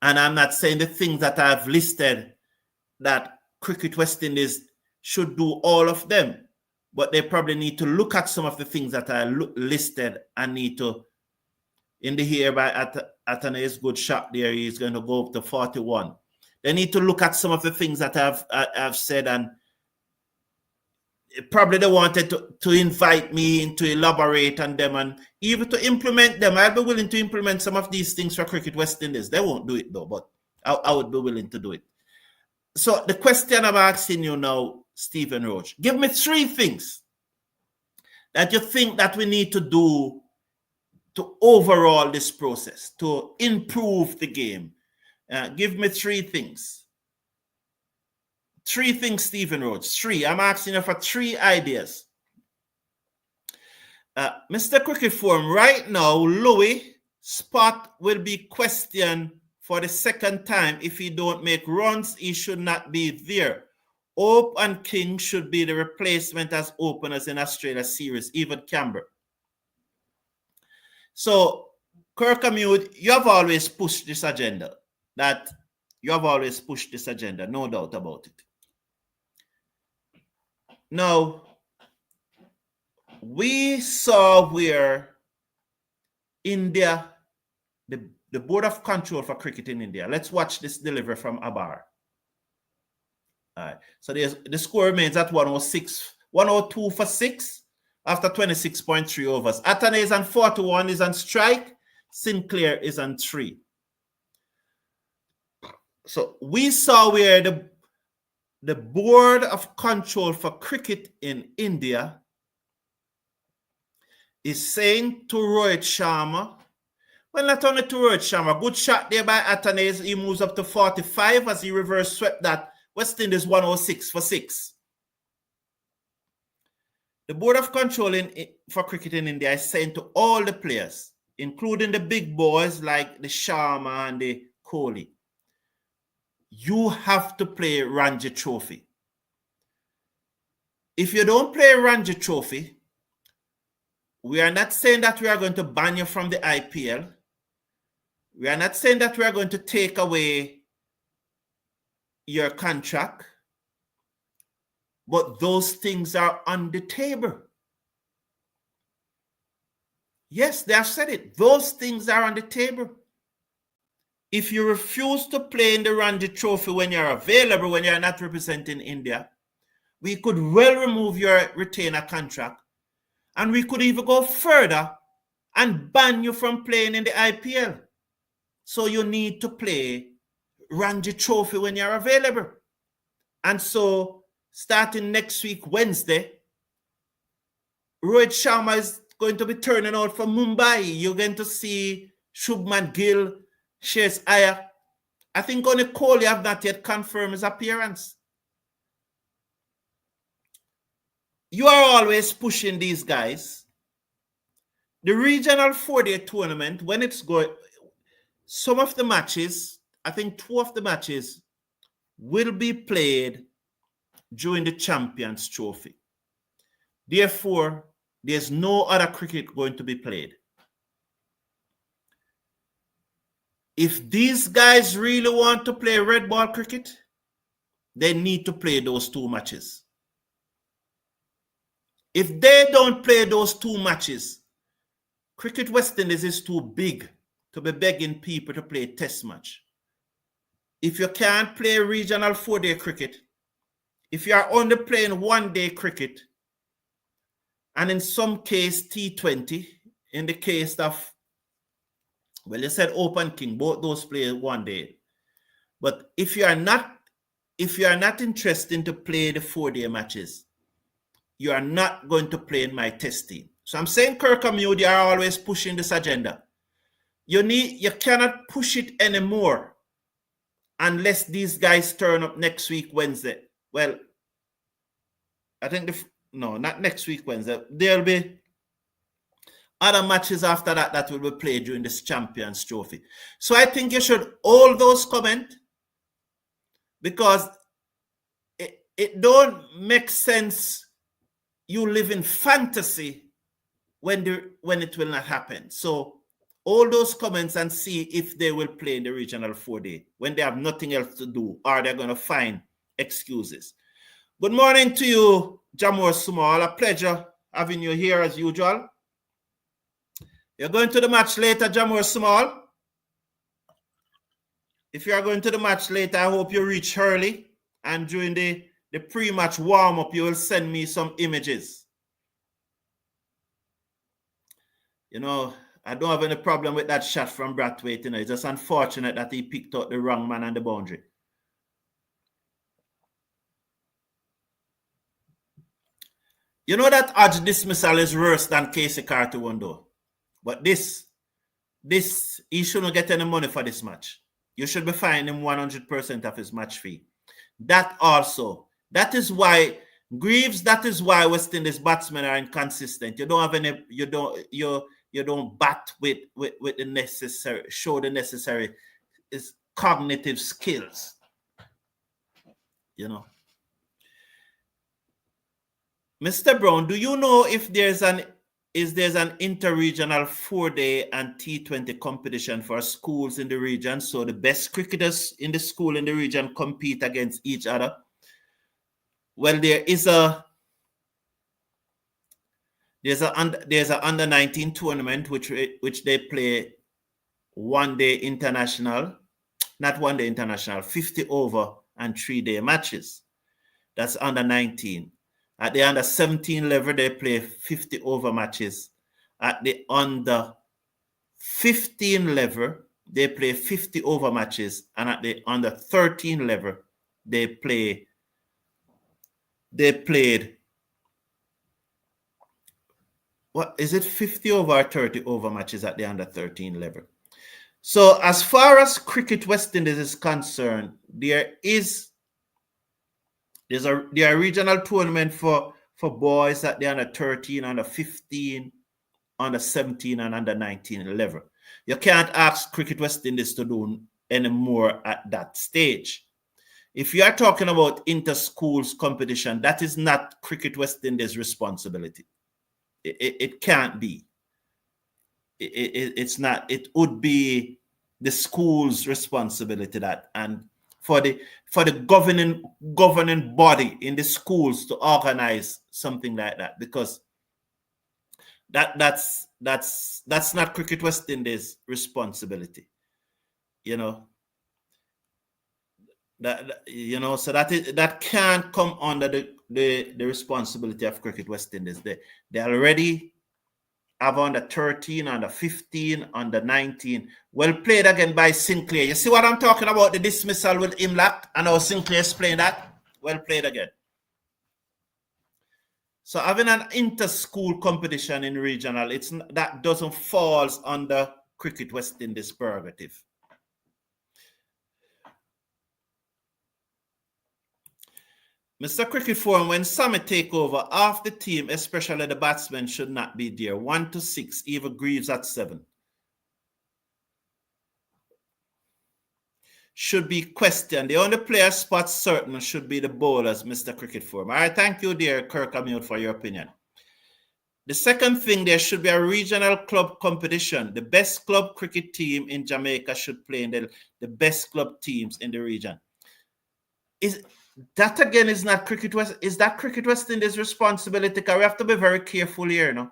And I'm not saying the things that I've listed that Cricket West Indies should do all of them. But they probably need to look at some of the things that I listed and need to, in the here by Atanay's good shot there, he's going to go up to 41. They need to look at some of the things that I've said, and probably they wanted to invite me in to elaborate on them and even to implement them. I'll be willing to implement some of these things for Cricket West Indies. They won't do it though, but I would be willing to do it. So the question I'm asking you now, Stephen Roach, give me 3 things that you think that we need to do to overhaul this process, to improve the game. Give me 3 things. 3 things, Stephen Roach. 3. I'm asking you for 3 ideas. Mr. Cricket Forum, right now, Louis spot will be questioned for the 2nd time. If he don't make runs, he should not be there. Hope and King should be the replacement as openers in Australia series, even Canberra. So, Kirkhamute, you have always pushed this agenda. No doubt about it. Now, we saw where India, the Board of Control for Cricket in India, let's watch this delivery from Abar. All right. So the score remains at 102 for 6 after 26.3 overs. Atane is on 41, is on strike. Sinclair is on 3. So we saw where the Board of Control for Cricket in India is saying to Rohit Sharma, well, not only to Rohit Sharma, good shot there by Atane. He moves up to 45 as he reverse swept that. West Indies 106 for 6. The Board of Control for Cricket in India is saying to all the players, including the big boys like the Sharma and the Kohli, you have to play Ranji Trophy. If you don't play Ranji Trophy, we are not saying that we are going to ban you from the IPL. We are not saying that we are going to take away your contract, but those things are on the table. Yes, they have said it. Those things are on the table. If you refuse to play in the Ranji Trophy when you're available, when you're not representing India, we could well remove your retainer contract, and we could even go further and ban you from playing in the IPL. So you need to play Ranji Trophy when you're available. And so starting next week, Wednesday, Rohit Sharma is going to be turning out for Mumbai. You're going to see Shubman Gill, Shreyas Iyer. I think only Kohli have not yet confirmed his appearance. You are always pushing these guys. The regional 4-day tournament, when it's going, some of the matches, I think 2 of the matches will be played during the Champions Trophy. Therefore, there's no other cricket going to be played. If these guys really want to play red ball cricket, they need to play those 2 matches. If they don't play those 2 matches, Cricket West Indies is too big to be begging people to play a test match. If you can't play regional 4-day cricket, if you are only playing 1-day cricket, and in some case T20, in the case of, well, you said Open King, both those play 1 day. But if you are not interested to play the 4-day matches, you are not going to play in my test team. So I'm saying Kirkham, you are always pushing this agenda. You cannot push it anymore unless these guys turn up next week, Wednesday. Well, I think, no, not next week, Wednesday. There'll be other matches after that will be played during this Champions Trophy. So I think you should hold those comments, because it don't make sense you live in fantasy when it will not happen. So all those comments and see if they will play in the regional 4-day when they have nothing else to do, or they're going to find excuses. Good morning to you, Jamor Small. A pleasure having you here as usual. You're going to the match later, Jamor Small. If you are going to the match later, I hope you reach early, and during the pre-match warm-up, you will send me some images. You know, I don't have any problem with that shot from Brathwaite. You know, it's just unfortunate that he picked out the wrong man on the boundary. You know that Hodge dismissal is worse than Casey Carty one though. But this, he shouldn't get any money for this match. You should be fining him 100% of his match fee. That is why Greaves, that is why West Indies batsmen are inconsistent. You don't have any, you don't bat with the necessary, show the necessary cognitive skills. You know. Mr. Brown, do you know if there's an inter-regional 4-day and T20 competition for schools in the region, so the best cricketers in the school in the region compete against each other? Well, there's a under 19 tournament which they play 1-day international, not 1-day international, 50 over and 3-day matches. That's under 19. At the under 17 level, they play 50 over matches. At the under 15 level, they play 50 over matches. And at the under 13 level, they played, what is it, 50 over or 30 over matches at the under 13 level. So as far as Cricket West Indies is concerned, there are regional tournament for boys at the under 13, under 15, under 17, and under 19 level. You can't ask Cricket West Indies to do any more at that stage. If you are talking about inter-schools competition, that is not Cricket West Indies' responsibility. It can't be. It's not. It would be the school's responsibility that. And for the governing body in the schools to organize something like that, because that's not Cricket West Indies' responsibility, you know. So that can't come under the responsibility of Cricket West Indies. They already have under 13, under 15, under 19. Well played again by Sinclair. You see what I'm talking about? The dismissal with Imlak, and how Sinclair explained that. Well played again. So having an inter-school competition in regional, that doesn't fall under Cricket West Indies' prerogative. Mr. Cricket Forum, when Sammy take over, half the team, especially the batsmen, should not be there. 1 to 6, even Greaves at 7. Should be questioned. The only player spot certain should be the bowlers, Mr. Cricket Forum. All right, thank you, dear Kirk Amute, for your opinion. The second thing, there should be a regional club competition. The best club cricket team in Jamaica should play in the best club teams in the region. That again is not Cricket West. Is that Cricket West Indies' responsibility? Because we have to be very careful here, you know.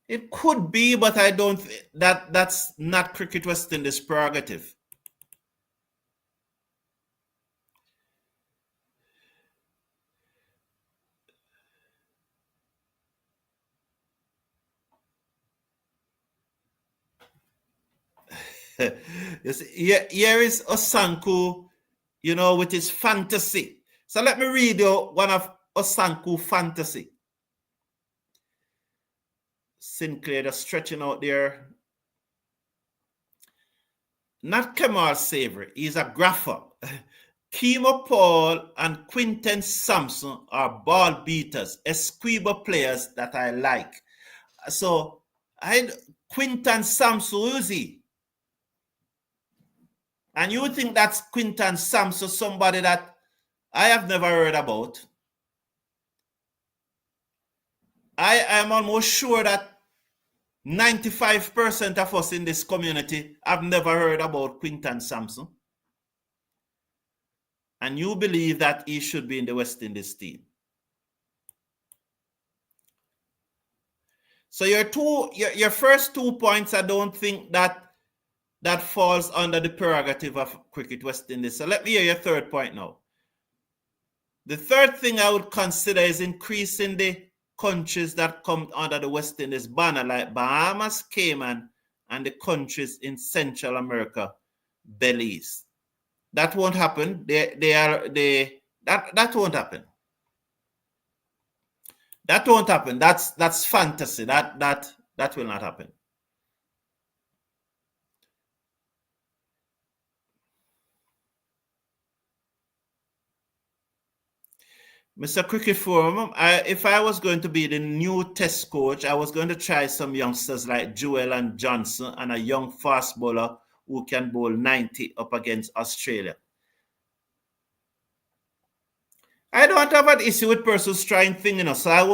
It could be, but I don't. That's not Cricket West Indies' prerogative. You see, here is Osanku, you know, with his fantasy. So let me read you one of Osanku fantasy. Sinclair just stretching out there. Not Kamal Savory, he's a grapher. Kemo Paul and Quinton Sampson are ball beaters, Esquiva players that I like. So Quinton Sampson, who is he? And you think that's Quinton Sampson, somebody that I have never heard about? I am almost sure that 95% of us in this community have never heard about Quinton Sampson. And you believe that he should be in the West Indies team. So your first 2 points, I don't think that falls under the prerogative of Cricket West Indies. So let me hear your third point now. The third thing I would consider is increasing the countries that come under the West Indies banner, like Bahamas, Cayman, and the countries in Central America, Belize. That won't happen. That won't happen. That won't happen. That's fantasy. That will not happen. Mr. Cricket Forum, if I was going to be the new test coach, I was going to try some youngsters like Joel and Johnson and a young fast bowler who can bowl 90 up against Australia. I don't have an issue with persons trying things, you know, so I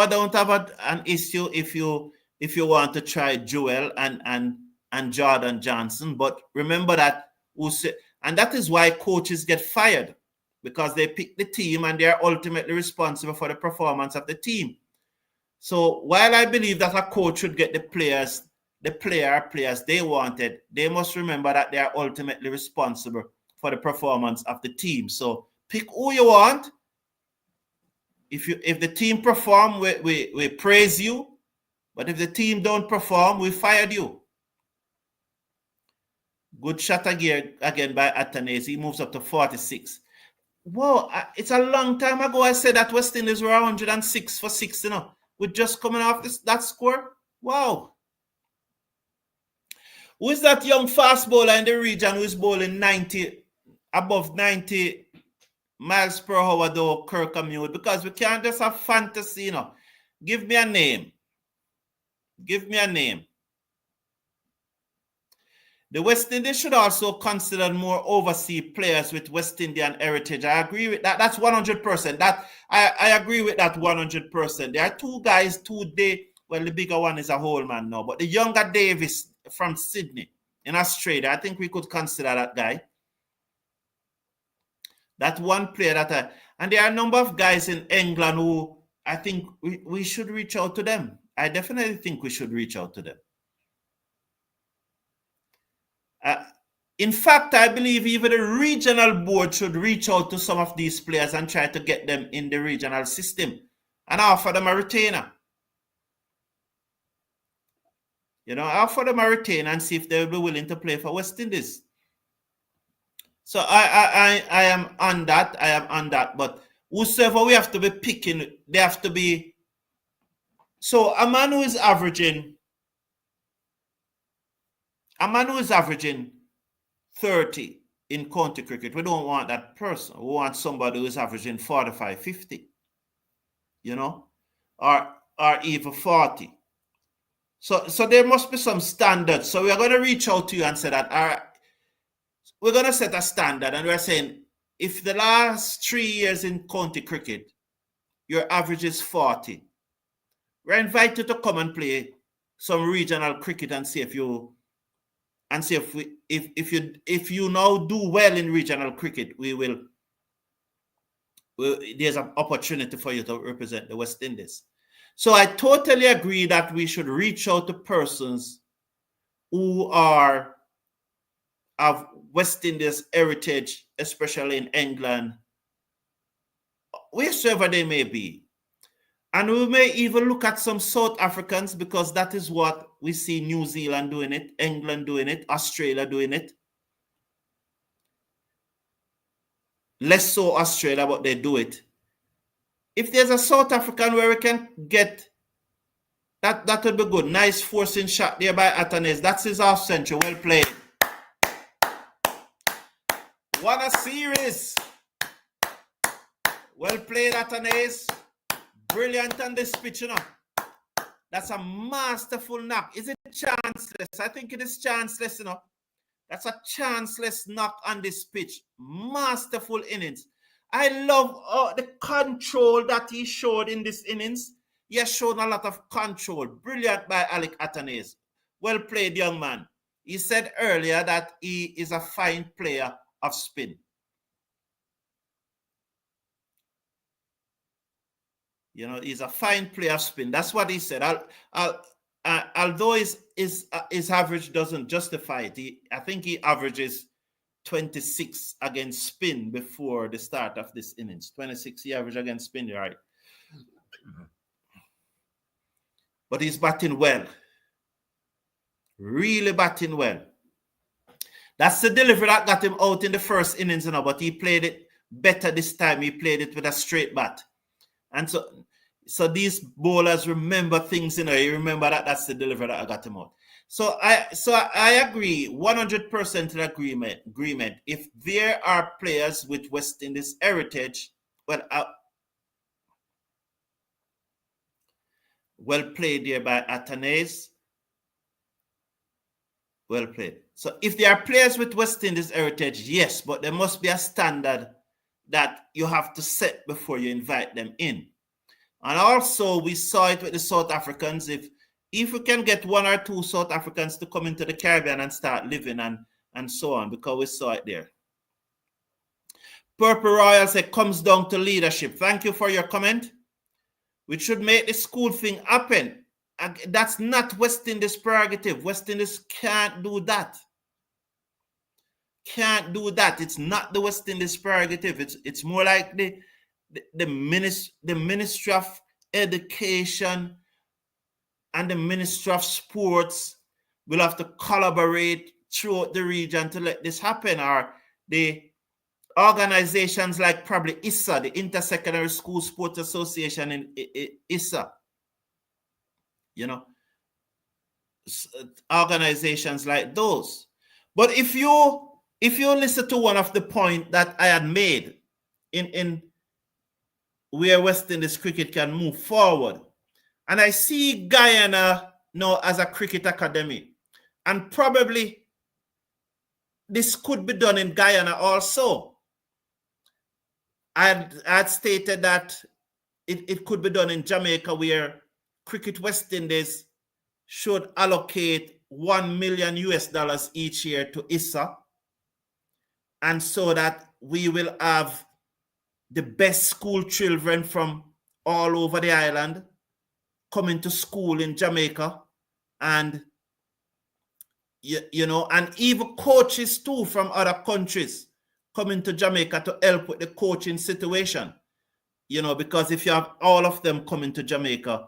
don't have an issue if you want to try Joel and Jordan Johnson. But remember that, and that is why coaches get fired, because they pick the team and they are ultimately responsible for the performance of the team. So while I believe that a coach should get the players they wanted, they must remember that they are ultimately responsible for the performance of the team. So pick who you want. If the team perform, we praise you. But if the team don't perform, we fired you. Good shot again by Atanase. He moves up to 46. Whoa, it's a long time ago I said that West Indies were 106 for 6, you know. We're just coming off that score. Wow. Who is that young fast bowler in the region who is bowling above 90 miles per hour though, Kirk Amute? Because we can't just have fantasy, you know. Give me a name. Give me a name. The West Indies should also consider more overseas players with West Indian heritage. I agree with that. That's 100%. I agree with that 100%. There are two guys today. Well, the bigger one is a Holman now, but the younger Davis from Sydney in Australia. I think we could consider that guy. That one player that and there are a number of guys in England who I think we should reach out to them. I definitely think we should reach out to them. In fact, I believe even the regional board should reach out to some of these players and try to get them in the regional system and offer them a retainer. You know, offer them a retainer and see if they'll be willing to play for West Indies. So I am on that. I am on that. But whosoever we have to be picking, they have to be. So a man who is averaging 30 in county cricket, we don't want that person. We want somebody who is averaging 45, 50, you know, or even 40. So there must be some standards. So we are going to reach out to you and say that we're going to set a standard, and we're saying if the last 3 years in county cricket, your average is 40, we're invited to come and play some regional cricket and see if you if you now do well in regional cricket, there's an opportunity for you to represent the West Indies. So I totally agree that we should reach out to persons who have West Indies heritage, especially in England, wherever they may be. And we may even look at some South Africans, because that is what we see New Zealand doing it, England doing it, Australia doing it. Less so Australia, but they do it. If there's a South African where we can get that would be good. Nice forcing shot there by HIATUS. That's his half century. Well played. What a series. Well played, HIATUS. Brilliant on this pitch, you know. That's a masterful knock. Is it chanceless? I think it is chanceless, you know. That's a chanceless knock on this pitch. Masterful innings. I love the control that he showed in this innings. He has shown a lot of control. Brilliant by HIATUS. Well played, young man. He said earlier that he is a fine player of spin. You know, he's a fine player of spin. That's what he said. Although his average doesn't justify it, I think he averages 26 against spin before the start of this innings. 26 he averaged against spin, right? But he's batting well. Really batting well. That's the delivery that got him out in the first innings, you know, but he played it better this time. He played it with a straight bat. And so these bowlers remember things, you know, you remember that's the delivery that I got him out. So I agree, 100% agreement. If there are players with West Indies heritage, well played there by HIATUS. Well played. So if there are players with West Indies heritage, yes, but there must be a standard that you have to set before you invite them in. And also, we saw it with the South Africans. If we can get one or two South Africans to come into the Caribbean and start living and so on, because we saw it there. Purple Royal said, comes down to leadership. Thank you for your comment. We should make the school thing happen. That's not West Indies' prerogative. West Indies can't do that. Can't do that. It's not the West Indies' prerogative. It's more like the Ministry of Education and the Ministry of Sports will have to collaborate throughout the region to let this happen, or the organizations like probably ISA, the Intersecondary School Sports Association in ISA, you know, organizations like those. But if you listen to one of the points that I had made in where West Indies cricket can move forward, and I see Guyana now as a cricket academy, and probably this could be done in Guyana also. I had stated that it could be done in Jamaica, where Cricket West Indies should allocate $1 million each year to ISA, and so that we will have the best school children from all over the island coming to school in Jamaica, and and even coaches too from other countries coming to Jamaica to help with the coaching situation. Because if you have all of them coming to Jamaica,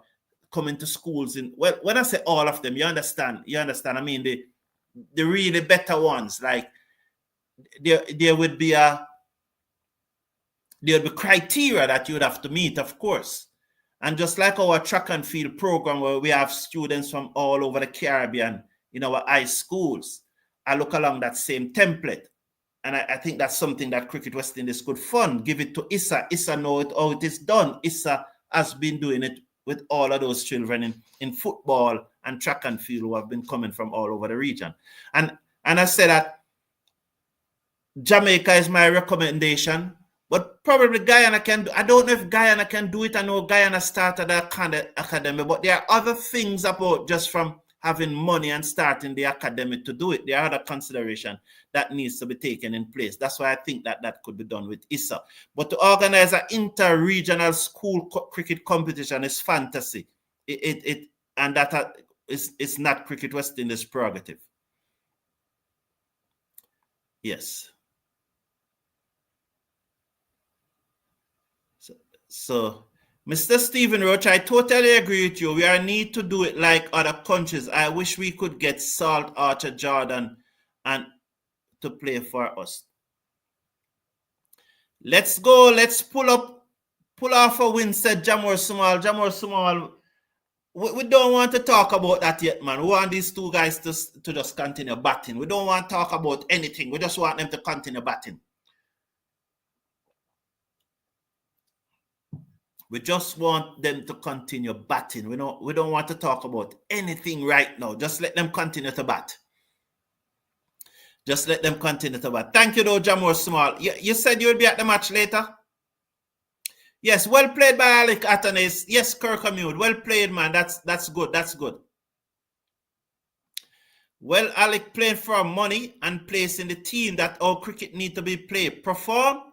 coming to schools when I say all of them, you understand. I mean the really better ones, like there would be criteria that you would have to meet, of course. And just like our track and field program, where we have students from all over the Caribbean in our high schools, I look along that same template. And I think that's something that Cricket West Indies could fund. Give it to ISA. ISA know how it is done. ISA has been doing it with all of those children in football and track and field who have been coming from all over the region. And I say that Jamaica is my recommendation, but probably Guyana can do. I don't know if Guyana can do it. I know Guyana started a kind of academy, but there are other things about just from having money and starting the academy to do it. There are other considerations that needs to be taken in place. That's why I think that could be done with ISA. But to organize an inter-regional school cricket competition is fantasy. And that is not Cricket West Indies' prerogative. Yes. So, Mr. Stephen Roach, I totally agree with you. We are need to do it like other countries. I wish we could get Salt Archer Jordan and to play for us. Let's go. Let's pull off a win, said Jamor Sumal. We don't want to talk about that yet, man. We want these two guys to just continue batting. We don't want to talk about anything. We just want them to continue batting. We just want them to continue batting. We don't want to talk about anything right now. Just let them continue to bat. Just let them continue to bat. Thank you, though, Jamor Small. You said you would be at the match later? Yes, well played by Alec Atanes. Yes, Kirkhamute. Well played, man. That's good. That's good. Well, Alec playing for money and placing the team that all cricket need to be played. Perform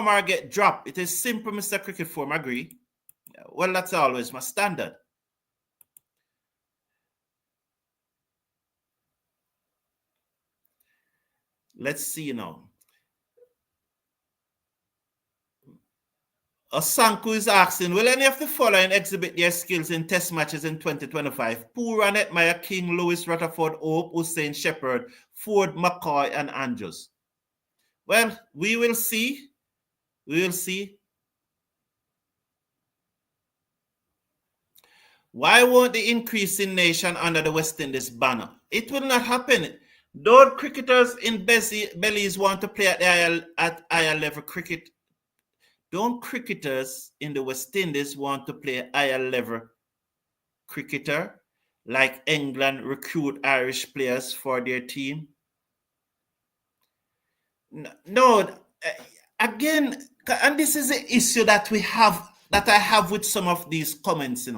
or get dropped. It is simple, Mr. Cricket Form. Agree. Well, that's always my standard. Let's see now. Osanku is asking, will any of the following exhibit their skills in test matches in 2025? Pooran, Etmire, King, Lewis, Rutherford, Hope, Hussein, Shepherd, Ford, McCoy, and Andrews. Well, we will see. We will see. Why won't the increase in nation under the West Indies banner? It will not happen. Don't cricketers in Belize want to play at higher level cricket? Don't cricketers in the West Indies want to play higher level cricketer like England recruit Irish players for their team? No, again, and this is the issue that I have with some of these comments,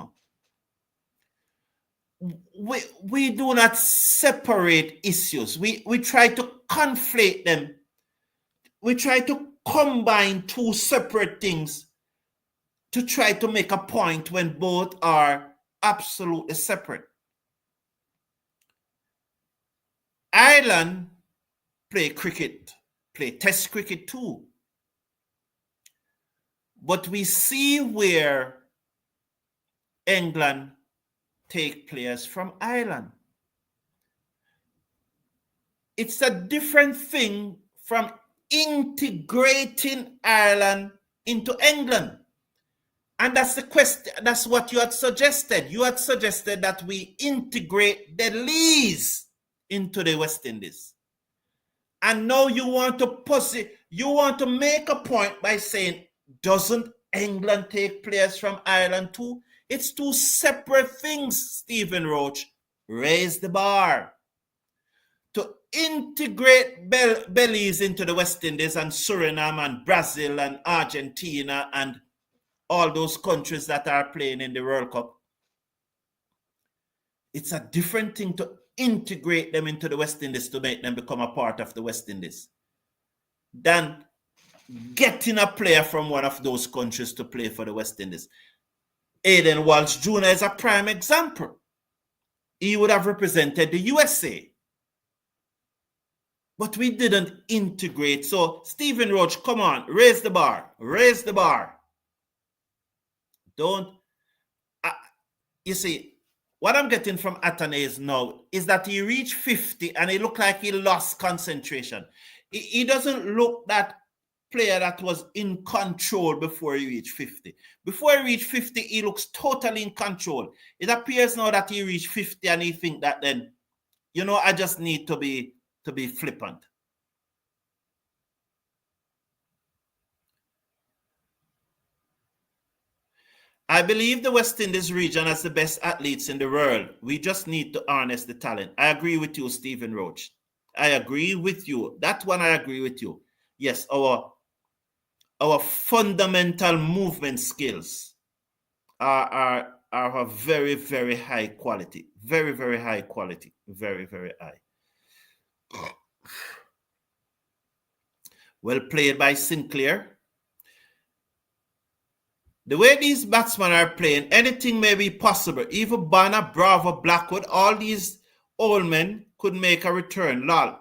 We do not separate issues. We try to conflate them. We try to combine two separate things to try to make a point when both are absolutely separate. Ireland play test cricket too. But we see where England take players from Ireland. It's a different thing from integrating Ireland into England. And that's the question. That's what you had suggested. You had suggested that we integrate the Lees into the West Indies. And now you want to make a point by saying, doesn't England take players from Ireland too? It's two separate things, Stephen Roach. Raise the bar. To integrate Belize into the West Indies and Suriname and Brazil and Argentina and all those countries that are playing in the World Cup. It's a different thing to integrate them into the West Indies to make them become a part of the West Indies than getting a player from one of those countries to play for the West Indies. Aiden Walsh Jr. is a prime example. He would have represented the USA. But we didn't integrate. So, Stephen Roach, come on, raise the bar. Raise the bar. Don't. You see, what I'm getting from Athanaze now is that he reached 50 and he looked like he lost concentration. He doesn't look that player that was in control before he reached 50. Before he reached 50, he looks totally in control. It appears now that he reached 50 and he think that then, you know, I just need to be flippant. I believe the West Indies region has the best athletes in the world. We just need to harness the talent. I agree with you, Stephen Roach. I agree with you. That one I agree with you. Yes, our fundamental movement skills are of very, very high quality. Very, very high quality. Very, very high. Well played by Sinclair. The way these batsmen are playing, anything may be possible. Even Banner, Bravo, Blackwood, all these old men could make a return. Lol.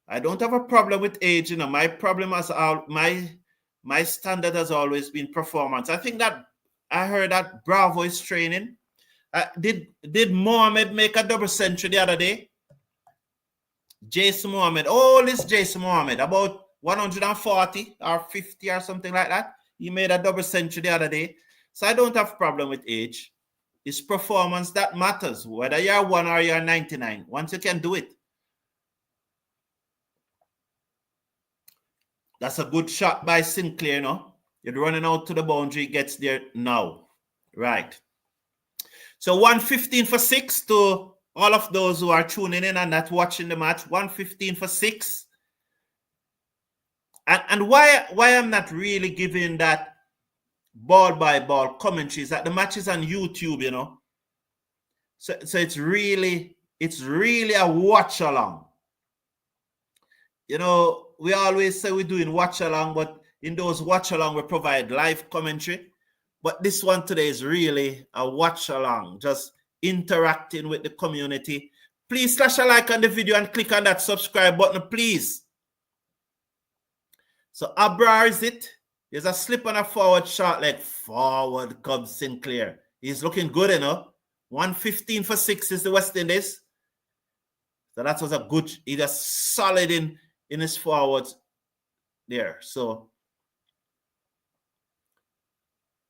I don't have a problem with age. You know, my problem as my standard has always been performance. I think that I heard that Bravo is training. Did Mohammed make a double century the other day? Jason Mohammed. Oh, this Jason Mohammed, about 140 or 50 or something like that. He made a double century the other day. So I don't have a problem with age. It's performance that matters, whether you're 1 or you're 99. Once you can do it. That's a good shot by Sinclair, no? You're running out to the boundary, gets there now. Right. So 115 for 6 to all of those who are tuning in and not watching the match. 115 for 6. And why I'm not really giving that ball by ball commentary is that the match is on YouTube, you know. So it's really a watch along. You know, we always say we're doing watch along, but in those watch along we provide live commentary. But this one today is really a watch along, just interacting with the community. Please slash a like on the video and click on that subscribe button, please. So Abrar is it? There's a slip on a forward shot leg. Forward comes Sinclair. He's looking good, you know. 115 for 6 is the West Indies. So that was a good, he just solid in his forwards there. So,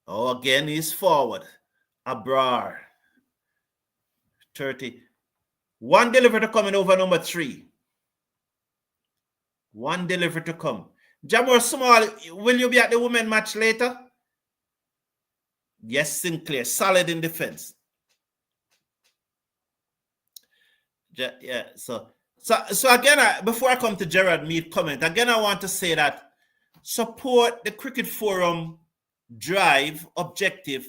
again, he's forward. Abrar. 30. One delivery to come in over number 3. One delivery to come. Jamor Small, will you be at the women match later? Yes, Sinclair, solid in defense. Yeah, so again, before I come to Gerard Mead comment, again, I want to say that support the Cricket Forum drive objective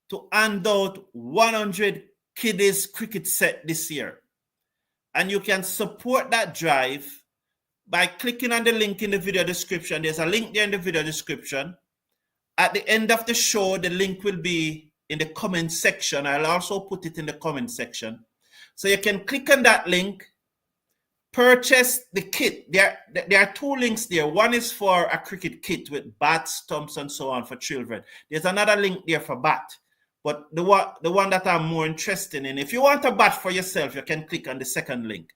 to hand out 100 kiddies cricket set this year. And you can support that drive by clicking on the link in the video description. There's a link there in the video description. At the end of the show, the link will be in the comment section. I'll also put it in the comment section. So you can click on that link, purchase the kit. There are 2 links there. One is for a cricket kit with bats, stumps, and so on for children. There's another link there for bat. But the one that I'm more interested in, if you want a bat for yourself, you can click on the second link.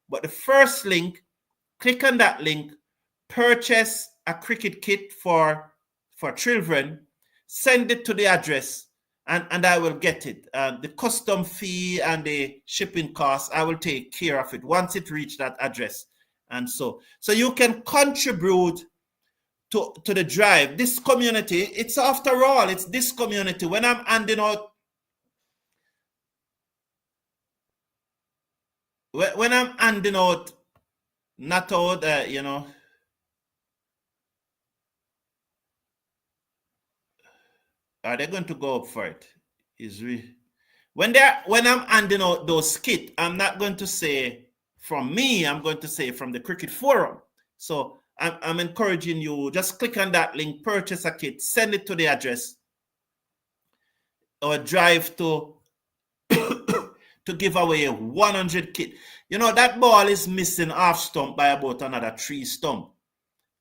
But the first link, click on that link, purchase a cricket kit for children, send it to the address, and I will get it. The custom fee and the shipping costs, I will take care of it once it reaches that address. And so you can contribute to the drive. This community, it's after all, it's this community. When I'm handing out, not out, you know, are they going to go up for it? When I'm handing out those kits, I'm not going to say from me, I'm going to say from the Cricket Forum. So I'm encouraging you, just click on that link, purchase a kit, send it to the address, or drive to to give away 100 kit. You know, that ball is missing half stump by about another 3 stump.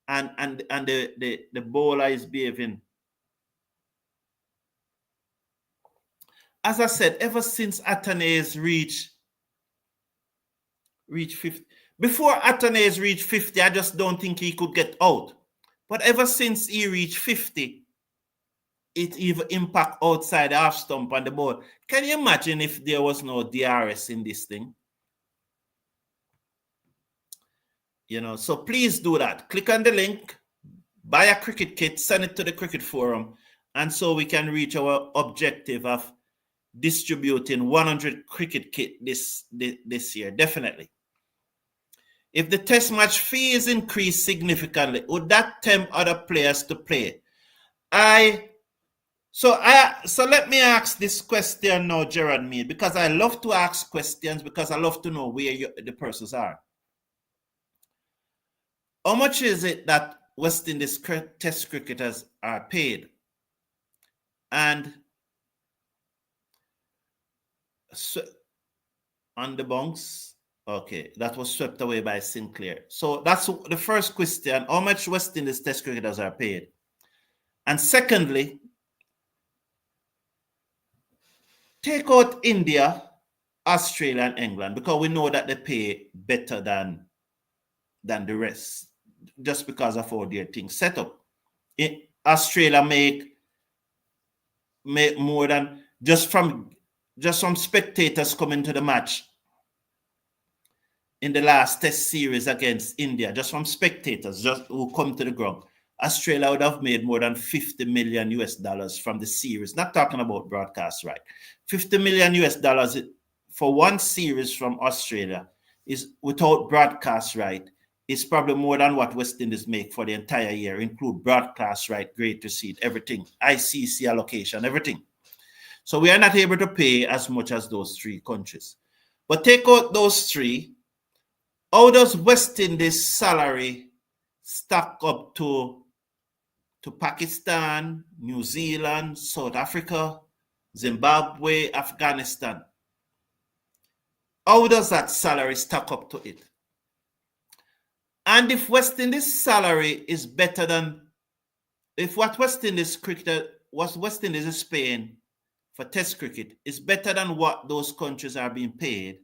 And the bowler is behaving. As I said, ever since Athanaze reached 50, before Athanaze reached 50, I just don't think he could get out. But ever since he reached 50, it even impact outside the half stump on the ball. Can you imagine if there was no DRS in this thing? You know, so please do that. Click on the link, buy a cricket kit, send it to the Cricket Forum, and so we can reach our objective of distributing 100 cricket kit this year, definitely. If the test match fee is increased significantly, would that tempt other players to play? So let me ask this question now, Gerard made, because I love to ask questions because I love to know where the persons are. How much is it that West Indies test cricketers are paid? And so, on the bunks, okay, that was swept away by Sinclair. So that's the first question, how much West Indies test cricketers are paid? And secondly, take out India, Australia, and England, because we know that they pay better than the rest, just because of how their things set up. Australia make more than just from spectators coming to the match in the last test series against India, just from spectators just who come to the ground. Australia would have made more than $50 million from the series. Not talking about broadcast right. $50 million for one series from Australia is without broadcast right. It's probably more than what West Indies make for the entire year, include broadcast right, great to see everything, ICC allocation, everything. So we are not able to pay as much as those 3 countries. But take out those 3. How does West Indies salary stack up to Pakistan, New Zealand, South Africa, Zimbabwe, Afghanistan? How does that salary stack up to it? And if West Indies salary is better than, if what West Indies is paying for test cricket is better than what those countries are being paid,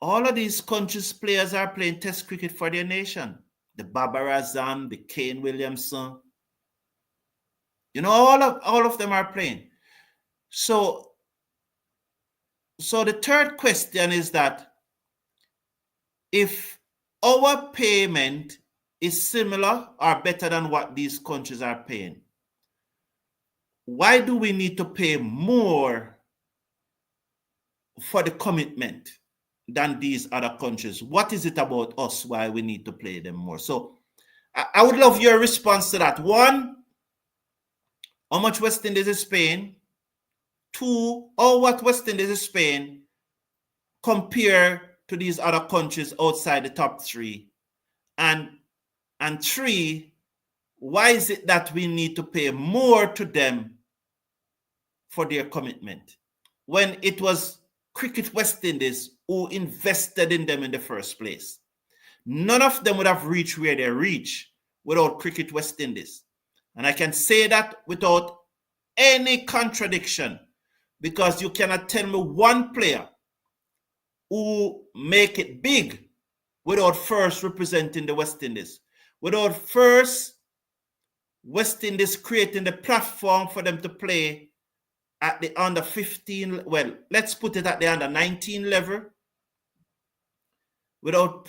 all of these countries' players are playing test cricket for their nation. The Babar Azam, the Kane Williamson, you know, all of them are playing. So the third question is that if our payment is similar or better than what these countries are paying, why do we need to pay more for the commitment than these other countries? What is it about us why we need to pay them more? So I would love your response to that. 1, how much West Indies is paying? 2, what West Indies is paying compare to these other countries outside the top 3? And 3, why is it that we need to pay more to them for their commitment when it was Cricket West Indies who invested in them in the first place? None of them would have reached where they reach without Cricket West Indies. And I can say that without any contradiction, because you cannot tell me one player who make it big without first representing the West Indies, without first West Indies creating the platform for them to play at the under 15, well, let's put it at the under 19 level, without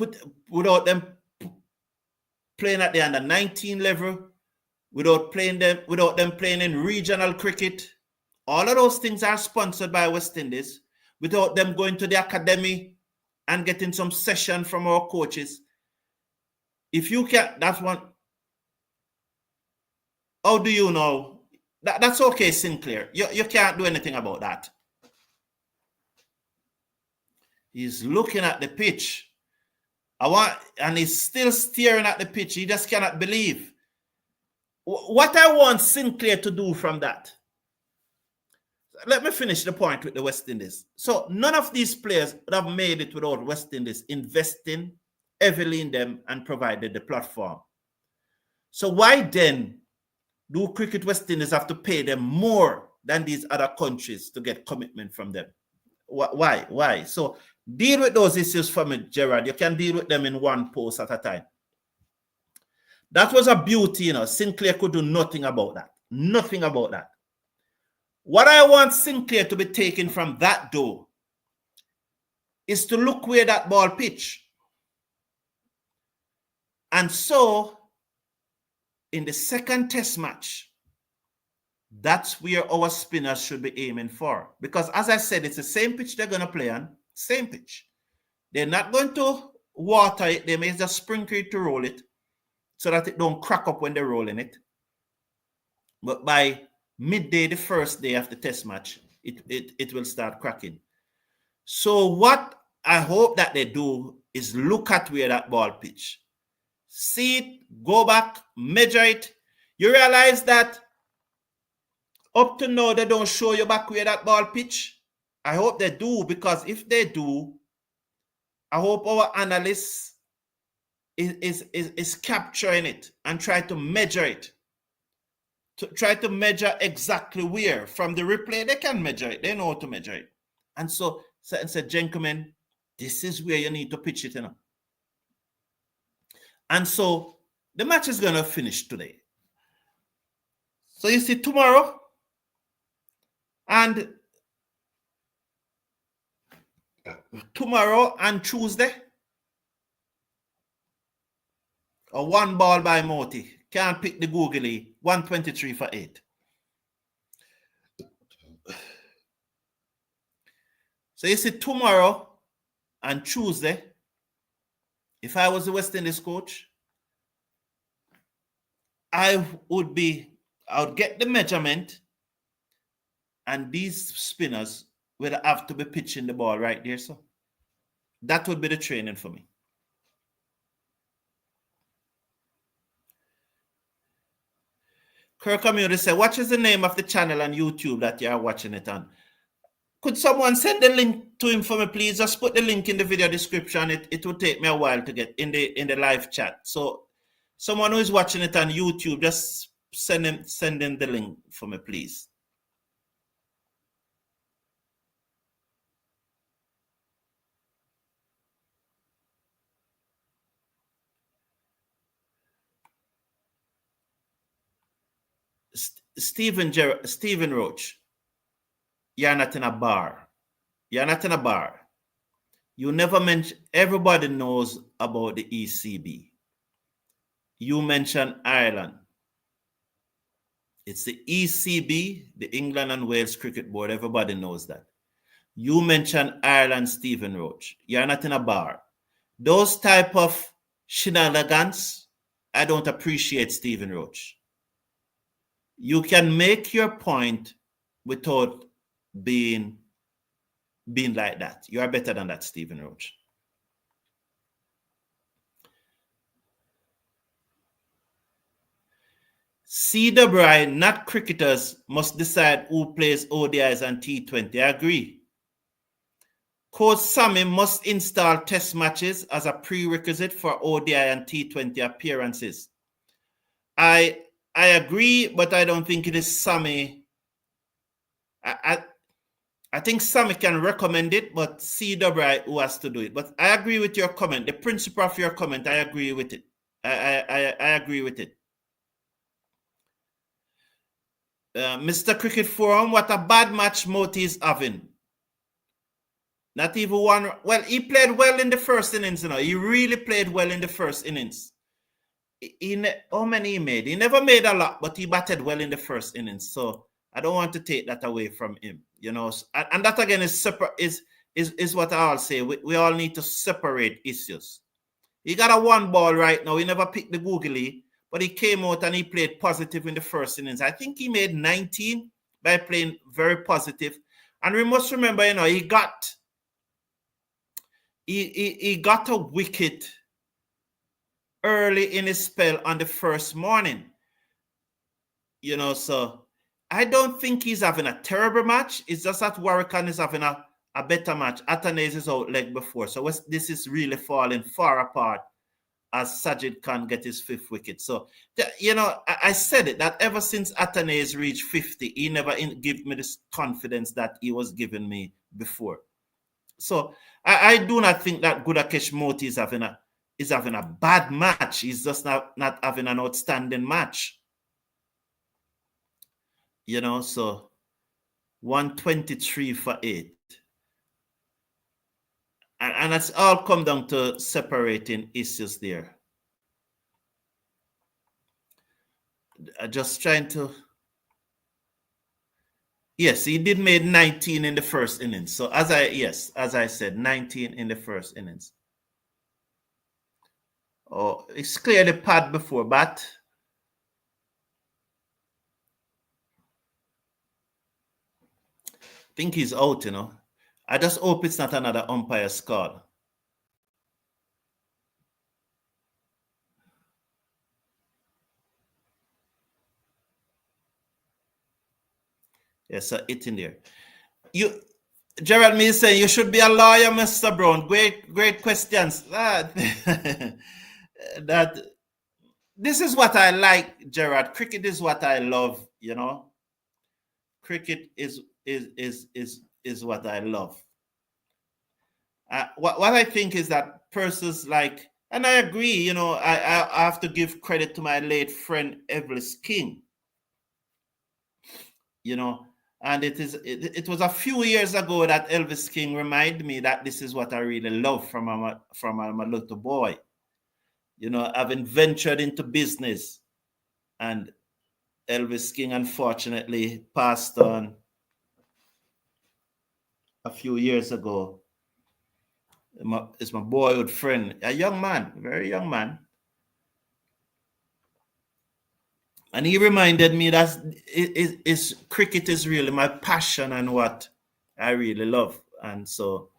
them playing at the under 19 level, without them playing in regional cricket. All of those things are sponsored by West Indies, without them going to the academy and getting some session from our coaches. If you can, that's one. How do you know? That's okay, Sinclair. You can't do anything about that. He's looking at the pitch. And he's still staring at the pitch. He just cannot believe. What I want Sinclair to do from that. Let me finish the point with the West Indies. So none of these players would have made it without West Indies investing heavily in them and provided the platform. So why then do Cricket West Indies have to pay them more than these other countries to get commitment from them? Why? So deal with those issues for me, Gerard. You can deal with them in one post at a time. That was a beauty, Sinclair could do nothing about that. Nothing about that. What I want Sinclair to be taken from that, though, is to look where that ball pitch. And so, in the second test match, that's where our spinners should be aiming for. Because as I said, it's the same pitch they're going to play on. Same pitch. They're not going to water it. They may just sprinkle it to roll it so that it don't crack up when they're rolling it. But by midday, the first day of the test match, it will start cracking. So what I hope that they do is look at where that ball pitch. See it, go back, measure it. You realize that up to now, they don't show you back where that ball pitch. I hope they do, because if they do, I hope our analysts is capturing it and try to measure it. To try to measure exactly where. From the replay, they can measure it. They know how to measure it. And so gentlemen, this is where you need to pitch it, And so the match is going to finish today. So you see tomorrow and Tuesday, a one ball by Moti. Can't pick the googly. 123 for 8. So you see tomorrow and Tuesday, if I was the West Indies coach, I would get the measurement, and these spinners would have to be pitching the ball right there. So that would be the training for me. Kirk Community said, what is the name of the channel on YouTube that you are watching it on? Could someone send the link to him for me, please? Just put the link in the video description. It will take me a while to get in the live chat. So someone who is watching it on YouTube, just send in the link for me, please. Stephen Roach, you're not in a bar. You're not in a bar. You never mention, everybody knows about the ECB. You mentioned Ireland. It's the ECB, the England and Wales Cricket Board. Everybody knows that. You mentioned Ireland, Stephen Roach. You're not in a bar. Those type of shenanigans, I don't appreciate, Stephen Roach. You can make your point without being like that. You are better than that, Stephen Roach. CWI, not cricketers, must decide who plays ODIs and T20. I agree. Coach Sammy must install test matches as a prerequisite for ODI and T20 appearances. I agree, but I don't think it is Sammy. I think Sammy can recommend it, but CWI who has to do it. But I agree with your comment. The principle of your comment, I agree with it. I agree with it. Mr. Cricket Forum, what a bad match Moti is having. Not even one. Well, he played well in the first innings. He really played well in the first innings. How many he made? He never made a lot, but he batted well in the first innings. So I don't want to take that away from him. And that again is separate. Is what I'll say. We all need to separate issues. He got a one ball right now. He never picked the googly, but he came out and he played positive in the first innings. I think he made 19 by playing very positive. And we must remember, he got a wicket early in his spell on the first morning. So I don't think he's having a terrible match. It's just that Warrican is having a better match. Atanase is out leg before. So this is really falling far apart as Sajid Khan get his 5th wicket. So, I said it, that ever since Atanase reached 50, he never gave me this confidence that he was giving me before. So I do not think that Gudakesh Moti is having a bad match. He's just not having an outstanding match. So 123 for 8. And that's all come down to separating issues there. Just trying to... Yes, he did make 19 in the first innings. So as I said, 19 in the first innings. Oh, it's clearly pad before bat. I think he's out, I just hope it's not another umpire's call. Yes, it in there. Gerald me saying you should be a lawyer, Mr. Brown. Great questions. That this is what I like, Gerard. Cricket is what I love, Cricket is what I love. What I think is that persons like, and I agree, I have to give credit to my late friend Evelyn King, and it was a few years ago that Elvis King reminded me that this is what I really love from a little boy. Having ventured into business, and Elvis King unfortunately passed on a few years ago. It's my boyhood friend, a young man, very young man. And he reminded me that cricket is really my passion and what I really love. And so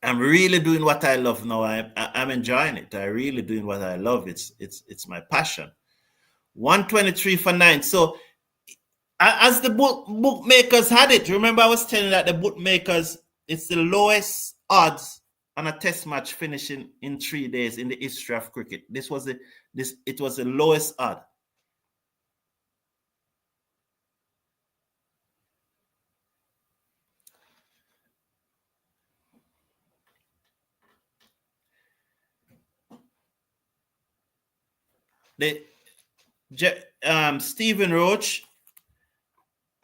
I'm really doing what I love now. I'm enjoying it. I'm really doing what I love. It's my passion. 123 for 9. So as the bookmakers had it, remember I was telling you that the bookmakers, it's the lowest odds on a test match finishing in 3 days in the history of cricket. It was the lowest odd. Stephen Roach,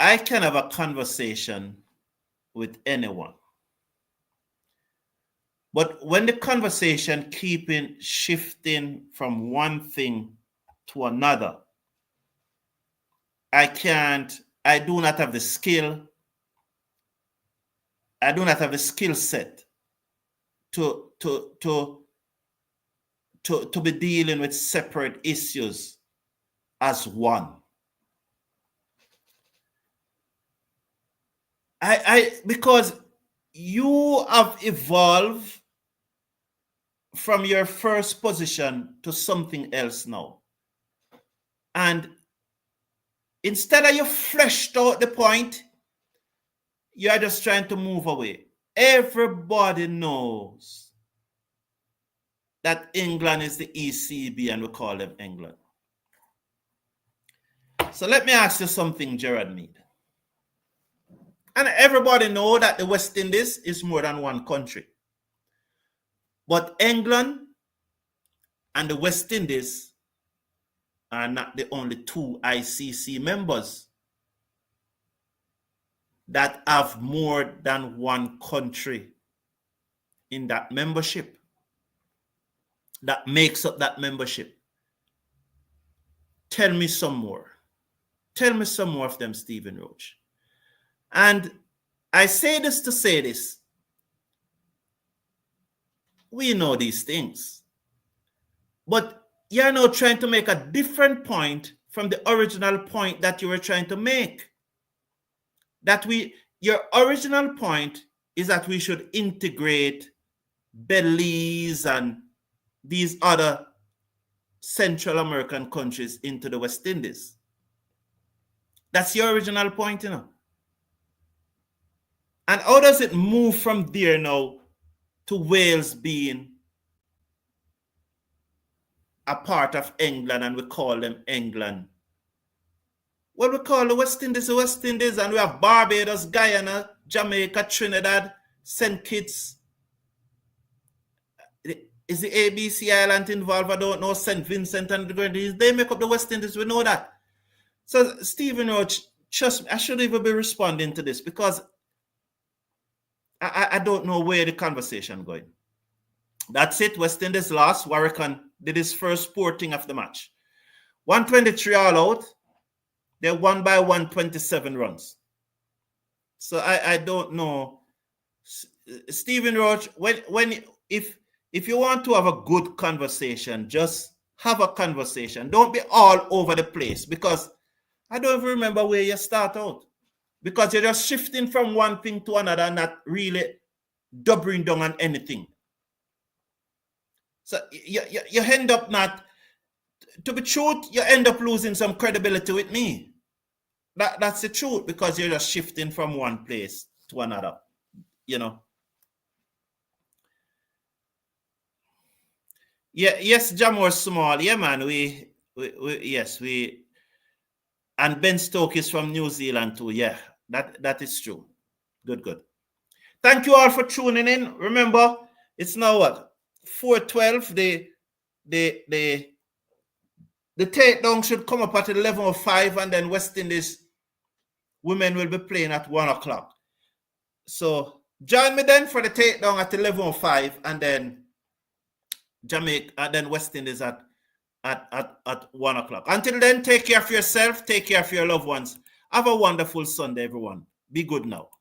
I can have a conversation with anyone. But when the conversation keeping shifting from one thing to another, I do not have the skill. I do not have the skill set to be dealing with separate issues as one. Because you have evolved from your first position to something else now. And instead of you fleshed out the point, you're just trying to move away. Everybody knows that England is the ECB and we call them England. So let me ask you something, Gerard Mead. And everybody knows that the West Indies is more than one country. But England and the West Indies are not the only 2 ICC members that have more than one country in that membership, that makes up that membership. Tell me some more. Tell me some more of them, Stephen Roach. And I say this to say this. We know these things. But you're now trying to make a different point from the original point that you were trying to make. Your original point is that we should integrate Belize and these other Central American countries into the West Indies. That's your original point, you know. And how does it move from there now to Wales being a part of England and we call them England? Well, we call the West Indies, and we have Barbados, Guyana, Jamaica, Trinidad, St. Kitts. Is the ABC Island involved? I don't know. St. Vincent and the Grenadines. They make up the West Indies. We know that. So, Stephen Roach, trust me, I should even be responding to this because I don't know where the conversation going. That's it. West Indies lost. Warrican did his first sporting of the match. 123 all out. They won by 127 runs. So I don't know. Stephen Roach, if you want to have a good conversation, just have a conversation. Don't be all over the place because I don't even remember where you start out. Because you're just shifting from one thing to another and not really doubling down on anything. So you end up not, to be truth, you end up losing some credibility with me. That's the truth because you're just shifting from one place to another, you know. Yeah, yes, Jamor Small. Yeah, man. And Ben Stokes is from New Zealand too. Yeah, that is true. Good. Thank you all for tuning in. Remember, it's now what? 4:12. The takedown should come up at 11:05, and then West Indies women will be playing at 1 o'clock. So join me then for the takedown at 11:05, and then Jamaica, and then West Indies at 1 o'clock. Until then, take care of yourself, take care of your loved ones. Have a wonderful Sunday, everyone. Be good now.